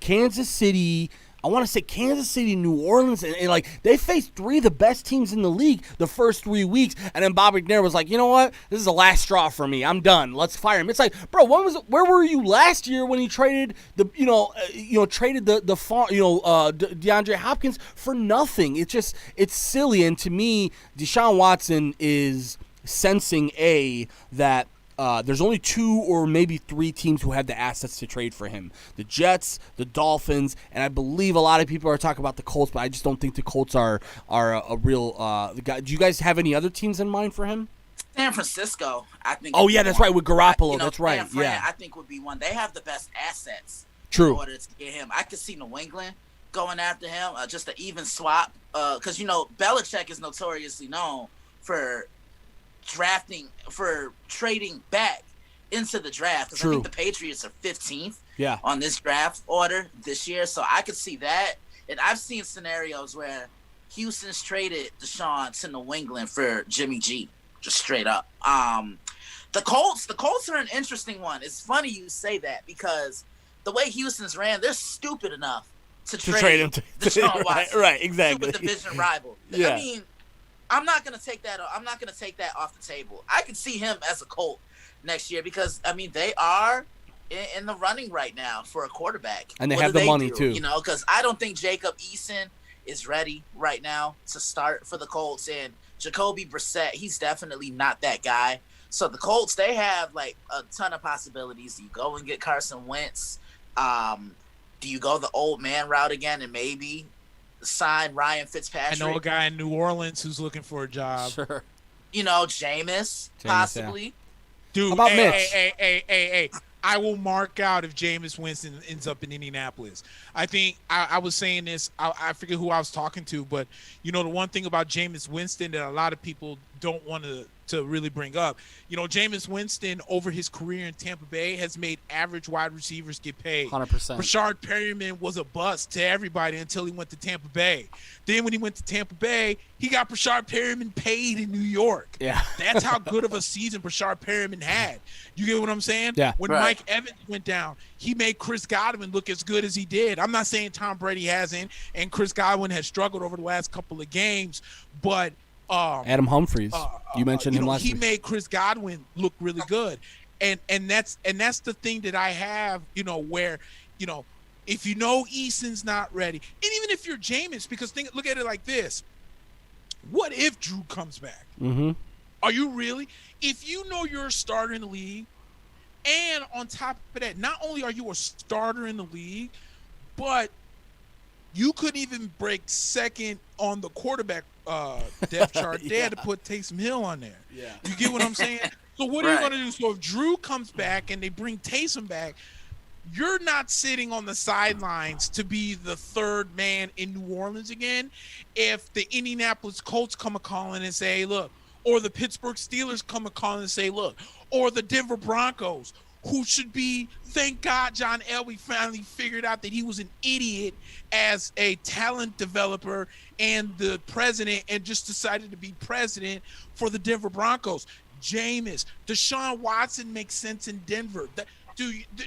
Kansas City, I want to say Kansas City, New Orleans, and they faced 3 of the best teams in the league the first 3 weeks, and then Bob McNair was like, you know what? This is the last straw for me. I'm done. Let's fire him. It's bro, where were you last year when he traded DeAndre Hopkins for nothing? It's silly, and to me, Deshaun Watson is sensing that there's only 2 or maybe 3 teams who have the assets to trade for him. The Jets, the Dolphins, and I believe a lot of people are talking about the Colts, but I just don't think the Colts are a real guy. Do you guys have any other teams in mind for him? San Francisco, I think. Oh, yeah, that's right, with Garoppolo. That's right, I think would be one. They have the best assets. True. In order to get him. I could see New England going after him, just an even swap. Because, Belichick is notoriously known for trading back into the draft. Because I think the Patriots are 15th on this draft order this year. So I could see that. And I've seen scenarios where Houston's traded Deshaun to New England for Jimmy G, just straight up. The Colts are an interesting one. It's funny you say that because the way Houston's ran, they're stupid enough to trade him to Deshaun Watson. Right, exactly. Super division rival. Yeah. I mean, I'm not gonna take that off the table. I can see him as a Colt next year because they are in the running right now for a quarterback, and they have the money too. Because I don't think Jacob Eason is ready right now to start for the Colts, and Jacoby Brissett, he's definitely not that guy. So the Colts, they have like a ton of possibilities. You go and get Carson Wentz. Do you go the old man route again and maybe sign Ryan Fitzpatrick? I know a guy in New Orleans who's looking for a job. Sure. Jameis possibly. Yeah. Dude, how about Mitch? Hey. I will mark out if Jameis Winston ends up in Indianapolis. I think I was saying this. I forget who I was talking to, but the one thing about Jameis Winston that a lot of people don't want to really bring up. Jameis Winston over his career in Tampa Bay has made average wide receivers get paid. 100%. Rashard Perryman was a bust to everybody until he went to Tampa Bay. Then when he went to Tampa Bay, he got Rashard Perryman paid in New York. Yeah. That's how good of a season Rashard Perryman had. You get what I'm saying? Yeah. When Mike Evans went down, he made Chris Godwin look as good as he did. I'm not saying Tom Brady hasn't, and Chris Godwin has struggled over the last couple of games, but Adam Humphries, you mentioned him last week. He made Chris Godwin look really good, and that's the thing that I have, where if Eason's not ready, and even if you're Jameis, because look at it like this: what if Drew comes back? Mm-hmm. Are you really? If you're a starter in the league, and on top of that, not only are you a starter in the league, but you couldn't even break second on the quarterback depth chart. They had to put Taysom Hill on there. Yeah. You get what I'm saying? So what are you going to do? So if Drew comes back and they bring Taysom back, you're not sitting on the sidelines to be the third man in New Orleans again. If the Indianapolis Colts come a-calling and say, hey, look, or the Pittsburgh Steelers come a-calling and say, look, or the Denver Broncos, who should be, thank God John Elway finally figured out that he was an idiot as a talent developer and the president and just decided to be president for the Denver Broncos. Jameis, Deshaun Watson makes sense in Denver.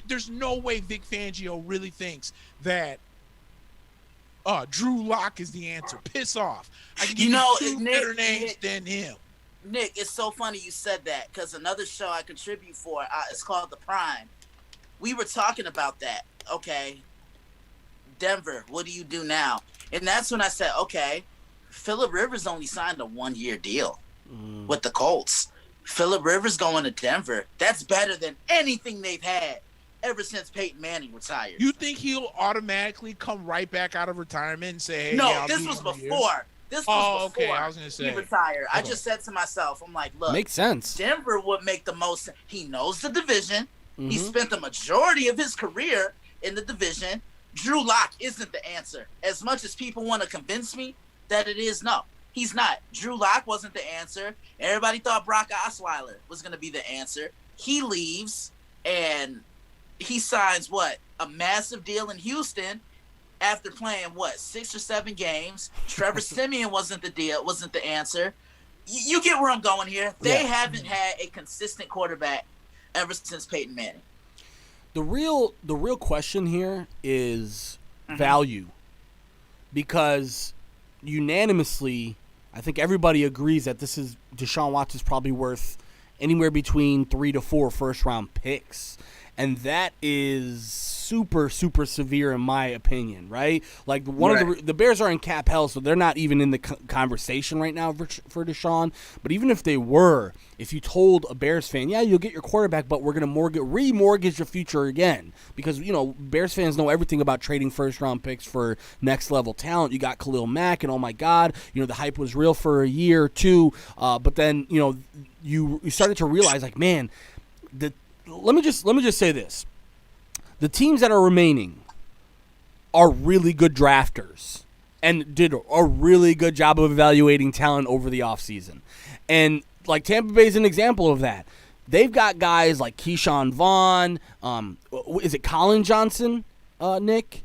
There's no way Vic Fangio really thinks that Drew Lock is the answer. Piss off. I can give you two better names than him. Nick, it's so funny you said that because another show I contribute for, it's called The Prime. We were talking about that. Okay, Denver, what do you do now? And that's when I said, okay, Phillip Rivers only signed a 1-year deal with the Colts. Phillip Rivers going to Denver. That's better than anything they've had ever since Peyton Manning retired. You think he'll automatically come right back out of retirement and say, hey, no, this was before. This was before I was gonna say. he retired. I just said to myself, I'm like, look, makes sense. Denver would make the most sense. He knows the division. Mm-hmm. He spent the majority of his career in the division. Drew Lock isn't the answer. As much as people want to convince me that it is, no, he's not. Drew Lock wasn't the answer. Everybody thought Brock Osweiler was going to be the answer. He leaves, and he signs, a massive deal in Houston after playing, 6 or 7 games. Trevor Siemian wasn't the answer. You get where I'm going here. They haven't had a consistent quarterback ever since Peyton Manning. The real question here is value, because unanimously, I think everybody agrees that Deshaun Watson's probably worth anywhere between 3 to 4 first-round picks, and that is super, super severe in my opinion, right? Like of the Bears are in cap hell, so they're not even in the conversation right now for Deshaun. But even if they were, if you told a Bears fan, yeah, you'll get your quarterback, but we're going to remortgage your future again, because Bears fans know everything about trading first-round picks for next-level talent. You got Khalil Mack, and oh my God, the hype was real for a year or two, but then you started to realize, like, man, let me just say this. The teams that are remaining, are really good drafters and did a really good job of evaluating talent over the offseason. And like Tampa Bay is an example of that. They've got guys like Keyshawn Vaughn. Is it Colin Johnson, Nick?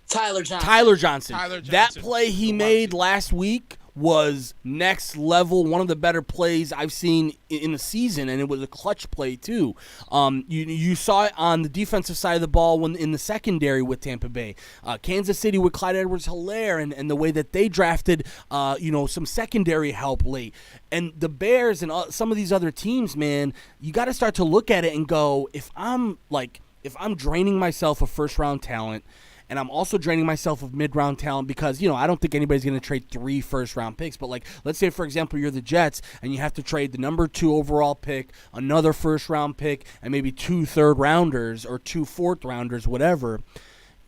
Tyler Johnson. Tyler Johnson. That play he made last week was next level, one of the better plays I've seen in the season, and it was a clutch play too. You saw it on the defensive side of the ball when in the secondary with Tampa Bay. Kansas City with Clyde Edwards-Helaire and the way that they drafted some secondary help late. And the Bears and some of these other teams, man, you got to start to look at it and go, if I'm draining myself of first-round talent, and I'm also draining myself of mid-round talent because, I don't think anybody's going to trade 3 first-round picks. But, let's say, for example, you're the Jets and you have to trade the number 2 overall pick, another first-round pick, and maybe 2 third-rounders or 2 fourth-rounders, whatever.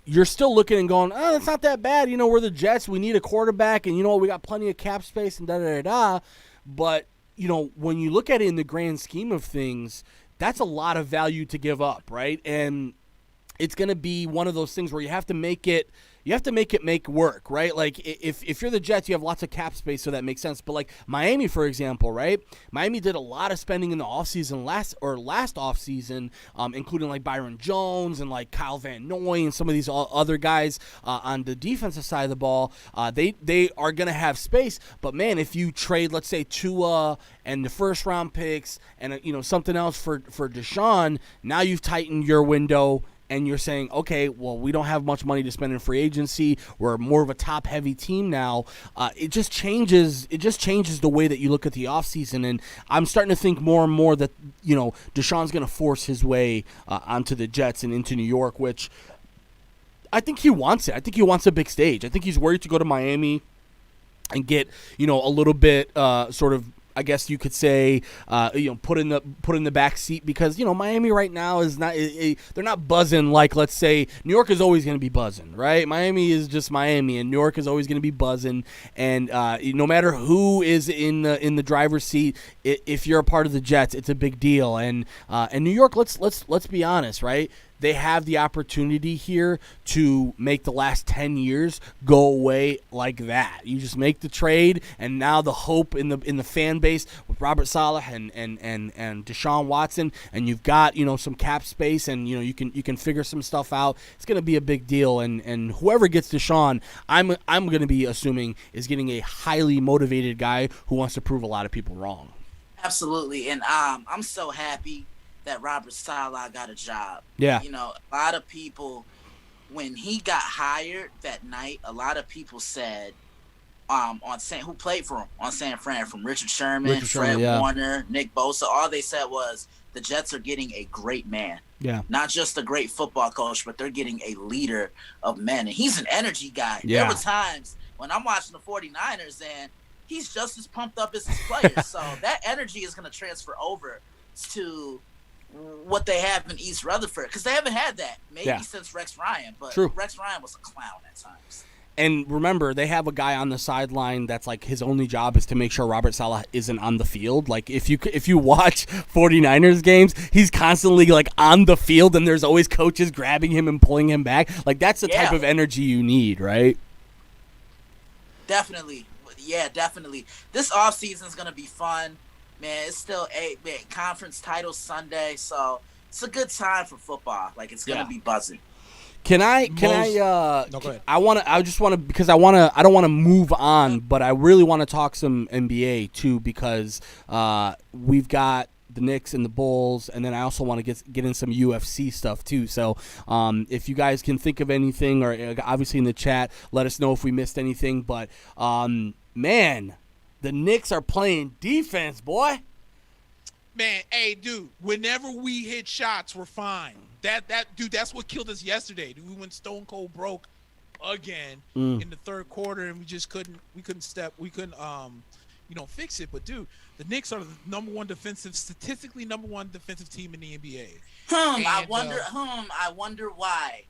You're still looking and going, oh, that's not that bad. We're the Jets. We need a quarterback, and, we got plenty of cap space and da-da-da-da. But, when you look at it in the grand scheme of things, that's a lot of value to give up, right? And it's going to be one of those things where you have to make it make work, right? Like if you're the Jets, you have lots of cap space, so that makes sense. But like Miami, for example, right? Miami did a lot of spending in the offseason last offseason, including like Byron Jones and like Kyle Van Noy and some of these other guys on the defensive side of the ball. They are going to have space, but man, if you trade, let's say Tua and the first round picks and something else for Deshaun, now you've tightened your window. And you're saying, okay, well, we don't have much money to spend in free agency. We're more of a top-heavy team now. It just changes the way that you look at the offseason. And I'm starting to think more and more that, Deshaun's going to force his way onto the Jets and into New York, which I think he wants it. I think he wants a big stage. I think he's worried to go to Miami and get, a little bit sort of, I guess you could say, put in the back seat because Miami right now is not they're not buzzing like, let's say, New York is always going to be buzzing, right? Miami is just Miami, and New York is always going to be buzzing, and no matter who is in the driver's seat, if you're a part of the Jets, it's a big deal, and New York, let's be honest, right? They have the opportunity here to make the last 10 years go away like that. You just make the trade, and now the hope in the fan base with Robert Saleh and Deshaun Watson, and you've got some cap space, and you can figure some stuff out. It's going to be a big deal, and whoever gets Deshaun, I'm going to be assuming is getting a highly motivated guy who wants to prove a lot of people wrong. Absolutely, and I'm so happy that Robert Saleh got a job. Yeah. A lot of people, when he got hired that night, a lot of people said, who played for him on San Fran, from Richard Sherman, Fred Warner, Nick Bosa, all they said was the Jets are getting a great man. Yeah. Not just a great football coach, but they're getting a leader of men. And he's an energy guy. Yeah. There were times when I'm watching the 49ers and he's just as pumped up as his players. So that energy is going to transfer over to what they have in East Rutherford, because they haven't had that since Rex Ryan, but True. Rex Ryan was a clown at times. And remember, they have a guy on the sideline that's like his only job is to make sure Robert Saleh isn't on the field. Like if you watch 49ers games, he's constantly like on the field, and there's always coaches grabbing him and pulling him back. Like that's the type of energy you need, right? Definitely. Yeah, definitely. This offseason is going to be fun. Man, it's still conference title Sunday, so it's a good time for football. Like it's gonna be buzzing. Go ahead. I don't want to move on, but I really want to talk some NBA too, because we've got the Knicks and the Bulls, and then I also want to get in some UFC stuff too. So if you guys can think of anything, or obviously in the chat, let us know if we missed anything. But man, the Knicks are playing defense, boy. Man, hey, dude, whenever we hit shots, we're fine. Dude, that's what killed us yesterday. Dude, we went stone cold broke again in the third quarter, and we couldn't fix it. But dude, the Knicks are the statistically number one defensive team in the NBA. I wonder why.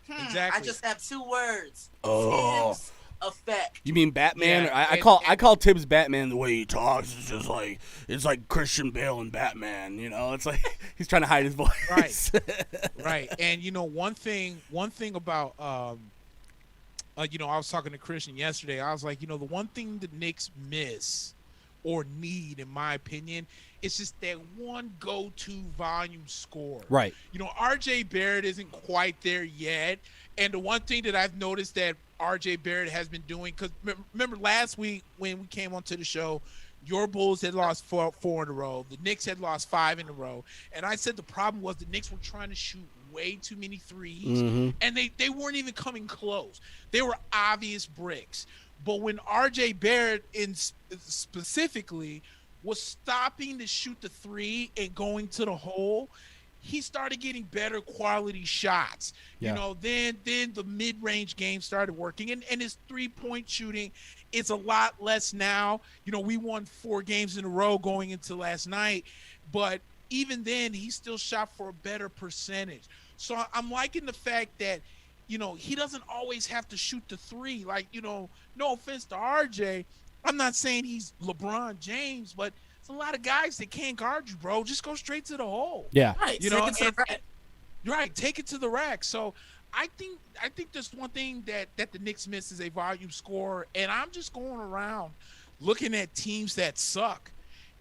Exactly. I just have 2 words. Oh. Effect. You mean Batman? Yeah, I call Tibbs Batman. The way he talks is just like it's like Christian Bale and Batman. It's like he's trying to hide his voice. Right. And one thing about I was talking to Christian yesterday. I was like, the one thing the Knicks miss or need, in my opinion, is just that one go-to volume score. Right. R.J. Barrett isn't quite there yet. And the one thing that I've noticed that R.J. Barrett has been doing, because remember last week when we came onto the show, your Bulls had lost four in a row. The Knicks had lost 5 in a row. And I said the problem was the Knicks were trying to shoot way too many threes, and they weren't even coming close. They were obvious bricks. But when R.J. Barrett specifically was stopping to shoot the three and going to the hole, he started getting better quality shots. Then the mid-range game started working, and his three-point shooting is a lot less now. We won 4 games in a row going into last night, but even then he still shot for a better percentage. So I'm liking the fact that he doesn't always have to shoot the three. Like, no offense to RJ, I'm not saying he's LeBron James, but it's a lot of guys that can't guard you, bro. Just go straight to the hole. Yeah. Right. Take it to the rack. Right. Take it to the rack. So I think there's one thing that the Knicks miss is a volume scorer. And I'm just going around looking at teams that suck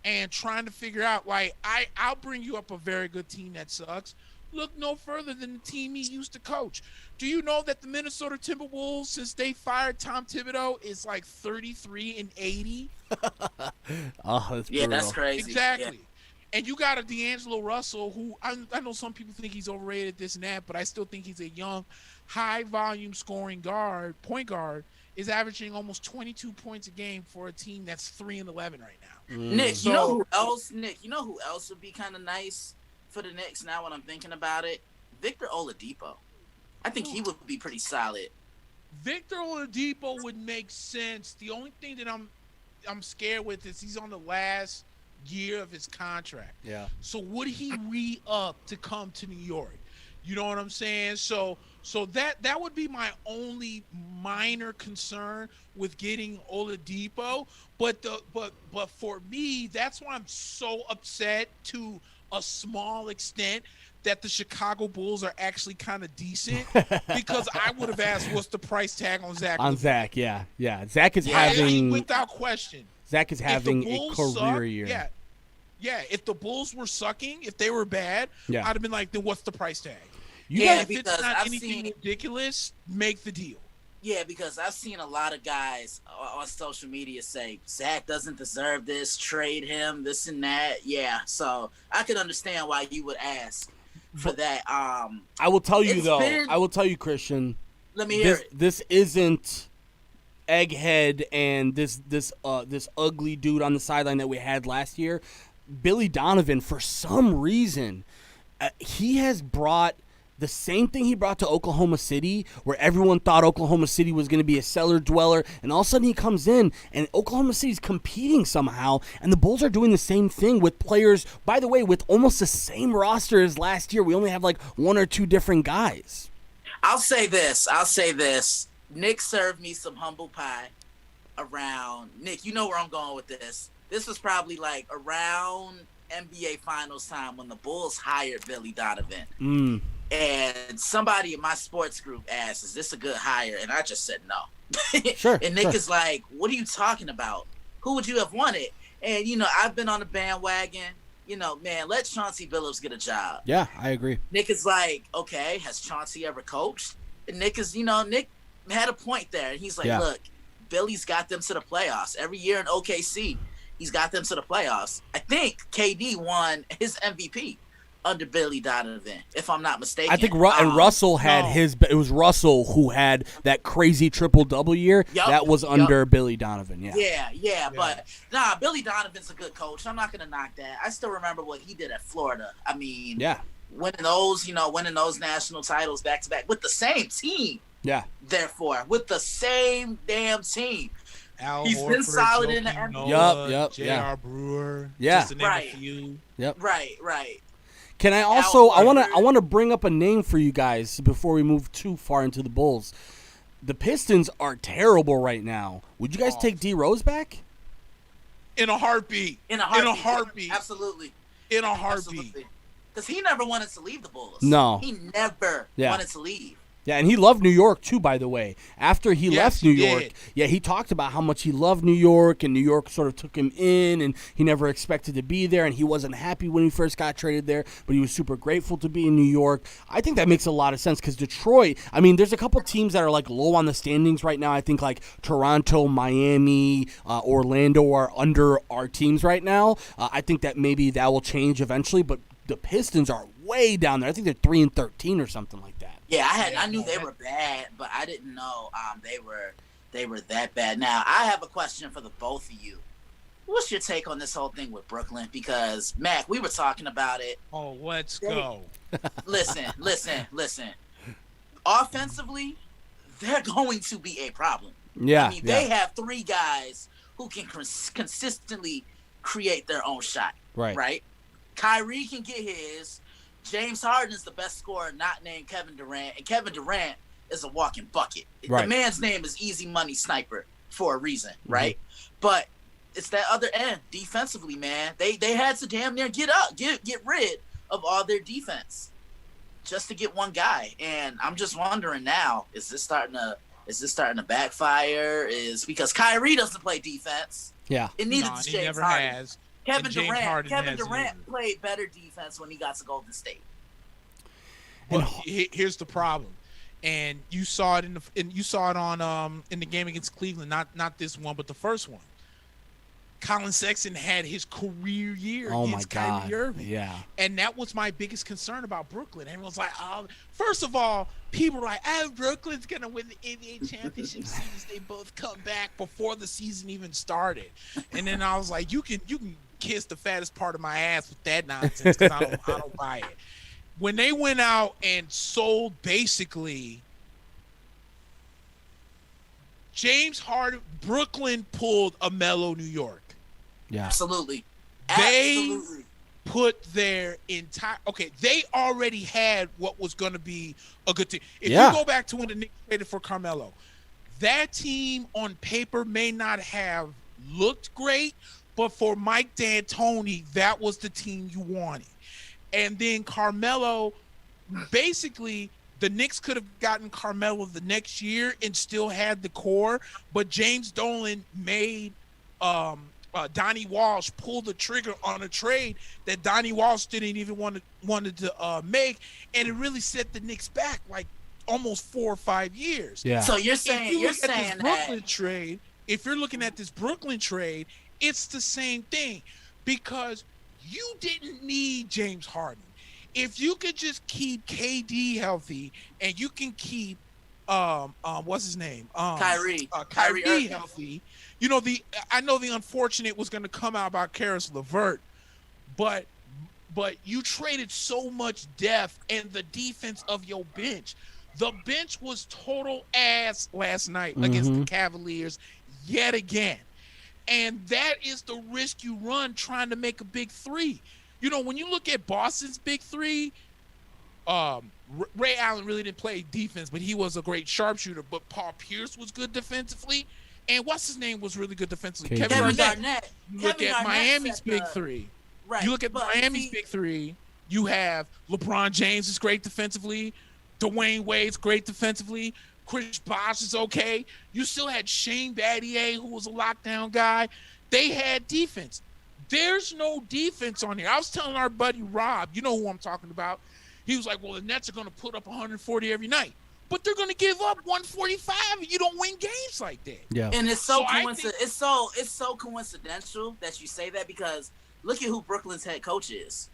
and trying to figure out, like, I'll bring you up a very good team that sucks. Look no further than the team he used to coach. Do you know that the Minnesota Timberwolves, since they fired Tom Thibodeau, is like 33-80? Oh, that's brutal. That's crazy. Exactly. Yeah. And you got a D'Angelo Russell, who I know some people think he's overrated, this and that, but I still think he's a young, high-volume scoring point guard, is averaging almost 22 points a game for a team that's 3-11 right now. Nick, you know who else? Nick, you know who else would be kind of nice for the Knicks now when I'm thinking about it? Victor Oladipo. I think he would be pretty solid. Victor Oladipo would make sense. The only thing that I'm scared with is he's on the last year of his contract. Yeah. So would he re-up to come to New York? You know what I'm saying? So that would be my only minor concern with getting Oladipo. But for me, that's why I'm so upset to a small extent that the Chicago Bulls are actually kind of decent, because I would have asked what's the price tag on Zach. Zach, yeah. Zach is having, without question. Zach is having a career year. Yeah. If the Bulls were sucking, if they were bad, I'd have been like, then what's the price tag? If it's not anything ridiculous, make the deal. Yeah, because I've seen a lot of guys on social media say, Zach doesn't deserve this, trade him, this and that. Yeah, so I could understand why you would ask for that. I will tell you, though. I will tell you, Christian. Let me hear it. This isn't Egghead and this ugly dude on the sideline that we had last year. Billy Donovan, for some reason, he has brought the same thing he brought to Oklahoma City, where everyone thought Oklahoma City was going to be a cellar dweller, and all of a sudden he comes in, and Oklahoma City's competing somehow, and the Bulls are doing the same thing with players, by the way, with almost the same roster as last year. We only have like 1 or 2 different guys. I'll say this. Nick served me some humble pie around. Nick, you know where I'm going with this. This was probably like around NBA Finals time when the Bulls hired Billy Donovan. And somebody in my sports group asked, is this a good hire? And I just said no. Sure. And Nick is like, what are you talking about? Who would you have wanted? And, I've been on the bandwagon. Man, let Chauncey Billups get a job. Yeah, I agree. Nick is like, okay, has Chauncey ever coached? And Nick is, Nick had a point there. And he's like, look, Billy's got them to the playoffs. Every year in OKC, he's got them to the playoffs. I think KD won his MVP under Billy Donovan, if I'm not mistaken. I think and Russell had it was Russell who had that crazy triple-double year. That was under Billy Donovan, Yeah. But, Billy Donovan's a good coach. I'm not going to knock that. I still remember what he did at Florida. I mean, winning those national titles back-to-back with the same team. Yeah. Therefore, with the same damn team. He's been solid in the NBA. Yep. J.R. Brewer. Yeah. Just to name a few. Yep. Right. Can I also I want to bring up a name for you guys before we move too far into the Bulls. The Pistons are terrible right now. Would you guys take D Rose back? In a heartbeat. Absolutely. In a heartbeat. Because he never wanted to leave the Bulls. No. He never wanted to leave. Yeah, and he loved New York, too, by the way. After he left New York, did. yeah, he talked about how much he loved New York, and New York sort of took him in, and he never expected to be there, and he wasn't happy when he first got traded there, but he was super grateful to be in New York. I think that makes a lot of sense, because Detroit, I mean, there's a couple teams that are, like, low on the standings right now. I think, like, Toronto, Miami, Orlando are under our teams right now. I think that maybe that will change eventually, but the Pistons are way down there. I think they're 3-13 or something like that. Yeah, I knew they were bad, but I didn't know they were that bad. Now, I have a question for the both of you. What's your take on this whole thing with Brooklyn? Because, Mac, we were talking about it. Oh, let's go. Listen. Offensively, they're going to be a problem. Yeah, I mean, they have three guys who can consistently create their own shot. Right? Kyrie can get his. James Harden is the best scorer not named Kevin Durant, and Kevin Durant is a walking bucket. Right. The man's name is Easy Money Sniper for a reason, right? But it's that other end defensively, man. They had to damn near get rid of all their defense just to get one guy. And I'm just wondering now, is this starting to backfire? Is because Kyrie doesn't play defense. Yeah. It needed he James never Harden. has. Kevin Harden Durant played better defense when he got to Golden State. Well, here's the problem, and you saw it on in the game against Cleveland. Not this one, but the first one. Colin Sexton had his career year against Kyrie Irving. Yeah. And that was my biggest concern about Brooklyn. Everyone's like, first of all, people were like, Brooklyn's going to win the NBA championship series. They both come back before the season even started. And then I was like, you can kiss the fattest part of my ass with that nonsense, because I don't buy it. When they went out and sold basically James Harden, Brooklyn pulled a mellow New York. Yeah. Absolutely. They put their entire they already had what was going to be a good team. If you go back to when the Knicks traded for Carmelo, that team on paper may not have looked great, but for Mike D'Antoni, that was the team you wanted. And then Carmelo, basically, the Knicks could have gotten Carmelo the next year and still had the core, but James Dolan made Donnie Walsh pull the trigger on a trade that Donnie Walsh didn't even wanted to make, and it really set the Knicks back like almost 4 or 5 years. Yeah. So you're saying if you're looking at this Brooklyn trade, it's the same thing, because you didn't need James Harden. If you could just keep KD healthy and you can keep what's his name? Kyrie healthy. You know, I know the unfortunate was going to come out about Karis LeVert, but you traded so much depth and the defense of your bench. The bench was total ass last night against the Cavaliers yet again. And that is the risk you run trying to make a big three. You know, when you look at Boston's big three, Ray Allen really didn't play defense, but he was a great sharpshooter. But Paul Pierce was good defensively. And what's his name was really good defensively? Kevin Garnett. You look at Miami's big three. Right. You look at Miami's big three. You have LeBron James is great defensively. Dwayne Wade's great defensively. Chris Bosh is okay. You still had Shane Battier, who was a lockdown guy. They had defense. There's no defense on here. I was telling our buddy Rob, you know who I'm talking about. He was like, well, the Nets are going to put up 140 every night. But they're going to give up 145 and you don't win games like that. Yeah. And it's so coincidental. It's so coincidental that you say that, because look at who Brooklyn's head coach is.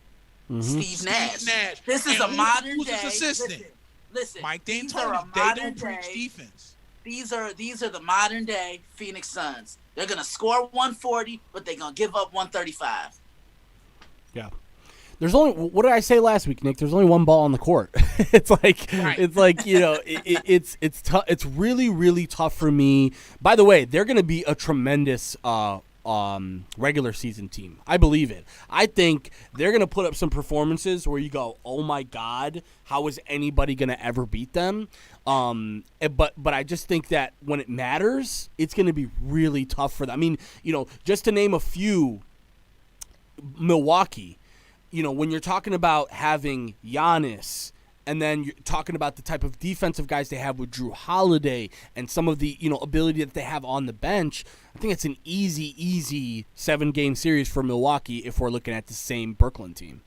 Steve Nash. This is a modern day. Who's his assistant? Listen, Mike D'Antoni. They don't preach defense. These are the modern day Phoenix Suns. They're gonna score 140, but they're gonna give up 135. Yeah. There's only, what did I say last week, Nick? There's only one ball on the court. It's like you know, it's tough. It's really, really tough for me. By the way, they're gonna be a tremendous regular season team. I believe it. I think they're going to put up some performances where you go, oh my God, how is anybody going to ever beat them? But I just think that when it matters, it's going to be really tough for them. I mean, you know, just to name a few, Milwaukee, you know, when you're talking about having Giannis And then you're talking about the type of defensive guys they have with Drew Holiday and some of the, ability that they have on the bench. I think it's an easy 7-game series for Milwaukee if we're looking at the same Brooklyn team.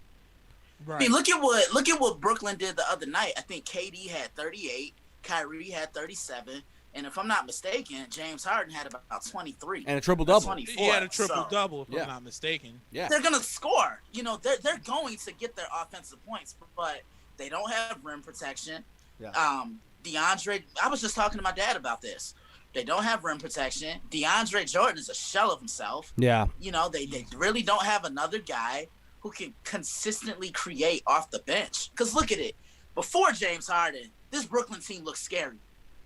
Right. I mean, look at what Brooklyn did the other night. I think KD had 38, Kyrie had 37, and if I'm not mistaken, James Harden had about 23 and a triple-double. 24. He had a triple-double, if I'm not mistaken. Yeah, they're gonna score. They're going to get their offensive points, but they don't have rim protection. Yeah. DeAndre, I was just talking to my dad about this. They don't have rim protection. DeAndre Jordan is a shell of himself. Yeah. They really don't have another guy who can consistently create off the bench. Because look at it. Before James Harden, this Brooklyn team looks scary.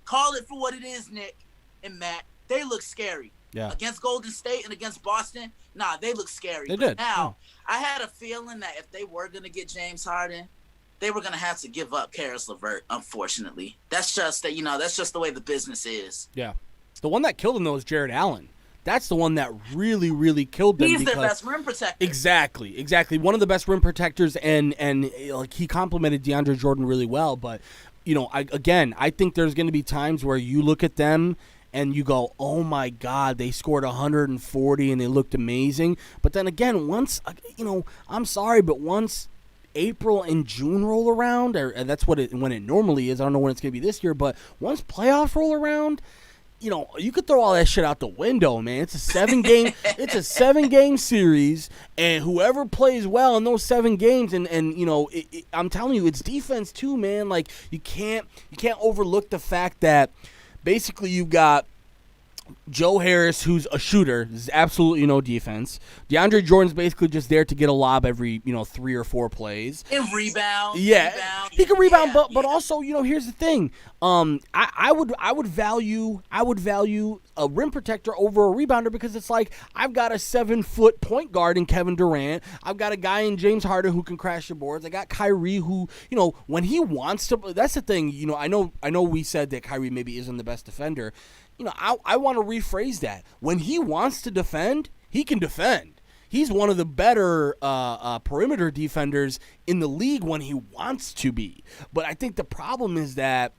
Call it for what it is, Nick and Matt. They look scary. Yeah. Against Golden State and against Boston, they look scary. They did. Now, I had a feeling that if they were going to get James Harden, they were going to have to give up Karis LeVert, unfortunately. That's just that's just the way the business is. Yeah. The one that killed him, though, is Jared Allen. That's the one that really, really killed them. He's their best rim protector. Exactly. One of the best rim protectors, and like he complimented DeAndre Jordan really well. But, I think there's going to be times where you look at them and you go, oh, my God, they scored 140 and they looked amazing. But then again, once, I'm sorry, but once April and June roll around, and that's when it normally is. I don't know when it's going to be this year, but once playoffs roll around, you could throw all that shit out the window, man. It's a 7-game series, and whoever plays well in those 7 games, and I'm telling you, it's defense too, man. Like you can't overlook the fact that basically you've got Joe Harris, who's a shooter, is absolutely no defense. DeAndre Jordan's basically just there to get a lob every 3 or 4 plays. And rebound. Yeah, he can rebound, but also here's the thing. I would value a rim protector over a rebounder because it's like I've got a 7-foot point guard in Kevin Durant. I've got a guy in James Harden who can crash the boards. I got Kyrie who when he wants to. That's the thing. I know we said that Kyrie maybe isn't the best defender. I want to rephrase that. When he wants to defend, he can defend. He's one of the better perimeter defenders in the league when he wants to be. But I think the problem is that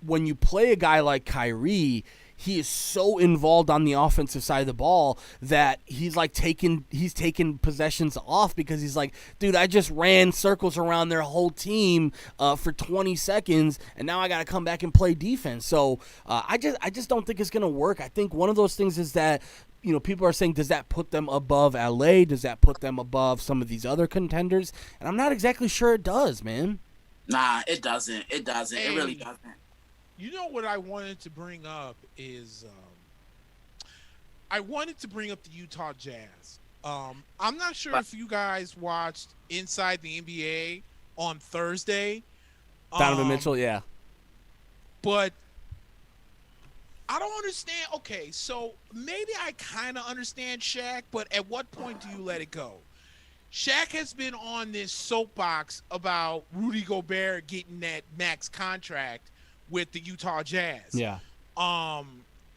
when you play a guy like Kyrie, he is so involved on the offensive side of the ball that he's taking possessions off because he's like, dude, I just ran circles around their whole team for 20 seconds, and now I got to come back and play defense. So I just don't think it's going to work. I think one of those things is that people are saying, does that put them above LA? Does that put them above some of these other contenders? And I'm not exactly sure it does, man. Nah, it doesn't. It doesn't. It really doesn't. You know what I wanted to bring up is I wanted to bring up the Utah Jazz. I'm not sure if you guys watched Inside the NBA on Thursday. Donovan Mitchell, yeah. But I don't understand. Okay, so maybe I kind of understand Shaq, but at what point do you let it go? Shaq has been on this soapbox about Rudy Gobert getting that max contract with the Utah Jazz. Yeah.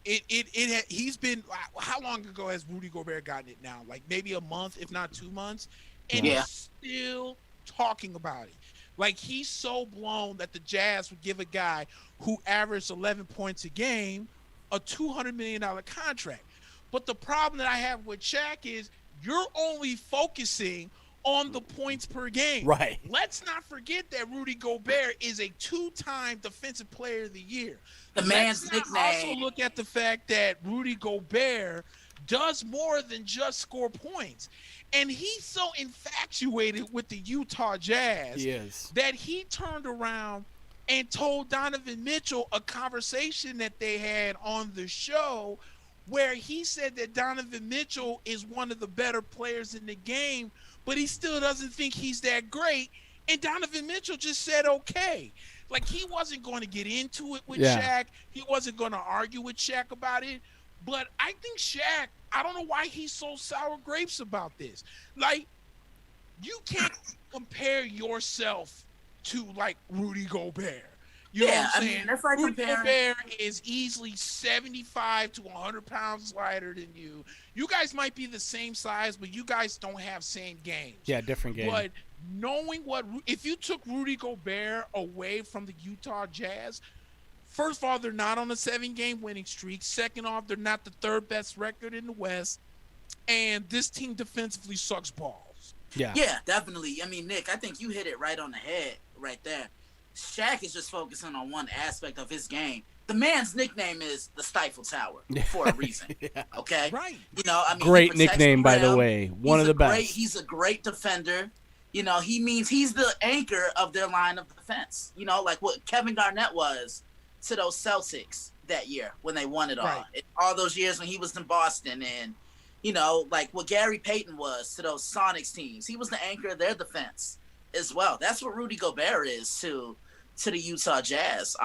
He's been, how long ago has Rudy Gobert gotten it now? Like maybe a month, if not 2 months, and he's still talking about it. Like he's so blown that the Jazz would give a guy who averaged 11 points a game a $200 million contract. But the problem that I have with Shaq is you're only focusing on the points per game. Right. Let's not forget that Rudy Gobert is a 2-time Defensive Player of the Year. The man's nickname. Also look at the fact that Rudy Gobert does more than just score points. And he's so infatuated with the Utah Jazz that he turned around and told Donovan Mitchell a conversation that they had on the show where he said that Donovan Mitchell is one of the better players in the game, but he still doesn't think he's that great. And Donovan Mitchell just said, okay. Like, he wasn't going to get into it with Shaq. He wasn't going to argue with Shaq about it. But I think Shaq, I don't know why he's so sour grapes about this. Like, you can't compare yourself to, like, Rudy Gobert. You know what I'm saying? That's like Rudy Gobert is easily 75 to 100 pounds lighter than you. You guys might be the same size, but you guys don't have same games. Yeah, different games. But knowing if you took Rudy Gobert away from the Utah Jazz, first of all, they're not on a 7-game winning streak. Second off, they're not the third best record in the West. And this team defensively sucks balls. Yeah, definitely. I mean, Nick, I think you hit it right on the head right there. Shaq is just focusing on one aspect of his game. The man's nickname is the Stifle Tower for a reason. Okay? Right. You know, I mean, great nickname, by the way. One of the best. He's a great defender. You know, he's the anchor of their line of defense. You know, like what Kevin Garnett was to those Celtics that year when they won it all. Right. All those years when he was in Boston, and, you know, like what Gary Payton was to those Sonics teams. He was the anchor of their defense as well. That's what Rudy Gobert is to the Utah Jazz.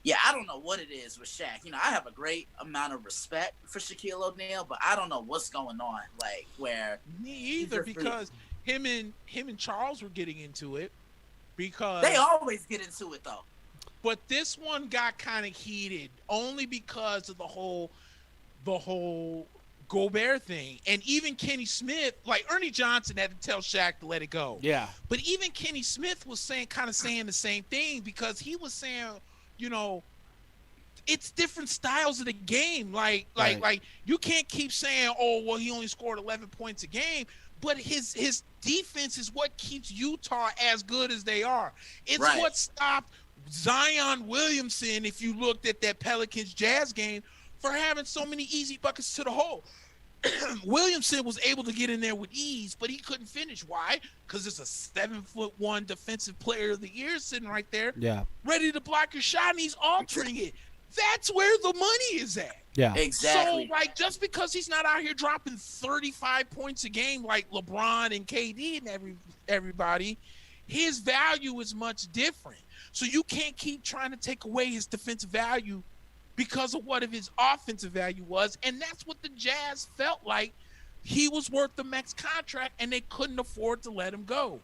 Yeah, I don't know what it is with Shaq. You know, I have a great amount of respect for Shaquille O'Neal, but I don't know what's going on. Like, where me either, because him and Charles were getting into it, because they always get into it though. But this one got kind of heated only because of the whole Gobert thing. And even Kenny Smith, like Ernie Johnson had to tell Shaq to let it go. Yeah. But even Kenny Smith was saying the same thing, because he was saying, you know, it's different styles of the game. Like you can't keep saying, oh, well, he only scored 11 points a game. But his defense is what keeps Utah as good as they are. It's what stopped Zion Williamson, if you looked at that Pelicans Jazz game, for having so many easy buckets to the hole. Williamson was able to get in there with ease, but he couldn't finish. Why? Because it's a 7'1" defensive player of the year sitting right there, ready to block your shot, and he's altering it. That's where the money is at. Yeah, exactly. So, like, just because he's not out here dropping 35 points a game like LeBron and KD and everybody, his value is much different. So you can't keep trying to take away his defensive value because of what his offensive value was. And that's what the Jazz felt like. He was worth the max contract, and they couldn't afford to let him go.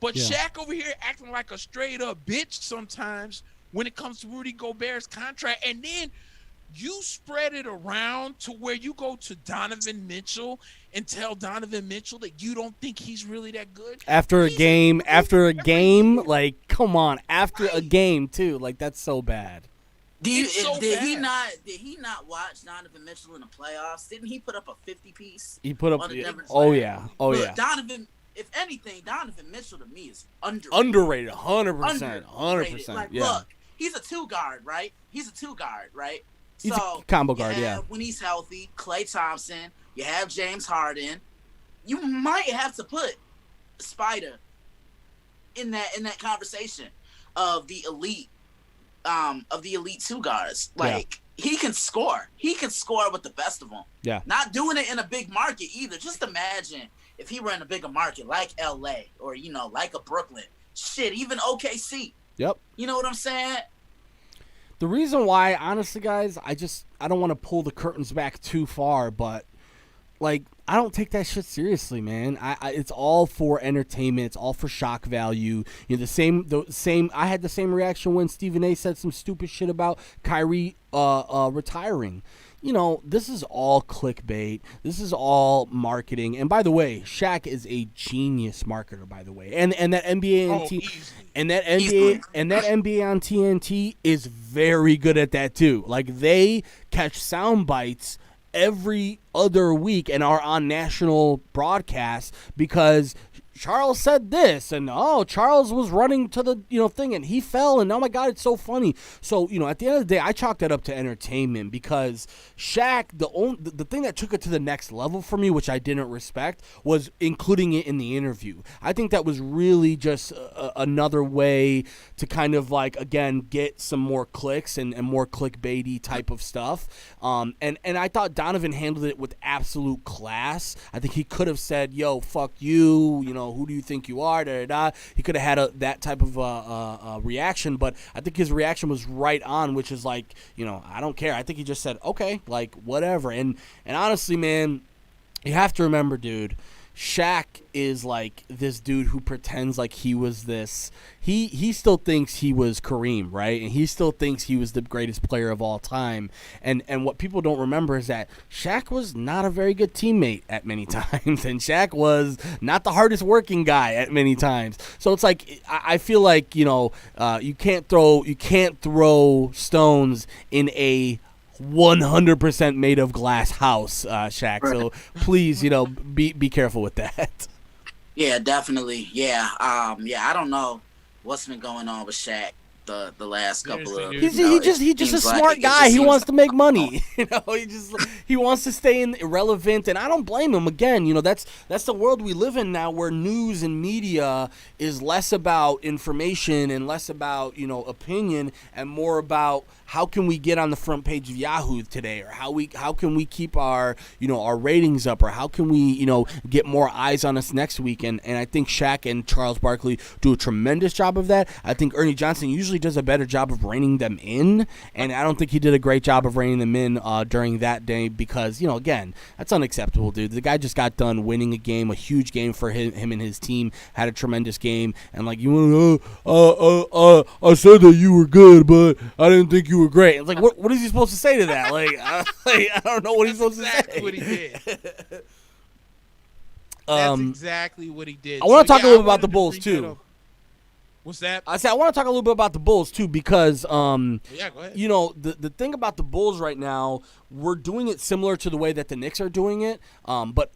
But Shaq over here acting like a straight-up bitch sometimes when it comes to Rudy Gobert's contract. And then you spread it around to where you go to Donovan Mitchell and tell Donovan Mitchell that you don't think he's really that good. After a game, like, come on, after a game too, like, that's so bad. Did he not watch Donovan Mitchell in the playoffs? Didn't he put up a 50-piece? He put up. Look, Donovan. If anything, Donovan Mitchell to me is underrated, 100%. Like, look, he's a two guard, right? He's He's so a combo guard, when he's healthy, Klay Thompson, you have James Harden. You might have to put Spider in that conversation of the elite two guards. Like, he can score. He can score with the best of them. Yeah. Not doing it in a big market either. Just imagine if he were in a bigger market like LA or, you know, like a Brooklyn. Shit, even OKC. Yep. You know what I'm saying? The reason why, honestly, guys, I don't want to pull the curtains back too far, but, like, I don't take that shit seriously, man. It's all for entertainment. It's all for shock value. You know, the same. I had the same reaction when Stephen A. said some stupid shit about Kyrie retiring. You know, this is all clickbait. This is all marketing. And by the way, Shaq is a genius marketer, by the way. And that NBA on TNT is very good at that too. Like, they catch sound bites every other week and are on national broadcast because Charles said this, and Charles was running to the thing, and he fell, and oh my God, it's so funny. So at the end of the day, I chalk that up to entertainment because Shaq, the thing that took it to the next level for me, which I didn't respect, was including it in the interview. I think that was really just another way to kind of like again get some more clicks and more clickbaity type of stuff. And I thought Donovan handled it with absolute class. I think he could have said, "Yo, fuck you," who do you think you are? Da, da, da. He could have had that type of reaction, but I think his reaction was right on, which is like, I don't care. I think he just said, okay, like whatever. And honestly, man, you have to remember, dude, Shaq is like this dude who pretends like he was this. He still thinks he was Kareem, right? And he still thinks he was the greatest player of all time. And what people don't remember is that Shaq was not a very good teammate at many times, and Shaq was not the hardest working guy at many times. So it's like I feel like you can't throw stones in a 100% made of glass house, Shaq. Right. So please, be careful with that. Yeah, definitely. Yeah. I don't know what's been going on with Shaq the last couple of. He's just a smart guy. He wants to make money. He wants to stay irrelevant, and I don't blame him. Again, that's the world we live in now, where news and media is less about information and less about opinion and more about how can we get on the front page of Yahoo today, or how can we keep our our ratings up, or how can we get more eyes on us next week. And I think Shaq and Charles Barkley do a tremendous job of that. I think Ernie Johnson usually does a better job of reining them in, and I don't think he did a great job of reining them in during that day, because again, that's unacceptable, dude. The guy just got done winning a game, a huge game for him and his team, had a tremendous game, and like I said that you were good, but I didn't think you were great. It's like, what is he supposed to say to that? I don't know what he's supposed to say. That's what he did. That's exactly what he did. I want to talk a little bit about the Bulls too. What's that? I said I want to talk a little bit about the Bulls too, because yeah, go ahead. The thing about the Bulls right now, we're doing it similar to the way that the Knicks are doing it, but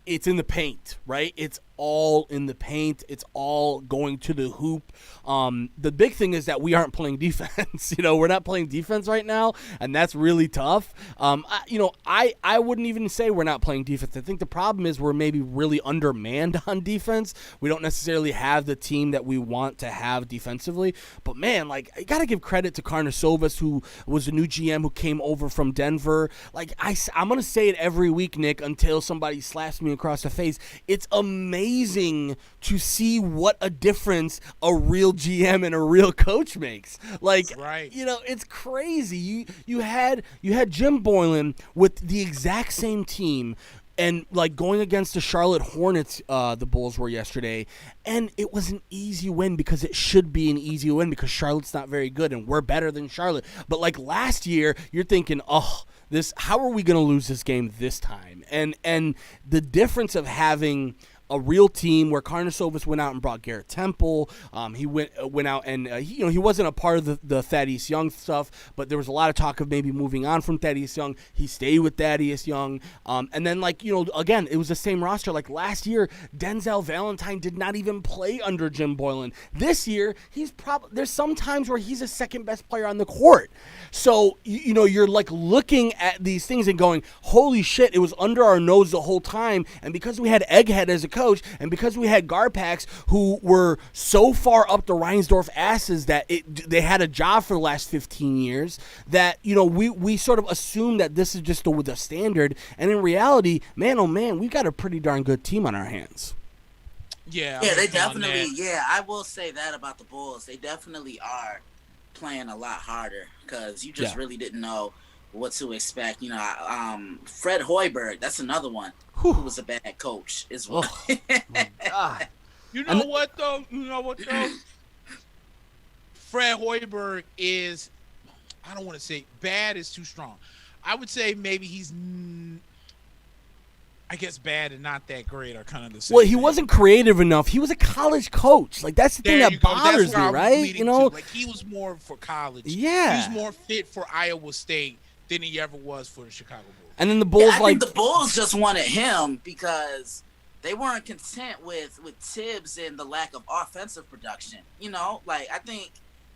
it's in the paint, right? It's all in the paint. It's all going to the hoop. The big thing is that we aren't playing defense. We're not playing defense right now, and that's really tough. I wouldn't even say we're not playing defense. I think the problem is we're maybe really undermanned on defense. We don't necessarily have the team that we want to have defensively. But man, I gotta give credit to Conor, who was a new GM who came over from Denver. I'm gonna say it every week, Nick, until somebody slaps me across the face. It's amazing to see what a difference a real GM and a real coach makes. Right. It's crazy. You had Jim Boylan with the exact same team, and going against the Charlotte Hornets, the Bulls were yesterday, and it was an easy win, because it should be an easy win, because Charlotte's not very good and we're better than Charlotte. But last year, you're thinking, how are we going to lose this game this time? And the difference of having a real team where Karnisovas went out and brought Garrett Temple. He went out and he wasn't a part of the Thaddeus Young stuff, but there was a lot of talk of maybe moving on from Thaddeus Young. He stayed with Thaddeus Young, and then again, it was the same roster. Last year, Denzel Valentine did not even play under Jim Boylan. This year, there's some times where he's the second best player on the court. So you're looking at these things and going, holy shit, it was under our nose the whole time, and because we had Egghead as a coach, and because we had Garpax who were so far up the Reinsdorf asses that they had a job for the last 15 years, that we sort of assumed that this is just the standard, and in reality, man, oh man, we've got a pretty darn good team on our hands. Yeah, they definitely. Yeah, I will say that about the Bulls. They definitely are playing a lot harder, because you just really didn't know what to expect. Fred Hoiberg, that's another one who was a bad coach as well. Oh, my God. You know what though? Fred Hoiberg is, I don't want to say bad is too strong. I would say maybe he's, I guess bad and not that great are kind of the same. Well, he wasn't creative enough. He was a college coach. That's the thing that bothers me, right? He was more for college. Yeah. He was more fit for Iowa State than he ever was for the Chicago Bulls. And then the Bulls, I think the Bulls just wanted him because they weren't content with Tibbs and the lack of offensive production. I think,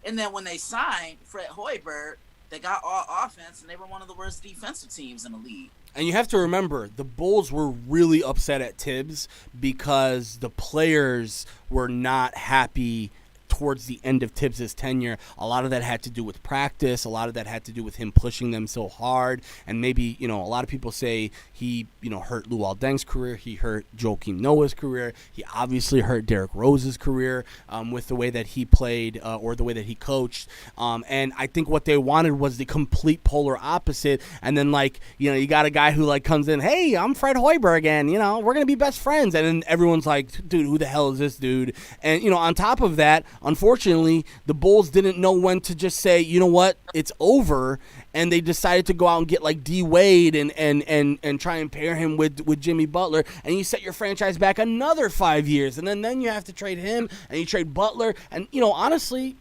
and then when they signed Fred Hoiberg, they got all offense, and they were one of the worst defensive teams in the league. And you have to remember, the Bulls were really upset at Tibbs because the players were not happy towards the end of Tibbs' tenure. A lot of that had to do with practice. A lot of that had to do with him pushing them so hard. And maybe, a lot of people say he, hurt Luol Deng's career. He hurt Joakim Noah's career. He obviously hurt Derrick Rose's career with the way that he played or the way that he coached. And I think what they wanted was the complete polar opposite. And then, you got a guy who, comes in, hey, I'm Fred Hoiberg, and, we're going to be best friends. And then everyone's like, dude, who the hell is this dude? And, on top of that, unfortunately, the Bulls didn't know when to just say, you know what, it's over. And they decided to go out and get D Wade and try and pair him with Jimmy Butler, and you set your franchise back another 5 years, and then you have to trade him, and you trade Butler, and honestly,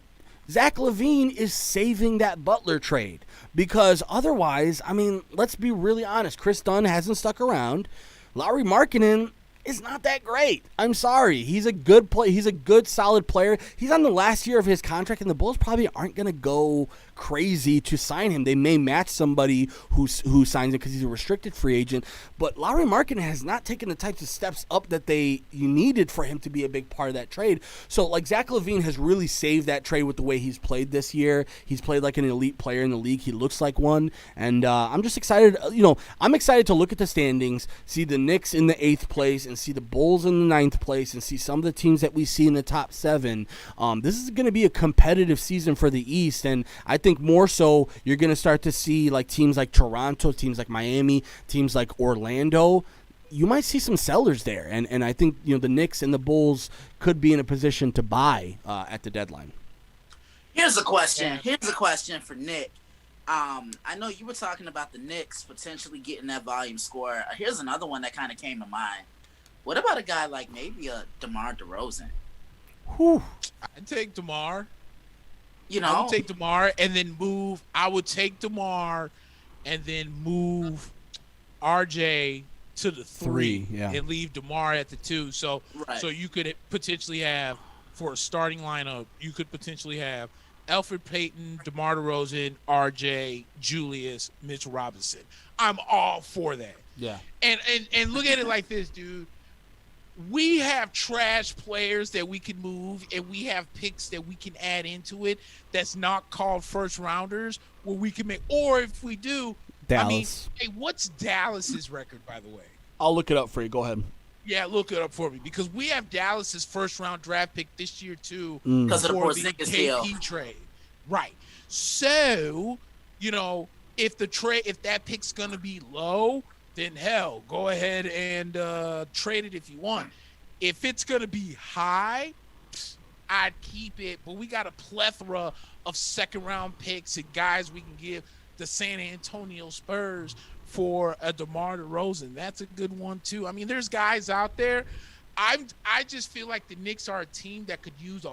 Zach LaVine is saving that Butler trade, because otherwise, let's be really honest, Chris Dunn hasn't stuck around, Lauri Markkanen is not that great. I'm sorry. He's a good play. He's a good, solid player. He's on the last year of his contract, and the Bulls probably aren't going to go crazy to sign him. They may match somebody who signs him because he's a restricted free agent. But Lauri Markkanen has not taken the types of steps up that you needed for him to be a big part of that trade. So, Zach LaVine has really saved that trade with the way he's played this year. He's played like an elite player in the league. He looks like one. And I'm just excited. I'm excited to look at the standings, see the Knicks in the 8th place, and see the Bulls in the 9th place, and see some of the teams that we see in the top 7. This is going to be a competitive season for the East, and I think more so you're going to start to see teams like Toronto, teams like Miami, teams like Orlando. You might see some sellers there, and I think the Knicks and the Bulls could be in a position to buy at the deadline. Here's a question. Here's a question for Nick. I know you were talking about the Knicks potentially getting that volume score. Here's another one that kind of came to mind. What about a guy like maybe a DeMar DeRozan? Whew. I'd take DeMar. I would take DeMar and then move. I would take DeMar and then move RJ to the 3 and leave DeMar at the 2. So you could potentially have, for a starting lineup, you could potentially have Elfrid Payton, DeMar DeRozan, RJ, Julius, Mitchell Robinson. I'm all for that. Yeah. And look at it like this, dude. We have trash players that we can move, and we have picks that we can add into it that's not called first rounders, where we can make, or if we do, Dallas. Hey, what's Dallas's record, by the way? I'll look it up for you. Go ahead. Yeah, look it up for me, because we have Dallas's first round draft pick this year too, because of the KP deal. Trade. Right. So, if that pick's gonna be low, then hell, go ahead and trade it if you want. If it's going to be high, I'd keep it. But we got a plethora of second-round picks and guys we can give the San Antonio Spurs for a DeMar DeRozan. That's a good one, too. There's guys out there. I just feel like the Knicks are a team that could use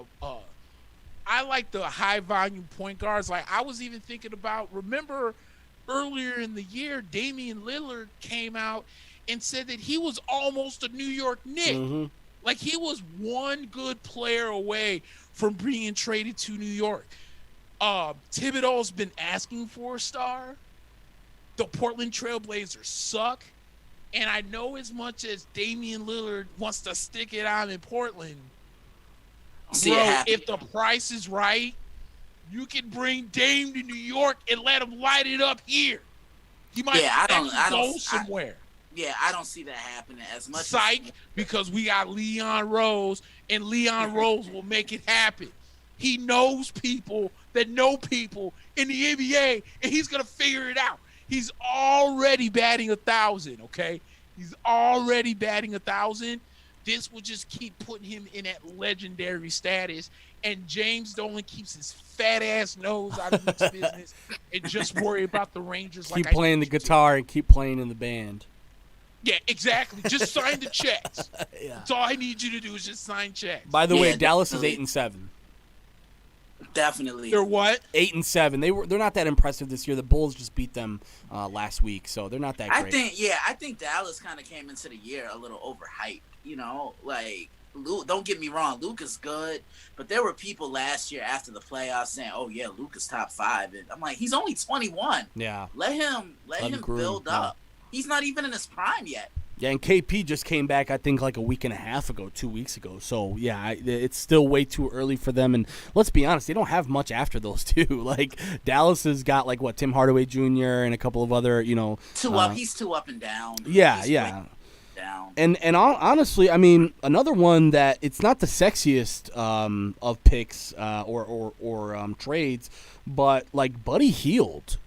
I like the high-volume point guards. I was even thinking about, remember – earlier in the year, Damian Lillard came out and said that he was almost a New York Knick. Mm-hmm. He was one good player away from being traded to New York. Thibodeau's been asking for a star. The Portland Trailblazers suck. And I know as much as Damian Lillard wants to stick it out in Portland, if the price is right, you can bring Dame to New York and let him light it up here. He might go somewhere. I don't see that happening as much. Psych, because we got Leon Rose, and Leon Rose will make it happen. He knows people that know people in the NBA, and he's going to figure it out. He's already batting 1,000, okay? He's already batting 1,000. This will just keep putting him in that legendary status. And James Dolan keeps his fat ass nose out of his business and just worry about the Rangers. Keep playing the guitar and keep playing in the band. Yeah, exactly. Just sign the checks. That's all I need you to do is just sign checks. By the way, Dallas is 8-7. Definitely. They're what? 8-7. They're not that impressive this year. The Bulls just beat them last week, so they're not that great. I think Dallas kind of came into the year a little overhyped. Luke, don't get me wrong, Luke is good, but there were people last year after the playoffs saying, "Oh yeah, Luke is top 5," and I'm like, he's only 21. Yeah, let him build up. He's not even in his prime yet. Yeah, and KP just came back, I think, like a week and a half ago, 2 weeks ago. So, yeah, it's still way too early for them. And let's be honest, they don't have much after those two. Like, Dallas has got, like, Tim Hardaway Jr. and a couple of other, He's too up and down. Yeah, down. And honestly, I mean, another one that it's not the sexiest of picks or trades, but, like, Buddy Hield.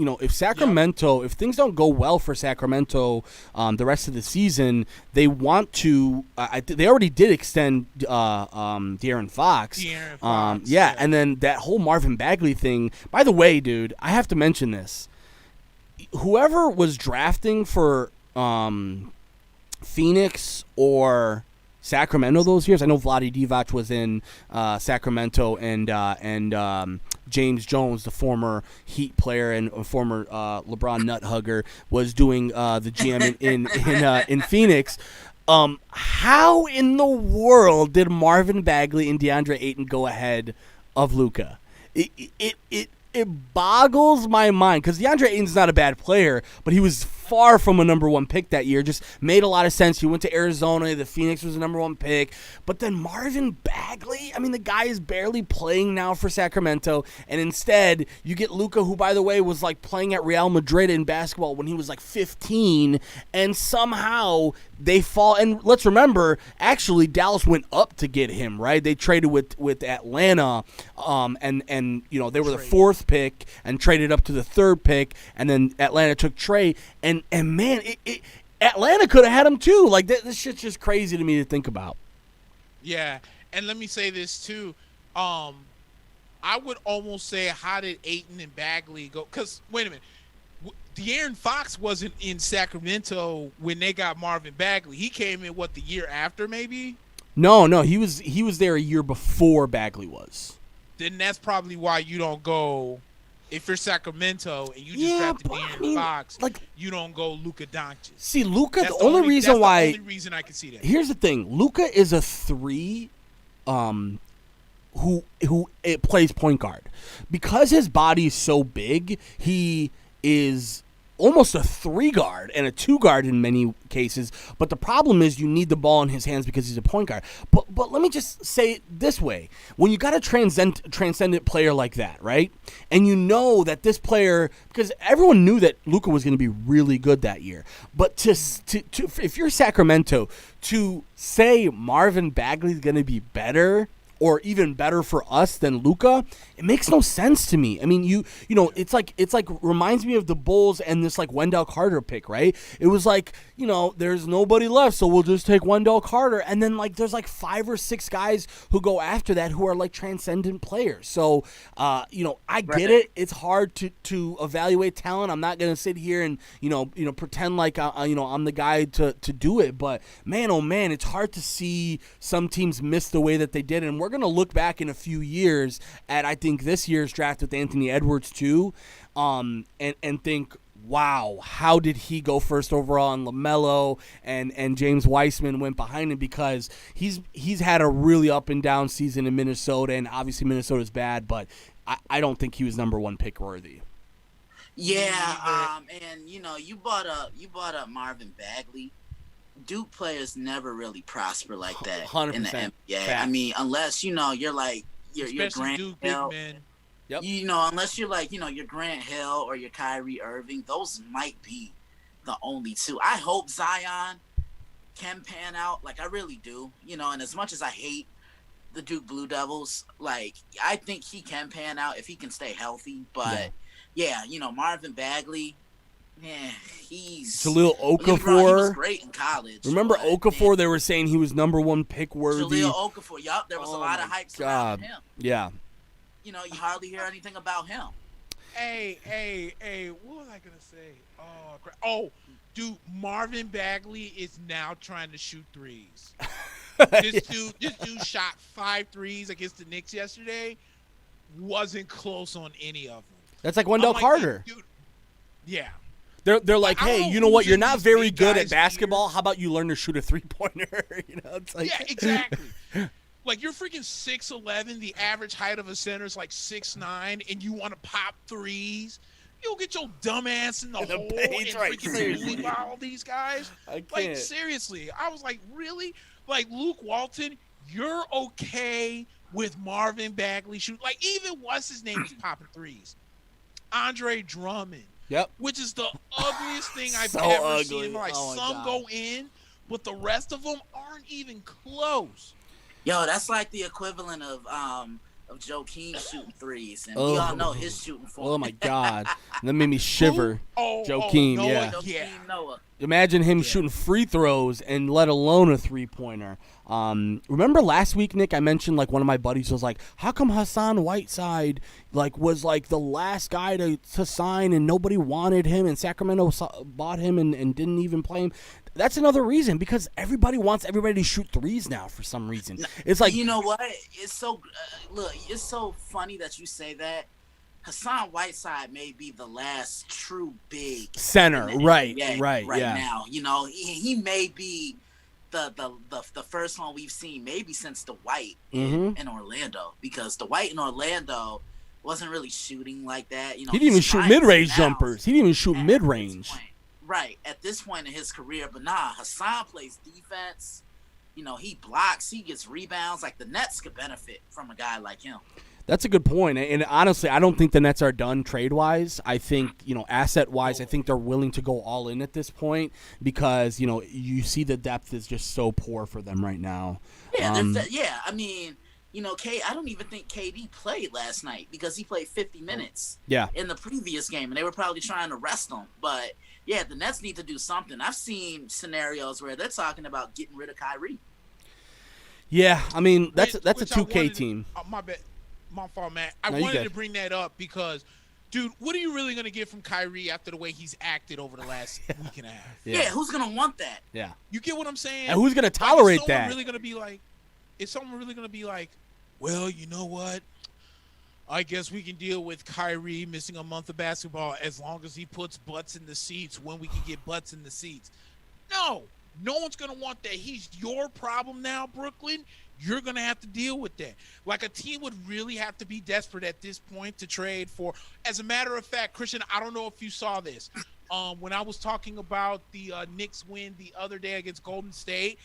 If Sacramento, if things don't go well for Sacramento the rest of the season, they want to. They already did extend De'Aaron Fox. Yeah, and then that whole Marvin Bagley thing. By the way, dude, I have to mention this. Whoever was drafting for Phoenix or Sacramento those years, I know Vlade Divac was in Sacramento, and James Jones, the former Heat player and former LeBron nut hugger, was doing the GM in Phoenix. How in the world did Marvin Bagley and DeAndre Ayton go ahead of Luka? It boggles my mind, because DeAndre Ayton's not a bad player, but he was far from a number one pick that year. Just made a lot of sense. He went to Arizona. The Phoenix was the number one pick. But then Marvin Bagley, I mean, the guy is barely playing now for Sacramento. And instead, you get Luka, who, by the way, was like playing at Real Madrid in basketball when he was like 15. And somehow they fall. And let's remember, actually, Dallas went up to get him, right? They traded with Atlanta. And they were the fourth pick and traded up to the third pick. And then Atlanta took Trey. And man, Atlanta could have had him too. Like, this shit's just crazy to me to think about. Yeah, and let me say this too. I would almost say, how did Ayton and Bagley go? Because wait a minute, De'Aaron Fox wasn't in Sacramento when they got Marvin Bagley. He came in the year after, maybe? No, he was there a year before Bagley was. Then that's probably why you don't go. If you're Sacramento and you just drafted De'Aaron Fox, like, you don't go Luka Doncic. See, Luka, the only reason I can see that. Here's the thing. Luka is a 3 who it plays point guard. Because his body is so big, he is almost a 3 guard and a 2 guard in many cases. But the problem is you need the ball in his hands because he's a point guard. But let me just say it this way. When you got a transcendent player like that, right? And you know that this player, because everyone knew that Luka was going to be really good that year. But to if you're Sacramento, to say Marvin Bagley is going to be better or even better for us than Luka, it makes no sense to me. I mean, it's like reminds me of the Bulls and this like Wendell Carter pick, right? It was like, there's nobody left, so we'll just take Wendell Carter, and then like there's like 5 or 6 guys who go after that who are like transcendent players. So, I get it. It's hard to evaluate talent. I'm not gonna sit here and pretend like I'm the guy to do it. But man, oh man, it's hard to see some teams miss the way that they did, and we're gonna look back in a few years at, I think, this year's draft with Anthony Edwards too, and think, wow, how did he go first overall, and LaMelo and James Weissman went behind him, because he's had a really up and down season in Minnesota, and obviously Minnesota's bad, but I don't think he was number one pick worthy. Yeah, and you brought up Marvin Bagley. Duke players never really prosper like that 100%. in the NBA. Fact. I mean, unless you're like your Grant Duke Hill. big men. Yep. Unless you're like your Grant Hill or your Kyrie Irving, those might be the only two. I hope Zion can pan out, like I really do. And as much as I hate the Duke Blue Devils, like I think he can pan out if he can stay healthy. But yeah, Marvin Bagley. Yeah, he's Jaleel Okafor. He was great in college. Remember Okafor? They were saying he was number one pick worthy. Jaleel Okafor. Yup, there was a lot of hype surrounding him. Yeah. You hardly hear anything about him. Hey, what was I gonna say? Oh, dude, Marvin Bagley is now trying to shoot threes. This dude shot 5 threes against the Knicks yesterday. Wasn't close on any of them. That's like Wendell Carter. Dude, yeah. They're like, hey, you know what? You're not very good at basketball. How about you learn to shoot a 3-pointer? It's like, yeah, exactly. Like, you're freaking 6'11". The average height of a center is like 6'9", and you want to pop threes. You'll get your dumb ass in the hole and freaking bully by all these guys. I can't. Like, seriously. I was like, really? Like, Luke Walton, you're okay with Marvin Bagley shooting. Like, even what's his name is popping threes. Andre Drummond. Yep. Which is the ugliest thing I've So ever ugly. seen. Like, some go in, but the rest of them aren't even close. Yo, that's like the equivalent of Joakim shooting threes, and we all know his shooting form. Oh my God, that made me shiver. Joakim, Noah, Joakim Noah. Imagine him shooting free throws and let alone a 3-pointer. Remember last week, Nick, I mentioned like one of my buddies was like, how come Hassan Whiteside was the last guy to sign and nobody wanted him and Sacramento bought him and didn't even play him? That's another reason, because everybody wants everybody to shoot threes now for some reason. It's like, you know what? It's so it's so funny that you say that. Hassan Whiteside may be the last true big center, right yeah. now. You know, he may be the first one we've seen maybe since Dwight in Orlando, because Dwight in Orlando wasn't really shooting like that. You know, he didn't even shoot mid-range jumpers. He didn't even shoot mid-range. Right, at this point in his career. But nah, Hassan plays defense. You know, he blocks, he gets rebounds. Like, the Nets could benefit from a guy like him. That's a good point. And honestly, I don't think the Nets are done trade-wise. I think, asset-wise, I think they're willing to go all in at this point because, you see the depth is just so poor for them right now. Yeah, I mean, I don't even think KD played last night because he played 50 minutes in the previous game, and they were probably trying to rest him. But, yeah, the Nets need to do something. I've seen scenarios where they're talking about getting rid of Kyrie. Yeah, I mean, that's a 2K team. My bad. My fault, man. I wanted to bring that up because, dude, what are you really going to get from Kyrie after the way he's acted over the last week and a half? Yeah, who's going to want that? Yeah. You get what I'm saying? And who's going to tolerate that? Is someone really going to be like, well, you know what? I guess we can deal with Kyrie missing a month of basketball as long as he puts butts in the seats when we can get butts in the seats. No one's going to want that. He's your problem now, Brooklyn. You're going to have to deal with that. Like, a team would really have to be desperate at this point to trade for. As a matter of fact, Christian, I don't know if you saw this. When I was talking about the Knicks win the other day against Golden State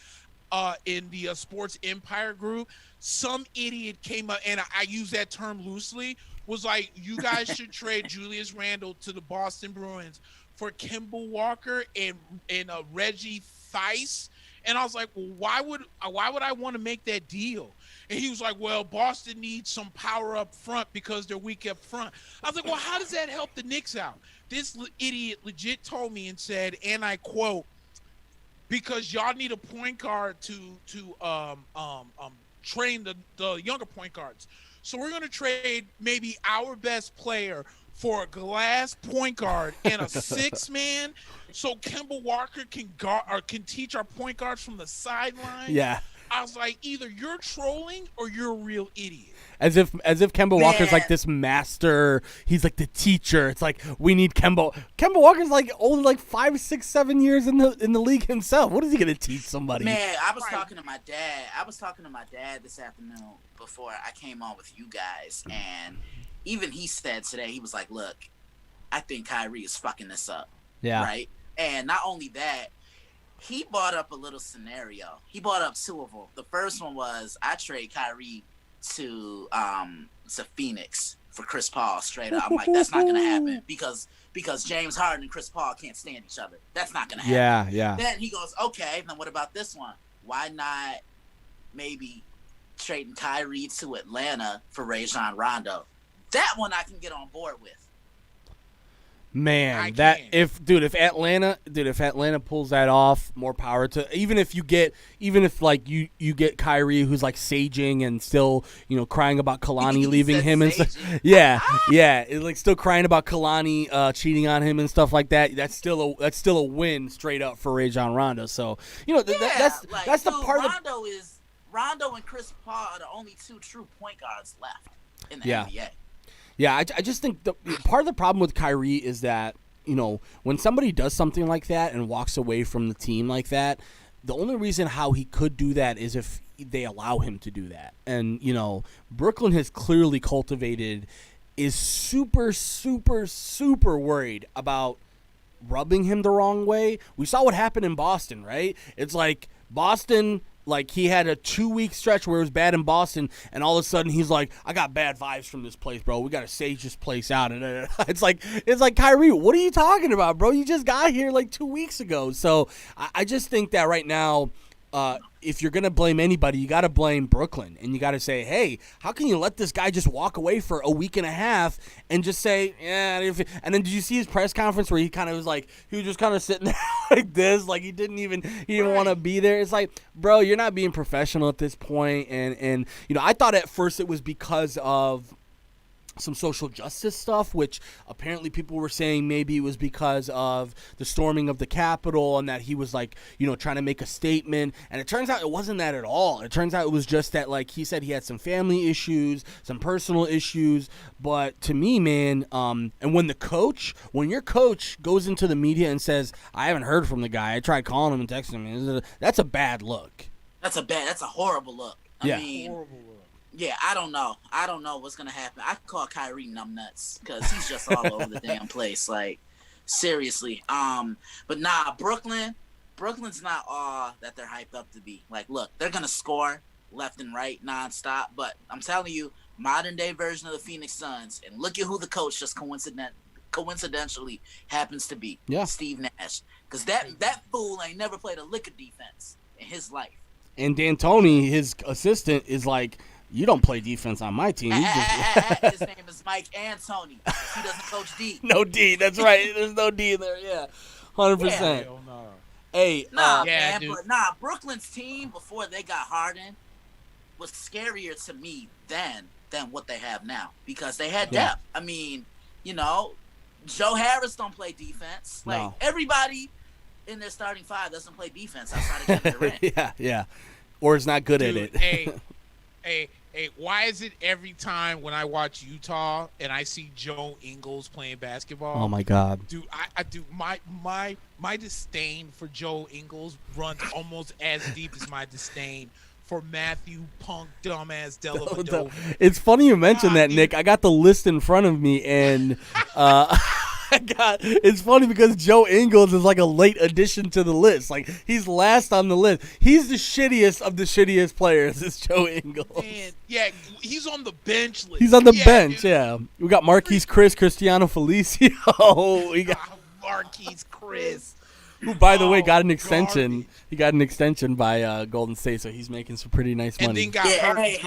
in the Sports Empire group, some idiot came up, and I use that term loosely, was like, you guys should trade Julius Randle to the Boston Bruins for Kemba Walker and Reggie Theis. And I was like, well, why would I want to make that deal? And he was like, well, Boston needs some power up front because they're weak up front. I was like, well, how does that help the Knicks out? This idiot legit told me and said, and I quote, because y'all need a point guard to train the younger point guards. So we're going to trade maybe our best player for a glass point guard and a 6-man, so Kemba Walker can teach our point guards from the sideline. Yeah. I was like, either you're trolling or you're a real idiot. As if Kemba Walker's like this master. He's like the teacher. It's like, we need Kemba. Kemba Walker's like only like 5, 6, 7 years in the league himself. What is he gonna teach somebody? Man, I was talking to my dad this afternoon before I came on with you guys, and even he said today, he was like, look, I think Kyrie is fucking this up. Yeah. Right? And not only that, he brought up a little scenario. He brought up two of them. The first one was, I trade Kyrie to Phoenix for Chris Paul straight up. I'm like, that's not going to happen because James Harden and Chris Paul can't stand each other. That's not going to happen. Yeah. Then he goes, okay, then what about this one? Why not maybe trading Kyrie to Atlanta for Rajon Rondo? That one I can get on board with. Man, if Atlanta pulls that off, more power to. Even if you get Kyrie, who's like saging and still crying about Kalani leaving him and stuff. Yeah, like still crying about Kalani cheating on him and stuff like that. That's still a win straight up for Rajon Rondo. So that's the part. Rondo and Chris Paul are the only two true point guards left in the NBA. Yeah, I just think part of the problem with Kyrie is that, when somebody does something like that and walks away from the team like that, the only reason how he could do that is if they allow him to do that. And, Brooklyn has clearly cultivated is super, super, super worried about rubbing him the wrong way. We saw what happened in Boston, right? It's like Boston, like he had a 2-week stretch where it was bad in Boston, and all of a sudden he's like, I got bad vibes from this place, bro. We got to stage this place out. And it's like Kyrie, what are you talking about, bro? You just got here like 2 weeks ago. So I just think that right now, if you're going to blame anybody, you got to blame Brooklyn. And you got to say, hey, how can you let this guy just walk away for a week and a half and just say, yeah. And then did you see his press conference where he kind of was like, he was just kind of sitting there like this, like he didn't want to be there. It's like, bro, you're not being professional at this point. And I thought at first it was because of some social justice stuff, which apparently people were saying maybe it was because of the storming of the Capitol and that he was like, trying to make a statement. And it turns out it wasn't that at all. It turns out it was just that, like, he said he had some family issues, some personal issues. But to me, man, and when your coach goes into the media and says, I haven't heard from the guy, I tried calling him and texting him, that's a bad look. That's a horrible look. I mean, horrible look. Yeah, I don't know. I don't know what's going to happen. I call Kyrie numbnuts because he's just all over the damn place. Like, seriously. But nah, Brooklyn's not all that they're hyped up to be. Like, look, they're going to score left and right nonstop. But I'm telling you, modern day version of the Phoenix Suns. And look at who the coach just coincidentally happens to be. Yeah. Steve Nash. Because that fool ain't never played a lick of defense in his life. And D'Antoni, his assistant, is like, you don't play defense on my team. His name is Mike Antoni. He doesn't coach D. No D. That's right. There's no D in there. Yeah, 100%. Yeah. Hey, man, but Brooklyn's team before they got Harden was scarier to me than what they have now because they had depth. I mean, Joe Harris don't play defense. Like everybody in their starting five doesn't play defense outside of Kevin Durant. yeah, or is not good at it. Hey, why is it every time when I watch Utah and I see Joe Ingles playing basketball? Oh my God, dude! I do my disdain for Joe Ingles runs almost as deep as my disdain for Matthew Punk dumbass Dellavedova. It's funny you mentioned that, Nick. I got the list in front of me, and it's funny because Joe Ingles is like a late addition to the list. Like, he's last on the list. He's the shittiest of the shittiest players, is Joe Ingles. Man, yeah, he's on the bench list. He's on the bench, yeah. We got Marquise Chris, Cristiano Felicio. We got Marquise Chris. Who, by the way, got an extension. Garbage. He got an extension by Golden State, so he's making some pretty nice money. And then got hurt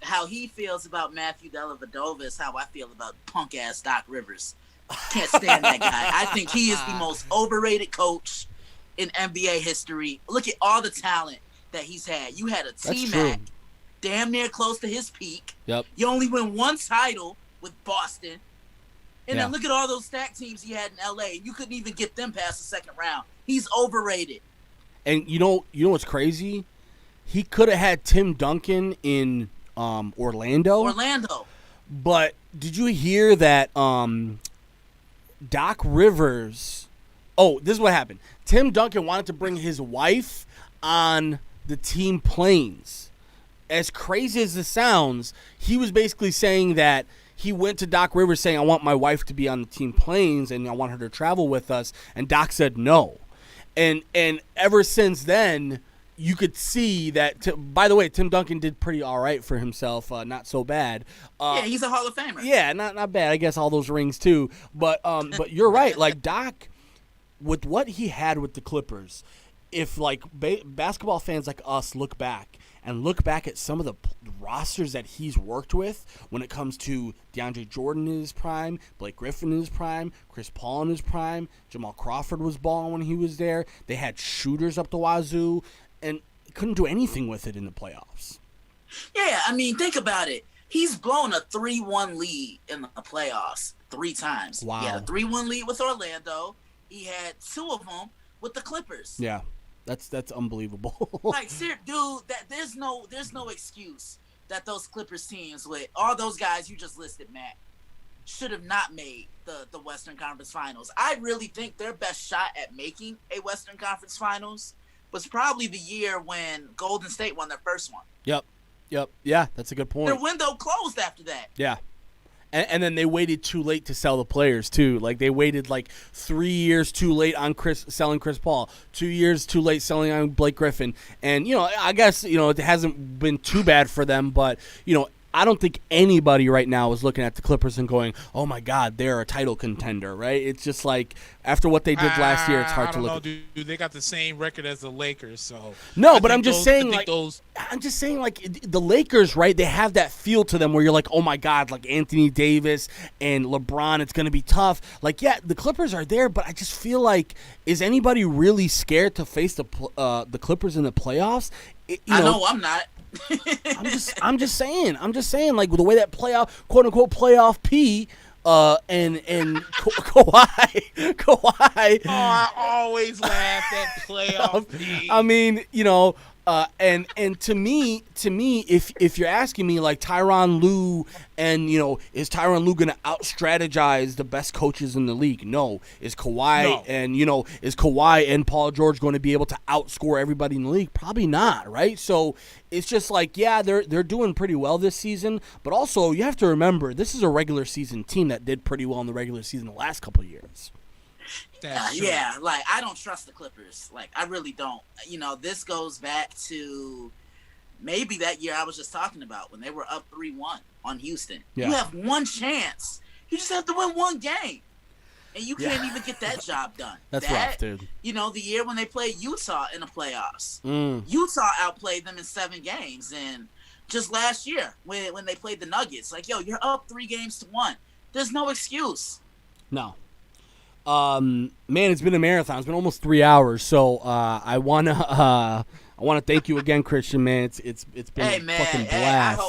how he feels about Matthew Dellavedova is how I feel about punk-ass Doc Rivers. Can't stand that guy. I think he is the most overrated coach in NBA history. Look at all the talent that he's had. You had a T-Mac damn near close to his peak. Yep. You only win one title with Boston. And then look at all those stack teams he had in L.A. You couldn't even get them past the second round. He's overrated. And you know what's crazy? He could have had Tim Duncan in Orlando. But did you hear that Doc Rivers... Oh, this is what happened. Tim Duncan wanted to bring his wife on the team planes. As crazy as this sounds, he was basically saying that he went to Doc Rivers saying, I want my wife to be on the team planes and I want her to travel with us. And Doc said no. And ever since then, you could see that, by the way, Tim Duncan did pretty all right for himself. Not so bad. He's a Hall of Famer. Yeah, not bad. I guess all those rings too. But you're right. Like, Doc, with what he had with the Clippers, if like basketball fans like us look back at some of the rosters that he's worked with when it comes to DeAndre Jordan in his prime, Blake Griffin in his prime, Chris Paul in his prime, Jamal Crawford was balling when he was there. They had shooters up the wazoo, and couldn't do anything with it in the playoffs. Yeah, I mean, think about it. He's blown a 3-1 lead in the playoffs 3 times. Wow. He had a 3-1 lead with Orlando. He had 2 of them with the Clippers. Yeah. That's unbelievable. Like, dude, there's no excuse that those Clippers teams with all those guys you just listed, Matt, should have not made the Western Conference Finals. I really think their best shot at making a Western Conference Finals was probably the year when Golden State won their first one. Yep. Yeah, that's a good point. Their window closed after that. Yeah. And then they waited too late to sell the players too. Like they waited like 3 years too late on selling Chris Paul, 2 years too late selling on Blake Griffin. And I guess it hasn't been too bad for them, but I don't think anybody right now is looking at the Clippers and going, "Oh my God, they're a title contender," right? It's just like after what they did last year, it's hard to look. I don't know, dude. They got the same record as the Lakers, so no. But I'm just saying, like the Lakers, right? They have that feel to them where you're like, "Oh my God, like Anthony Davis and LeBron, it's going to be tough." Like, yeah, the Clippers are there, but I just feel like, is anybody really scared to face the Clippers in the playoffs? I know I'm not. I'm just saying, like the way that quote unquote playoff P, and Kawhi. Oh, I always laugh at playoff P. I mean, and to me, if you're asking me, like Tyronn Lue, and is Tyronn Lue gonna out-strategize the best coaches in the league? No. Is Kawhi is Kawhi and Paul George going to be able to outscore everybody in the league? Probably not, right? So it's just like, yeah, they're doing pretty well this season, but also you have to remember this is a regular season team that did pretty well in the regular season the last couple of years. Yeah, like I don't trust the Clippers. Like I really don't. This goes back to maybe that year I was just talking about when they were up 3-1 on Houston. Yeah. You have one chance. You just have to win one game. And you can't even get that job done. That's rough, dude. The year when they played Utah in the playoffs. Utah outplayed them in 7 games. And just last year when they played the Nuggets, like, yo, you're up 3-1. There's no excuse. No. Man, it's been a marathon. It's been almost 3 hours. So I wanna thank you again, Christian. Man, it's been a fucking blast.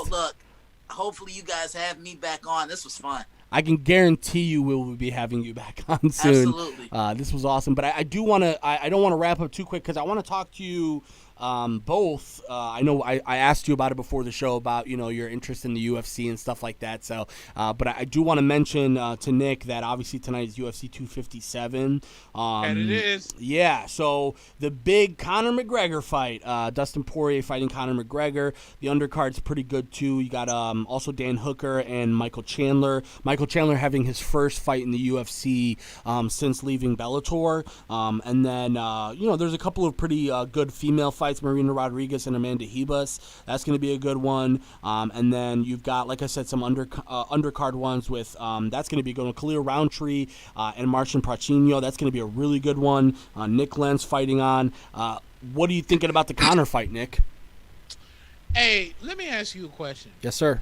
Hopefully you guys have me back on. This was fun. I can guarantee you we'll be having you back on soon. Absolutely. This was awesome. But I do want to. I don't want to wrap up too quick because I want to talk to you both. I know I asked you about it before the show about your interest in the UFC and stuff like that. So, but I do want to mention to Nick that obviously tonight is UFC 257. And it is. Yeah. So the big Conor McGregor fight, Dustin Poirier fighting Conor McGregor. The undercard's pretty good too. You got also Dan Hooker and Michael Chandler. Michael Chandler having his first fight in the UFC since leaving Bellator. And then there's a couple of pretty good female fights. Marina Rodriguez and Amanda Ribas. That's going to be a good one. And then you've got, like I said, some undercard ones with that's going to be going to Khalil Roundtree and Marcin Prachnio. That's going to be a really good one. Nick Lenz fighting on. What are you thinking about the Conor fight, Nick? Hey, let me ask you a question. Yes, sir.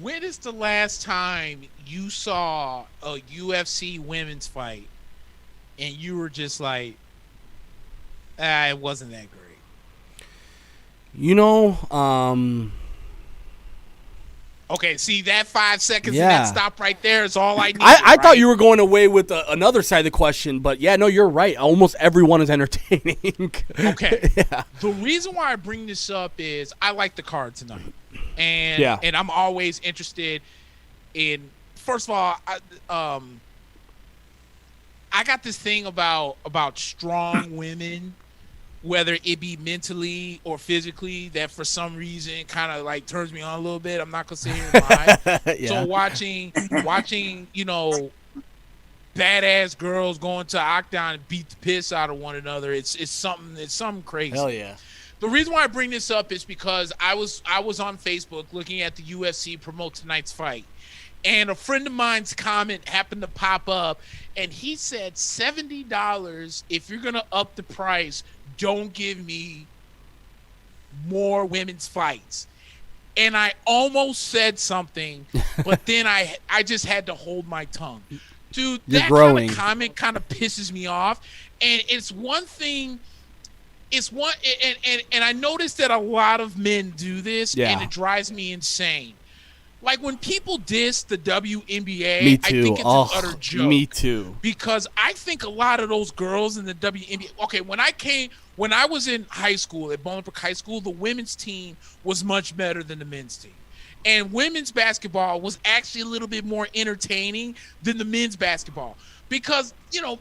When is the last time you saw a UFC women's fight and you were just like, it wasn't that great? Okay, see that 5 seconds and that stop right there is all I need. I thought you were going away with another side of the question, but yeah, no, you're right. Almost everyone is entertaining. Okay. Yeah. The reason why I bring this up is I like the card tonight. And I'm always interested in, first of all, I got this thing about strong women, whether it be mentally or physically, that for some reason kind of like turns me on a little bit. I'm not gonna sit here and lie. Yeah. So watching, badass girls going to octagon and beat the piss out of one another, it's something crazy. Hell yeah. The reason why I bring this up is because I was on Facebook looking at the UFC promote tonight's fight. And a friend of mine's comment happened to pop up, and he said $70 if you're going to up the price, don't give me more women's fights. And I almost said something, but then I just had to hold my tongue. Dude, that kind of comment kind of pisses me off. And it's one thing, and I noticed that a lot of men do this, and it drives me insane. Like when people diss the WNBA, I think it's an utter joke. Me too. Because I think a lot of those girls in the WNBA. Okay, when I was in high school at Bolingbrook High School, the women's team was much better than the men's team, and women's basketball was actually a little bit more entertaining than the men's basketball because you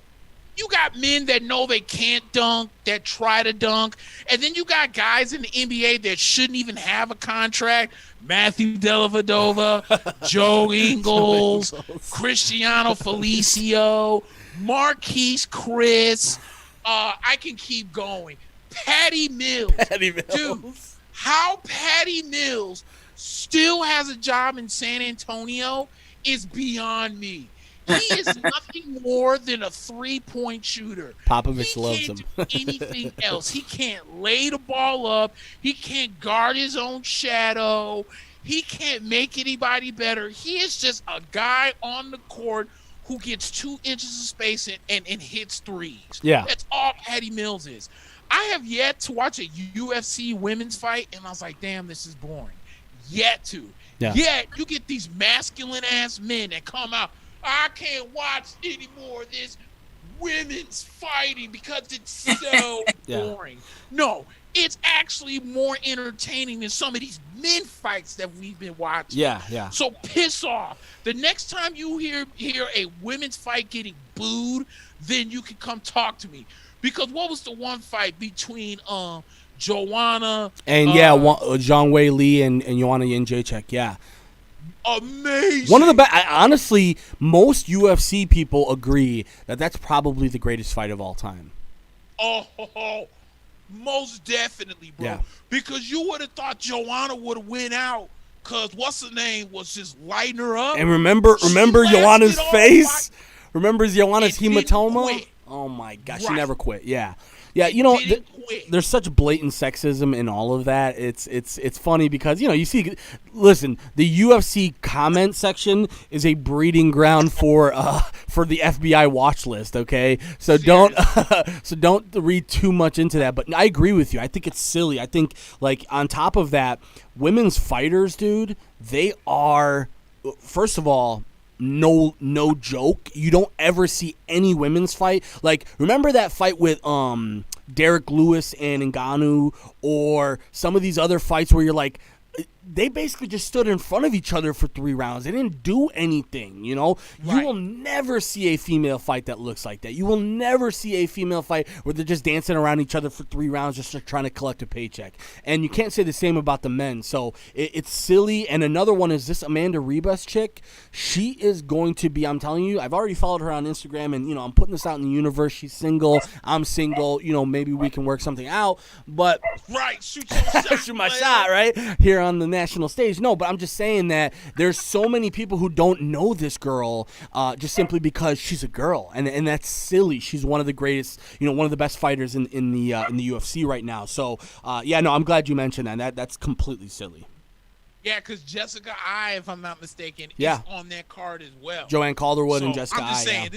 You got men that know they can't dunk, that try to dunk, and then you got guys in the NBA that shouldn't even have a contract. Matthew Dellavedova, Joe Ingles, Cristiano Felicio, Marquise Chris. I can keep going. Patty Mills. Dude, how Patty Mills still has a job in San Antonio is beyond me. He is nothing more than a three-point shooter. Popovich loves him. He can't do anything else. He can't lay the ball up. He can't guard his own shadow. He can't make anybody better. He is just a guy on the court who gets 2 inches of space and hits threes. Yeah. That's all Patty Mills is. I have yet to watch a UFC women's fight, and I was like, damn, this is boring. Yet to. Yeah. Yet you get these masculine-ass men that come out, I can't watch any more of this women's fighting because it's so boring. No, it's actually more entertaining than some of these men fights that we've been watching. Yeah. So piss off. The next time you hear a women's fight getting booed, then you can come talk to me. Because what was the one fight between Joanna and Zhang Wei Li and Joanna Jędrzejczyk? Yeah. Amazing. One of the best. Honestly, most UFC people agree that that's probably the greatest fight of all time. Oh, most definitely, bro. Yeah. Because you would have thought Joanna would have went out because what's her name was just lighting her up. And remember Joanna's face? Remember Joanna's hematoma? Oh my gosh, she never quit. Yeah. Yeah, you know, there's such blatant sexism in all of that. It's funny because, you know, you see, listen, the UFC comment section is a breeding ground for the FBI watch list, okay? So don't read too much into that, but I agree with you. I think it's silly. I think, like, on top of that, women's fighters, dude, they are, first of all, no joke. You don't ever see any women's fight. Like, remember that fight with Derek Lewis and Ngannou, or some of these other fights where you're like, they basically just stood in front of each other for 3 rounds. They didn't do anything, you know? Right. You will never see a female fight that looks like that. You will never see a female fight where they're just dancing around each other for 3 rounds just trying to collect a paycheck. And you can't say the same about the men. So it's silly. And another one is this Amanda Ribas chick. She is going to be, I'm telling you, I've already followed her on Instagram, and, you know, I'm putting this out in the universe. She's single. I'm single. You know, maybe we can work something out. But shoot your shot, shoot my shot, right? Here on the national stage. No, but I'm just saying that there's so many people who don't know this girl just simply because she's a girl, and that's silly. She's one of the greatest, you know, one of the best fighters in the UFC right now. So I'm glad you mentioned that. That's completely silly. Yeah, because Jessica Ai, if I'm not mistaken, is on that card as well. Joanne Calderwood and Jessica Ai. I'm just saying,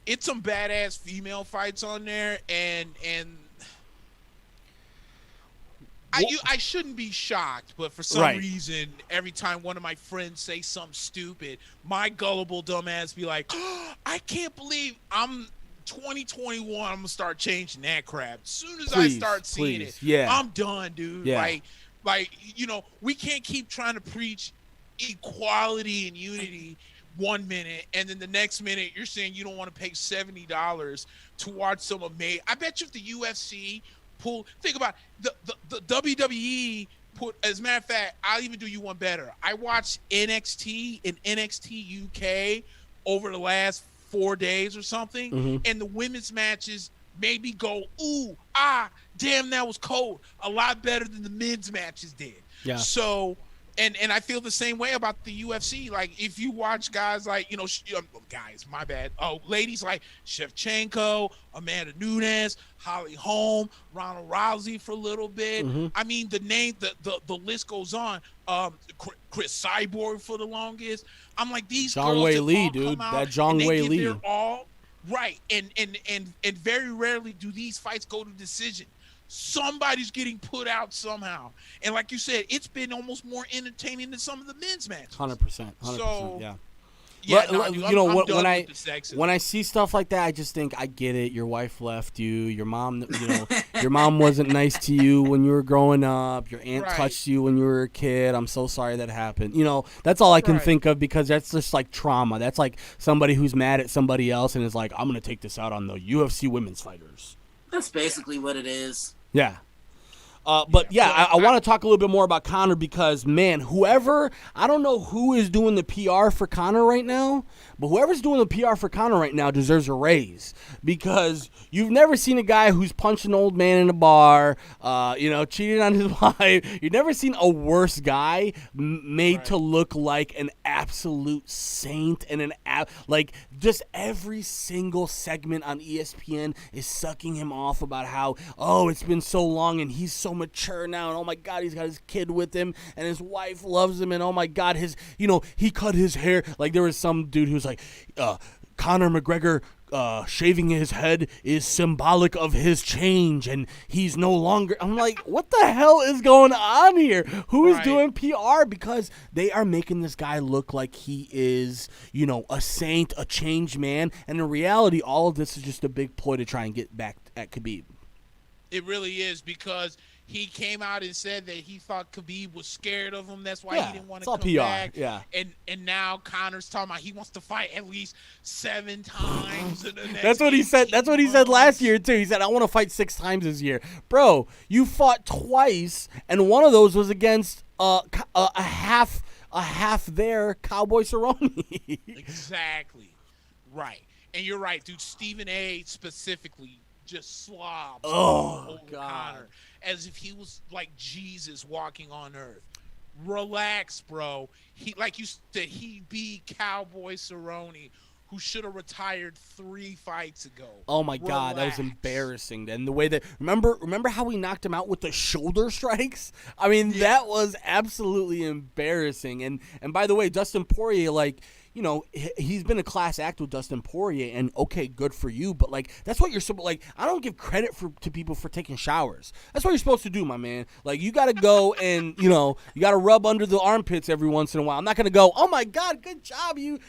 it's some badass female fights on there, and I shouldn't be shocked, but for some reason, every time one of my friends say something stupid, my gullible dumbass be like, oh, I can't believe I'm 2021. I'm going to start changing that crap. As soon as I start seeing it, I'm done, dude. Yeah. Like, you know, we can't keep trying to preach equality and unity 1 minute, and then the next minute you're saying you don't want to pay $70 to watch some amazing. I bet you if the UFC think about it, the WWE put, as a matter of fact, I'll even do you one better. I watched NXT and NXT UK over the last 4 days or something, and the women's matches made me go, ooh, damn, that was cold. A lot better than the men's matches did. Yeah. So, and I feel the same way about the UFC. Like, if you watch guys like, you know, guys, my bad. Oh, ladies like Shevchenko, Amanda Nunes, Holly Holm, Ronda Rousey for a little bit. I mean, the list goes on. Chris Cyborg for the longest. I'm like, these Zhang Wei Li, dude. That Zhang Wei Li. All right, and very rarely do these fights go to decision. Somebody's getting put out somehow, and like you said, it's been almost more entertaining than some of the men's matches. 100%. So, Yeah, no, dude, I'm done with the sexism. When I see stuff like that, I just think, I get it. Your wife left you. Your mom, your mom wasn't nice to you when you were growing up. Your aunt touched you when you were a kid. I'm so sorry that happened. That's all I can think of, because that's just like trauma. That's like somebody who's mad at somebody else and is like, I'm gonna take this out on the UFC women's fighters. That's basically what it is. Yeah. I want to talk a little bit more about Conor, because, man, I don't know who is doing the PR for Conor right now, but whoever's doing the PR for Conor right now deserves a raise, because you've never seen a guy who's punched an old man in a bar, cheated on his wife. You've never seen a worse guy made to look like an absolute saint, and just every single segment on ESPN is sucking him off about how, it's been so long and he's so mature now, and oh my God, he's got his kid with him and his wife loves him, and oh my God, he cut his hair. Like, there was some dude who was like, Conor McGregor shaving his head is symbolic of his change, and he's no longer. I'm like, what the hell is going on here? Who is doing PR? Because they are making this guy look like he is, a saint, a changed man, and in reality, all of this is just a big ploy to try and get back at Khabib. It really is, because he came out and said that he thought Khabib was scared of him. That's why he didn't want to come back. Yeah. And now Conor's talking about he wants to fight at least 7 times in the next That's what he said. That's what he said last year too. He said, I want to fight 6 times this year. Bro, you fought twice, and one of those was against a half there Cowboy Cerrone. Exactly. Right. And you're right, dude. Stephen A. specifically just slobs over Conor as if he was like Jesus walking on earth. Relax, bro. He, like you said, he beat Cowboy Cerrone, who should have retired 3 fights ago. Oh my God, that was embarrassing. And the way that remember how we knocked him out with the shoulder strikes? I mean, that was absolutely embarrassing. And by the way, Dustin Poirier, he's been a class act with Dustin Poirier, and okay, good for you, but that's what you're supposed. I don't give credit to people for taking showers. That's what you're supposed to do, my man. You got to go and you got to rub under the armpits every once in a while. I'm not gonna go, oh my God, good job, you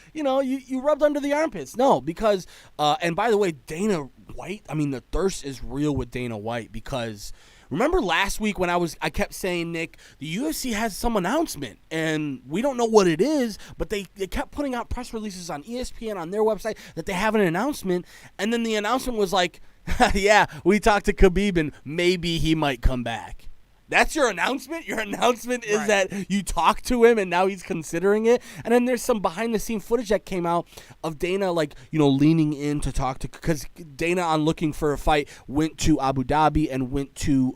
rubbed under the armpits. No, because and by the way, Dana White. I mean, the thirst is real with Dana White, because. Remember last week when I kept saying, Nick, the UFC has some announcement, and we don't know what it is, but they kept putting out press releases on ESPN, on their website, that they have an announcement, and then the announcement was like, yeah, we talked to Khabib, and maybe he might come back. That's your announcement? Your announcement is that you talked to him and now he's considering it? And then there's some behind-the-scene footage that came out of Dana, leaning in to talk to... Because Dana, on looking for a fight, went to Abu Dhabi and went to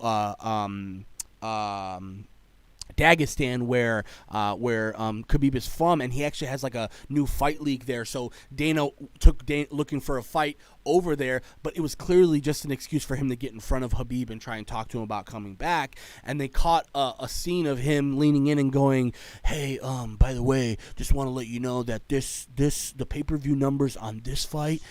Dagestan, where Khabib is from, and he actually has a new fight league there. So Dana took looking for a fight over there, but it was clearly just an excuse for him to get in front of Khabib and try and talk to him about coming back. And they caught a scene of him leaning in and going, hey, by the way, just want to let you know that the pay-per-view numbers on this fight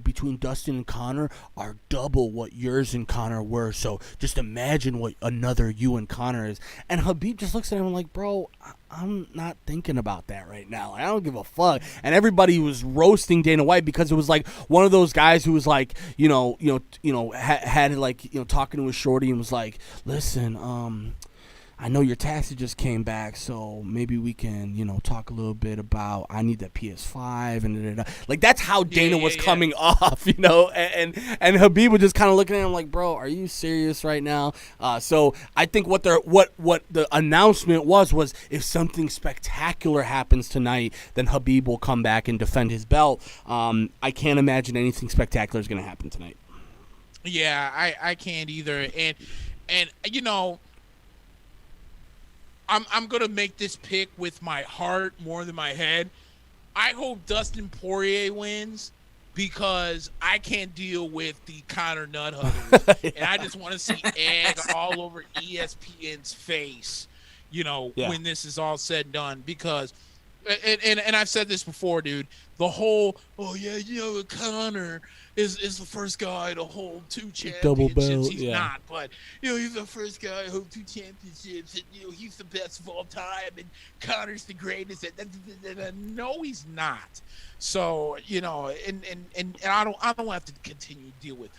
between Dustin and Conor are double what yours and Conor were. So just imagine what another you and Conor is. And Khabib just looks at him like, bro, I'm not thinking about that right now. I don't give a fuck. And everybody was roasting Dana White because it was one of those guys who was talking to his shorty and was like, listen, I know your taxes just came back, so maybe we can, talk a little bit about, I need that PS5 and that's how Dana was coming off, and Khabib was just kind of looking at him like, bro, are you serious right now? So I think what the announcement was if something spectacular happens tonight, then Khabib will come back and defend his belt. I can't imagine anything spectacular is going to happen tonight. Yeah, I can't either. And I'm going to make this pick with my heart more than my head. I hope Dustin Poirier wins, because I can't deal with the Conor nut huggers. And I just want to see egg all over ESPN's face, when this is all said and done. Because and I've said this before, dude. The whole, oh yeah, Conor is the first guy to hold 2 Double championships. belt, He's yeah. not, but he's the first guy to hold 2 championships, and he's the best of all time, and Conor's the greatest. No, he's not. So and I don't have to continue to deal with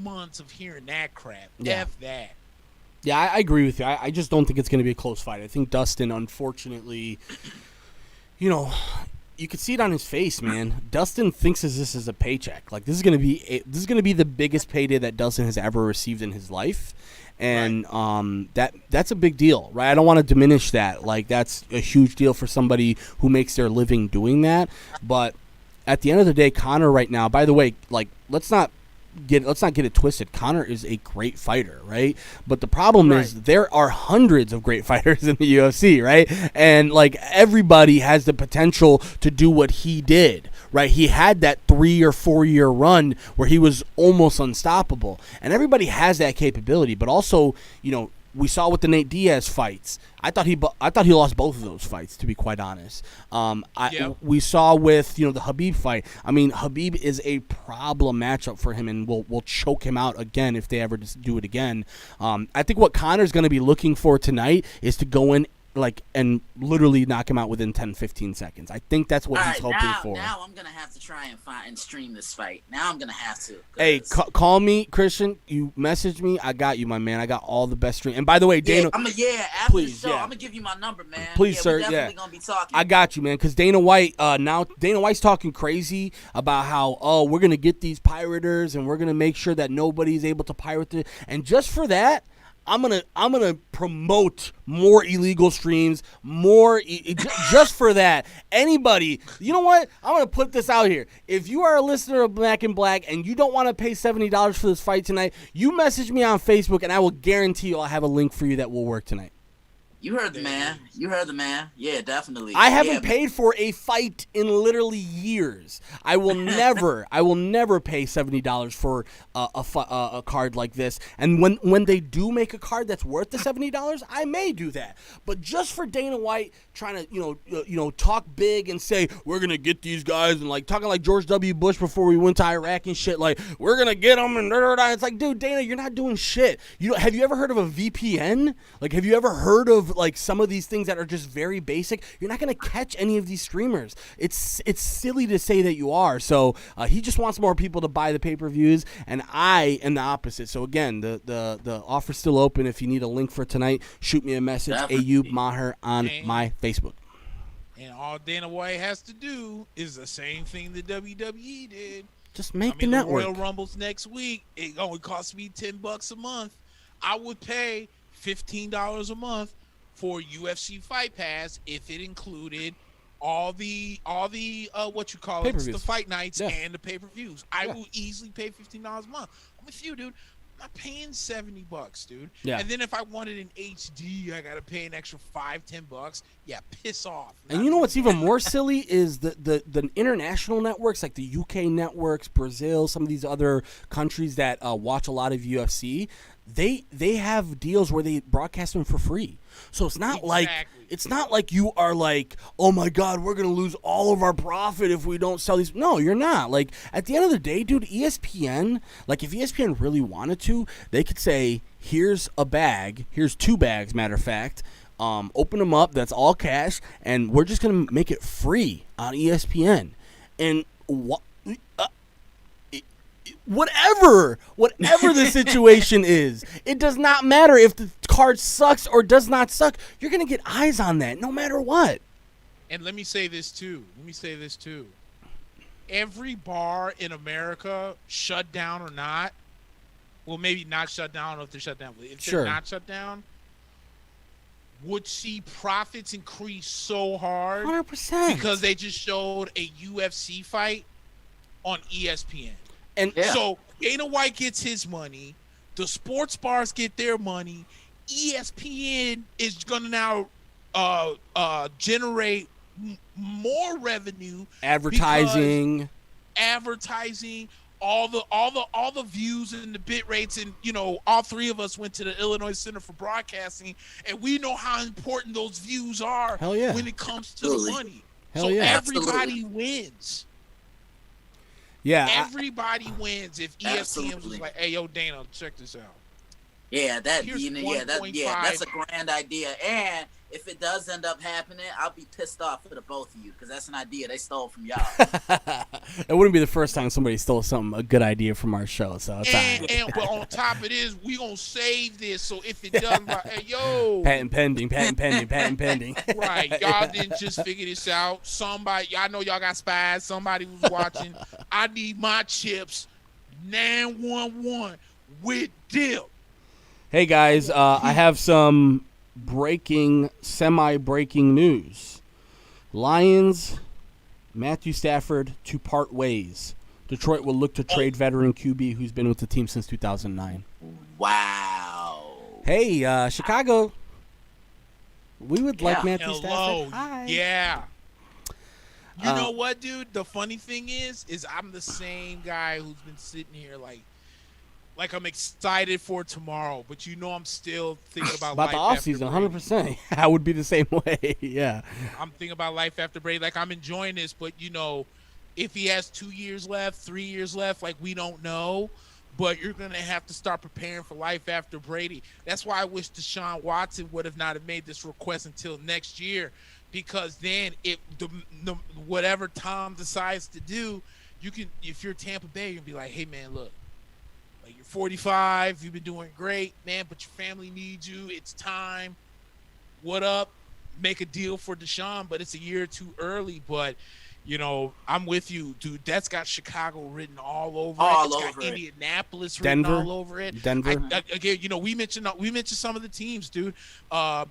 months of hearing that crap. Yeah. F that. Yeah, I agree with you. I just don't think it's going to be a close fight. I think Dustin, unfortunately, you could see it on his face, man. Dustin thinks this is a paycheck. Like, this is going to be the biggest payday that Dustin has ever received in his life. And that's a big deal, right? I don't want to diminish that. Like, that's a huge deal for somebody who makes their living doing that. But at the end of the day, Conor right now, by the way, like, let's not get it twisted. Conor is a great fighter, right? But the problem is there are hundreds of great fighters in the UFC, right? And like, everybody has the potential to do what he did, right? He had that 3 or 4 year run where he was almost unstoppable, and everybody has that capability. But also, we saw with the Nate Diaz fights. I thought he lost both of those fights, to be quite honest. We saw with the Khabib fight. I mean, Khabib is a problem matchup for him, and will choke him out again if they ever just do it again. I think what Conor's going to be looking for tonight is to go in and literally knock him out within 10-15 seconds. I think that's what he's hoping for. Now I'm gonna have to try and find and stream this fight. Now I'm gonna have to. Hey, call me, Christian. You message me. I got you, my man. I got all the best stream. And by the way, Dana, after please, the show, I'm gonna give you my number, man. Please, sir. We're definitely gonna be talking. I got you, man. Because Dana White, Dana White's talking crazy about how we're gonna get these pirators and we're gonna make sure that nobody's able to pirate it. And just for that, I'm gonna promote more illegal streams, just for that. Anybody, you know what? I'm gonna put this out here. If you are a listener of Black and Black and you don't want to pay $70 for this fight tonight, you message me on Facebook and I will guarantee you I'll have a link for you that will work tonight. You heard the man. Yeah, definitely. I haven't paid for a fight in literally years. I will never pay $70 for a card like this. And when they do make a card that's worth the $70, I may do that. But just for Dana White trying to talk big and say we're gonna get these guys, and like talking like George W. Bush before we went to Iraq and shit, like we're gonna get them and it's like, dude, Dana, you're not doing shit. Have you ever heard of a VPN? Like, have you ever heard of like some of these things that are just very basic? You're not going to catch any of these streamers. It's silly to say that you are. So he just wants more people to buy the pay-per-views, and I am the opposite. So again, the offer's still open. If you need a link for tonight, shoot me a message, Ayub Maher, on my Facebook. And all Dana White has to do is the same thing the WWE did. Just make the network. The Royal Rumbles next week, it only costs me $10 a month. I would pay $15 a month for UFC Fight Pass if it included all the what you call it, the fight nights and the pay-per-views. I will easily pay $15 a month. I'm with you, dude. I'm not paying $70, dude. Yeah. And then if I wanted an HD, I gotta pay an extra $5-10. Yeah, piss off. And you know what's even more silly is the international networks, like the UK networks, Brazil, some of these other countries that watch a lot of UFC. They have deals where they broadcast them for free. So it's not like you are like, oh my God, we're gonna lose all of our profit if we don't sell these. No, you're not. Like, at the end of the day, dude, ESPN, like if ESPN really wanted to, they could say, here's a bag, here's 2 bags, matter of fact. Open them up, that's all cash, and we're just gonna make it free on ESPN. And whatever the situation is, it does not matter if the card sucks or does not suck. You're going to get eyes on that no matter what. And let me say this too. Every bar in America, shut down or not, well, maybe not shut down. I don't know if they're shut down. But if they're not shut down, would see profits increase so hard 100%. Because they just showed a UFC fight on ESPN. And so Dana White gets his money, the sports bars get their money, ESPN is gonna now generate more revenue, advertising, all the views and the bit rates, and all 3 of us went to the Illinois Center for Broadcasting, and we know how important those views are when it comes to the money. Hell yeah. Everybody wins. Yeah. Everybody wins if ESPN was Absolutely. like, "Hey, yo, Dana, check this out." Yeah, that Here's that's a grand idea. And if it does end up happening, I'll be pissed off for the both of you because that's an idea they stole from y'all. It wouldn't be the first time somebody stole a good idea from our show, so it's all right. But on top of this, we gonna save this. So if it does, hey, yo, patent pending. right? Y'all didn't just figure this out. Somebody, I know y'all got spies. Somebody was watching. I need my chips 911 with dip. Hey guys, I have some semi-breaking news. Lions, Matthew Stafford to part ways. Detroit will look to trade veteran QB who's been with the team since 2009. Wow. Hey, Chicago. We would like Matthew Stafford. Hi. Yeah. You know what, dude? The funny thing is I'm the same guy who's been sitting here like I'm excited for tomorrow, but I'm still thinking about the offseason, 100%. I would be the same way. Yeah. I'm thinking about life after Brady. Like, I'm enjoying this, but if he has 2 years left, 3 years left, like, we don't know. But you're gonna have to start preparing for life after Brady. That's why I wish Deshaun Watson would have not have made this request until next year, because then whatever Tom decides to do, you can. If you're Tampa Bay, you can be like, hey man, look. You're 45. You've been doing great, man, but your family needs you. It's time. What up? Make a deal for Deshaun, but it's a year too early. But, I'm with you, dude. That's got Chicago written all over it. It's got Indianapolis written all over it. Denver. Again, we mentioned some of the teams, dude. What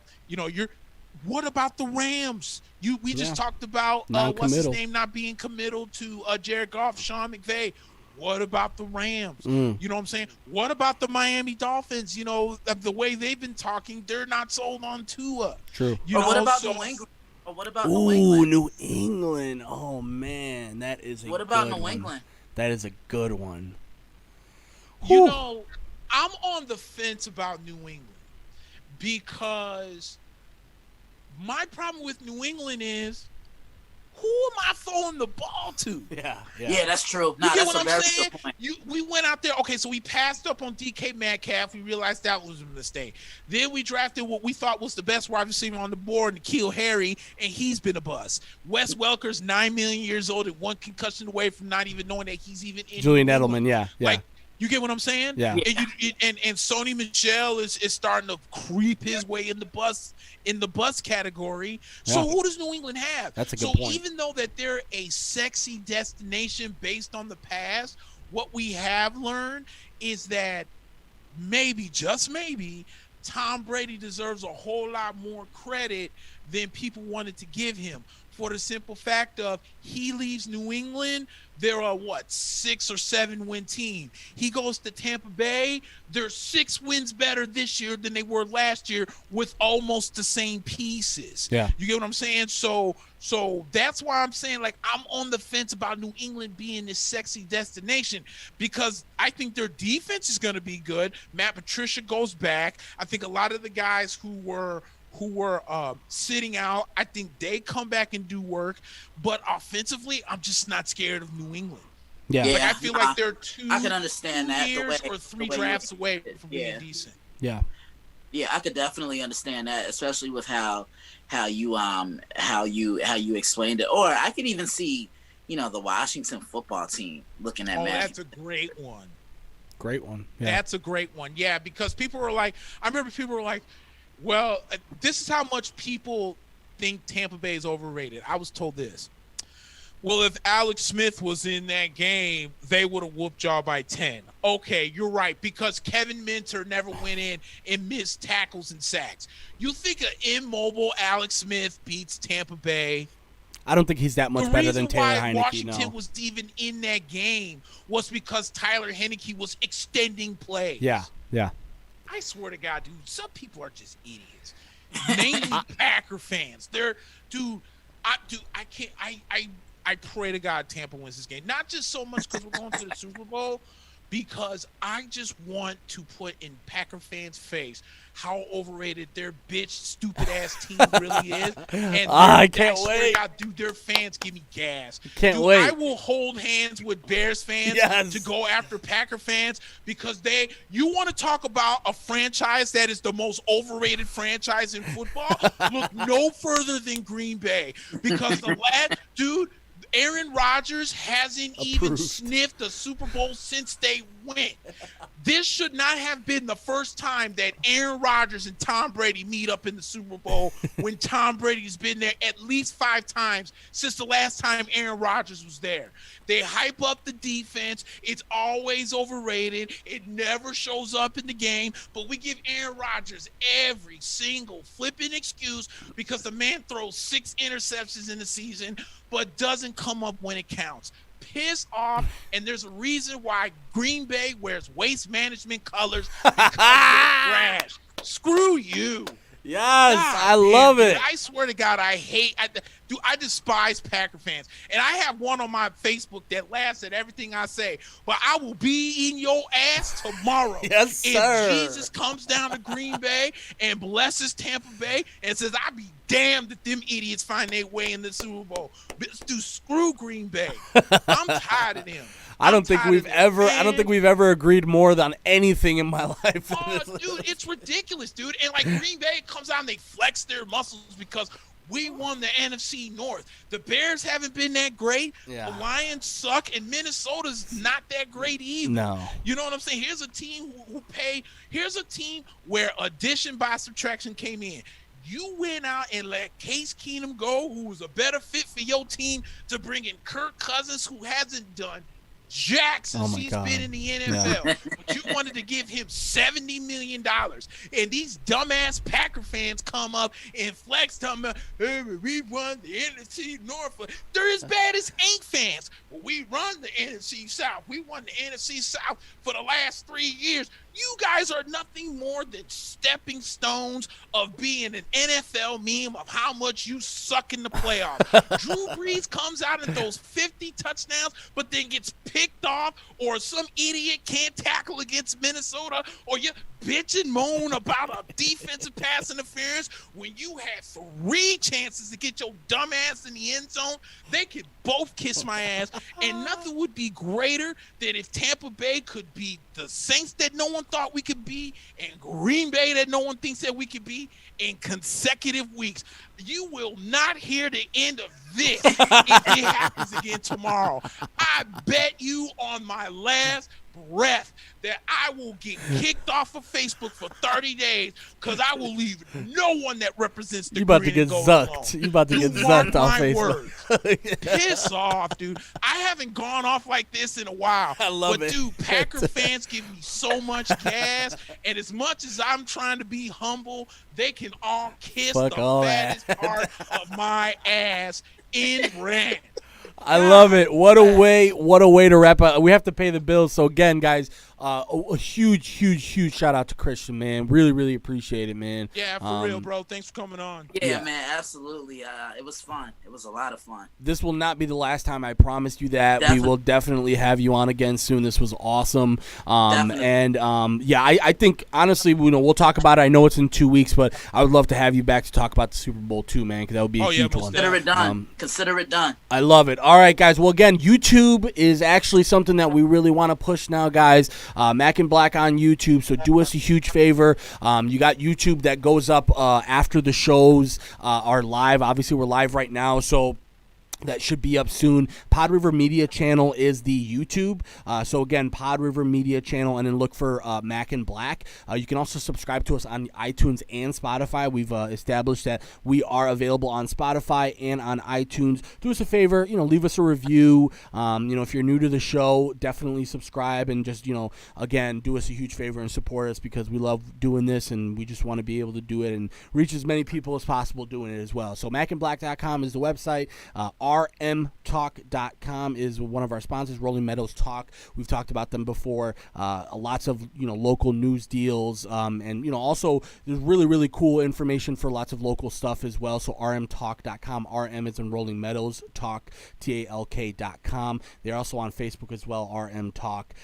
about the Rams? We just talked about what's his name not being committal to Jared Goff, Sean McVay. What about the Rams? You know what I'm saying? What about the Miami Dolphins? The way they've been talking, they're not sold on Tua. True. What about New England? What about New England? New England. Oh, man. That is a good one. What about New England? That is a good one. I'm on the fence about New England because my problem with New England is, who am I throwing the ball to? Yeah, that's true. You get what I'm very saying? good point. We went out there. Okay, so we passed up on DK Metcalf. We realized that was a mistake. Then we drafted what we thought was the best wide receiver on the board, N'Keal Harry, and he's been a bust. Wes Welker's 9 million years old and one concussion away from not even knowing that he's even in. Julian Edelman, yeah. Like, you get what I'm saying? Yeah. And Sony Michel is starting to creep his way in the bus category. So who does New England have? That's a good point. So even though that they're a sexy destination based on the past, what we have learned is that maybe, just maybe, Tom Brady deserves a whole lot more credit than people wanted to give him. For the simple fact of he leaves New England, they're a 6 or 7 win team. He goes to Tampa Bay, they're 6 wins better this year than they were last year with almost the same pieces. Yeah. You get what I'm saying? So that's why I'm saying, like, I'm on the fence about New England being this sexy destination, because I think their defense is going to be good. Matt Patricia goes back. I think a lot of the guys who were sitting out, I think they come back and do work. But offensively, I'm just not scared of New England. Yeah. Like, I feel like they're I can understand that. years or 3 drafts away from being decent. Yeah. Yeah, I could definitely understand that, especially with how you explained it. Or I could even see, the Washington football team looking at Matt. That's a great one. Great one. Yeah. That's a great one. Yeah, because people were like, I remember people were like, well, this is how much people think Tampa Bay is overrated. I was told this. Well, if Alex Smith was in that game, they would have whooped y'all by 10. Okay, you're right, because Kevin Minter never went in and missed tackles and sacks. You think an immobile Alex Smith beats Tampa Bay? I don't think he's that much better than Taylor Heineke. The reason why Washington was even in that game was because Tyler Heineke was extending plays. Yeah. I swear to God, dude, some people are just idiots. Mainly Packer fans. I pray to God Tampa wins this game. Not just so much because we're going to the Super Bowl, because I just want to put in Packer fans' face how overrated their bitch stupid ass team really is. And I can't wait. God, dude, their fans give me gas. Can't dude, wait. I will hold hands with Bears fans to go after Packer fans because you want to talk about a franchise that is the most overrated franchise in football? Look no further than Green Bay because dude, Aaron Rodgers hasn't even sniffed a Super Bowl since they went. This should not have been the first time that Aaron Rodgers and Tom Brady meet up in the Super Bowl when Tom Brady's been there at least 5 times since the last time Aaron Rodgers was there. They hype up the defense. It's always overrated. It never shows up in the game. But we give Aaron Rodgers every single flipping excuse because the man throws 6 interceptions in the season but doesn't come up when it counts. Piss off, and there's a reason why Green Bay wears Waste Management colors because they're trash. Screw you. Yes, God, I love it. Dude, I swear to God, I despise Packer fans. And I have one on my Facebook that laughs at everything I say. But I will be in your ass tomorrow. Yes, sir. If Jesus comes down to Green Bay and blesses Tampa Bay and says, I'd be damned if them idiots find their way in the Super Bowl. Dude, screw Green Bay. I'm tired of them. I don't think we've ever agreed more than anything in my life. Oh, dude, it's ridiculous, dude. And like Green Bay comes out and they flex their muscles because we won the NFC North. The Bears haven't been that great. Yeah. The Lions suck, and Minnesota's not that great either. No. You know what I'm saying? Here's a team here's a team where addition by subtraction came in. You went out and let Case Keenum go, who was a better fit for your team, to bring in Kirk Cousins, who hasn't done jack since he's been in the NFL. Yeah. But you wanted to give him $70 million. And these dumbass Packer fans come up and flex them. Hey, we won the NFC North. They're as bad as Ain't fans. Well, we run the NFC South. We won the NFC South for the last 3 years. You guys are nothing more than stepping stones of being an NFL meme of how much you suck in the playoffs. Drew Brees comes out and throws 50 touchdowns, but then gets picked off, or some idiot can't tackle against Minnesota, or you bitch and moan about a defensive pass interference when you had 3 chances to get your dumb ass in the end zone. They could both kiss my ass, and nothing would be greater than if Tampa Bay could be the Saints that no one thought we could be and Green Bay that no one thinks that we could be in consecutive weeks. You will not hear the end of this if it happens again tomorrow. I bet you on my last breath that I will get kicked off of Facebook for 30 days because I will leave no one that represents the green and gold alone. You about to get zucked on Facebook. Piss off, dude. I haven't gone off like this in a while. I love it. But, dude, Packer fans give me so much gas, and as much as I'm trying to be humble, they can all kiss the fattest part of my ass in rant. I love it. What a way to wrap up. We have to pay the bills. So again, guys, a huge shout out to Christian, man. Really appreciate it, man. Yeah, for real, bro. Thanks for coming on. Yeah, man, absolutely. It was fun. It was a lot of fun. This will not be the last time. I promised you that. Definitely. We will definitely have you on again soon. This was awesome. Definitely. I think honestly, we'll talk about it. I know it's in 2 weeks, but I would love to have you back to talk about the Super Bowl too, man, because that would be a huge one. Consider it done. Consider it done. I love it. All right, guys. Well, again, YouTube is actually something that we really want to push now, guys. Mack and Black on YouTube, so do us a huge favor. You got YouTube that goes up after the shows are live. Obviously, we're live right now, so that should be up soon. PodRiver Media Channel is the YouTube. So again, PodRiver Media Channel, and then look for Mack and Black. You can also subscribe to us on iTunes and Spotify. We've established that we are available on Spotify and on iTunes. Do us a favor, leave us a review. If you're new to the show, definitely subscribe and just, again, do us a huge favor and support us because we love doing this and we just want to be able to do it and reach as many people as possible doing it as well. So mackandblack.com is the website. rmtalk.com is one of our sponsors, Rolling Meadows Talk. We've talked about them before. Lots of local news deals, and also there's really, really cool information for lots of local stuff as well. So rmtalk.com. RM is in Rolling Meadows Talk, TALK.com. They're also on Facebook as well, RM Talk.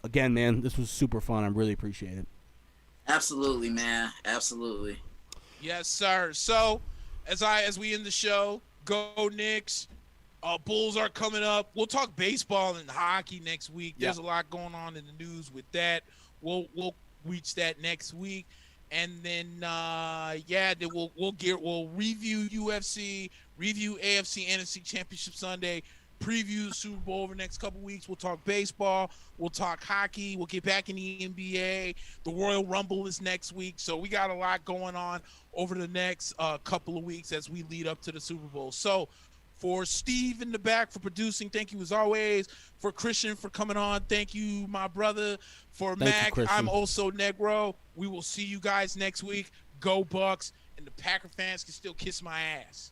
Again, man, this was super fun. I really appreciate it. Absolutely, man. Absolutely. Yes, sir. So, as we end the show, go Knicks. Bulls are coming up. We'll talk baseball and hockey next week. There's a lot going on in the news with that. We'll reach that next week, and then then we'll review UFC, review AFC NFC Championship Sunday, preview Super Bowl over the next couple weeks. We'll talk baseball. We'll talk hockey. We'll get back in the NBA. The Royal Rumble is next week, so we got a lot going on over the next couple of weeks as we lead up to the Super Bowl. So for Steve in the back for producing, thank you as always. For Christian for coming on, thank you, my brother. For Mack, I'm also Negro. We will see you guys next week. Go Bucks, and the Packer fans can still kiss my ass.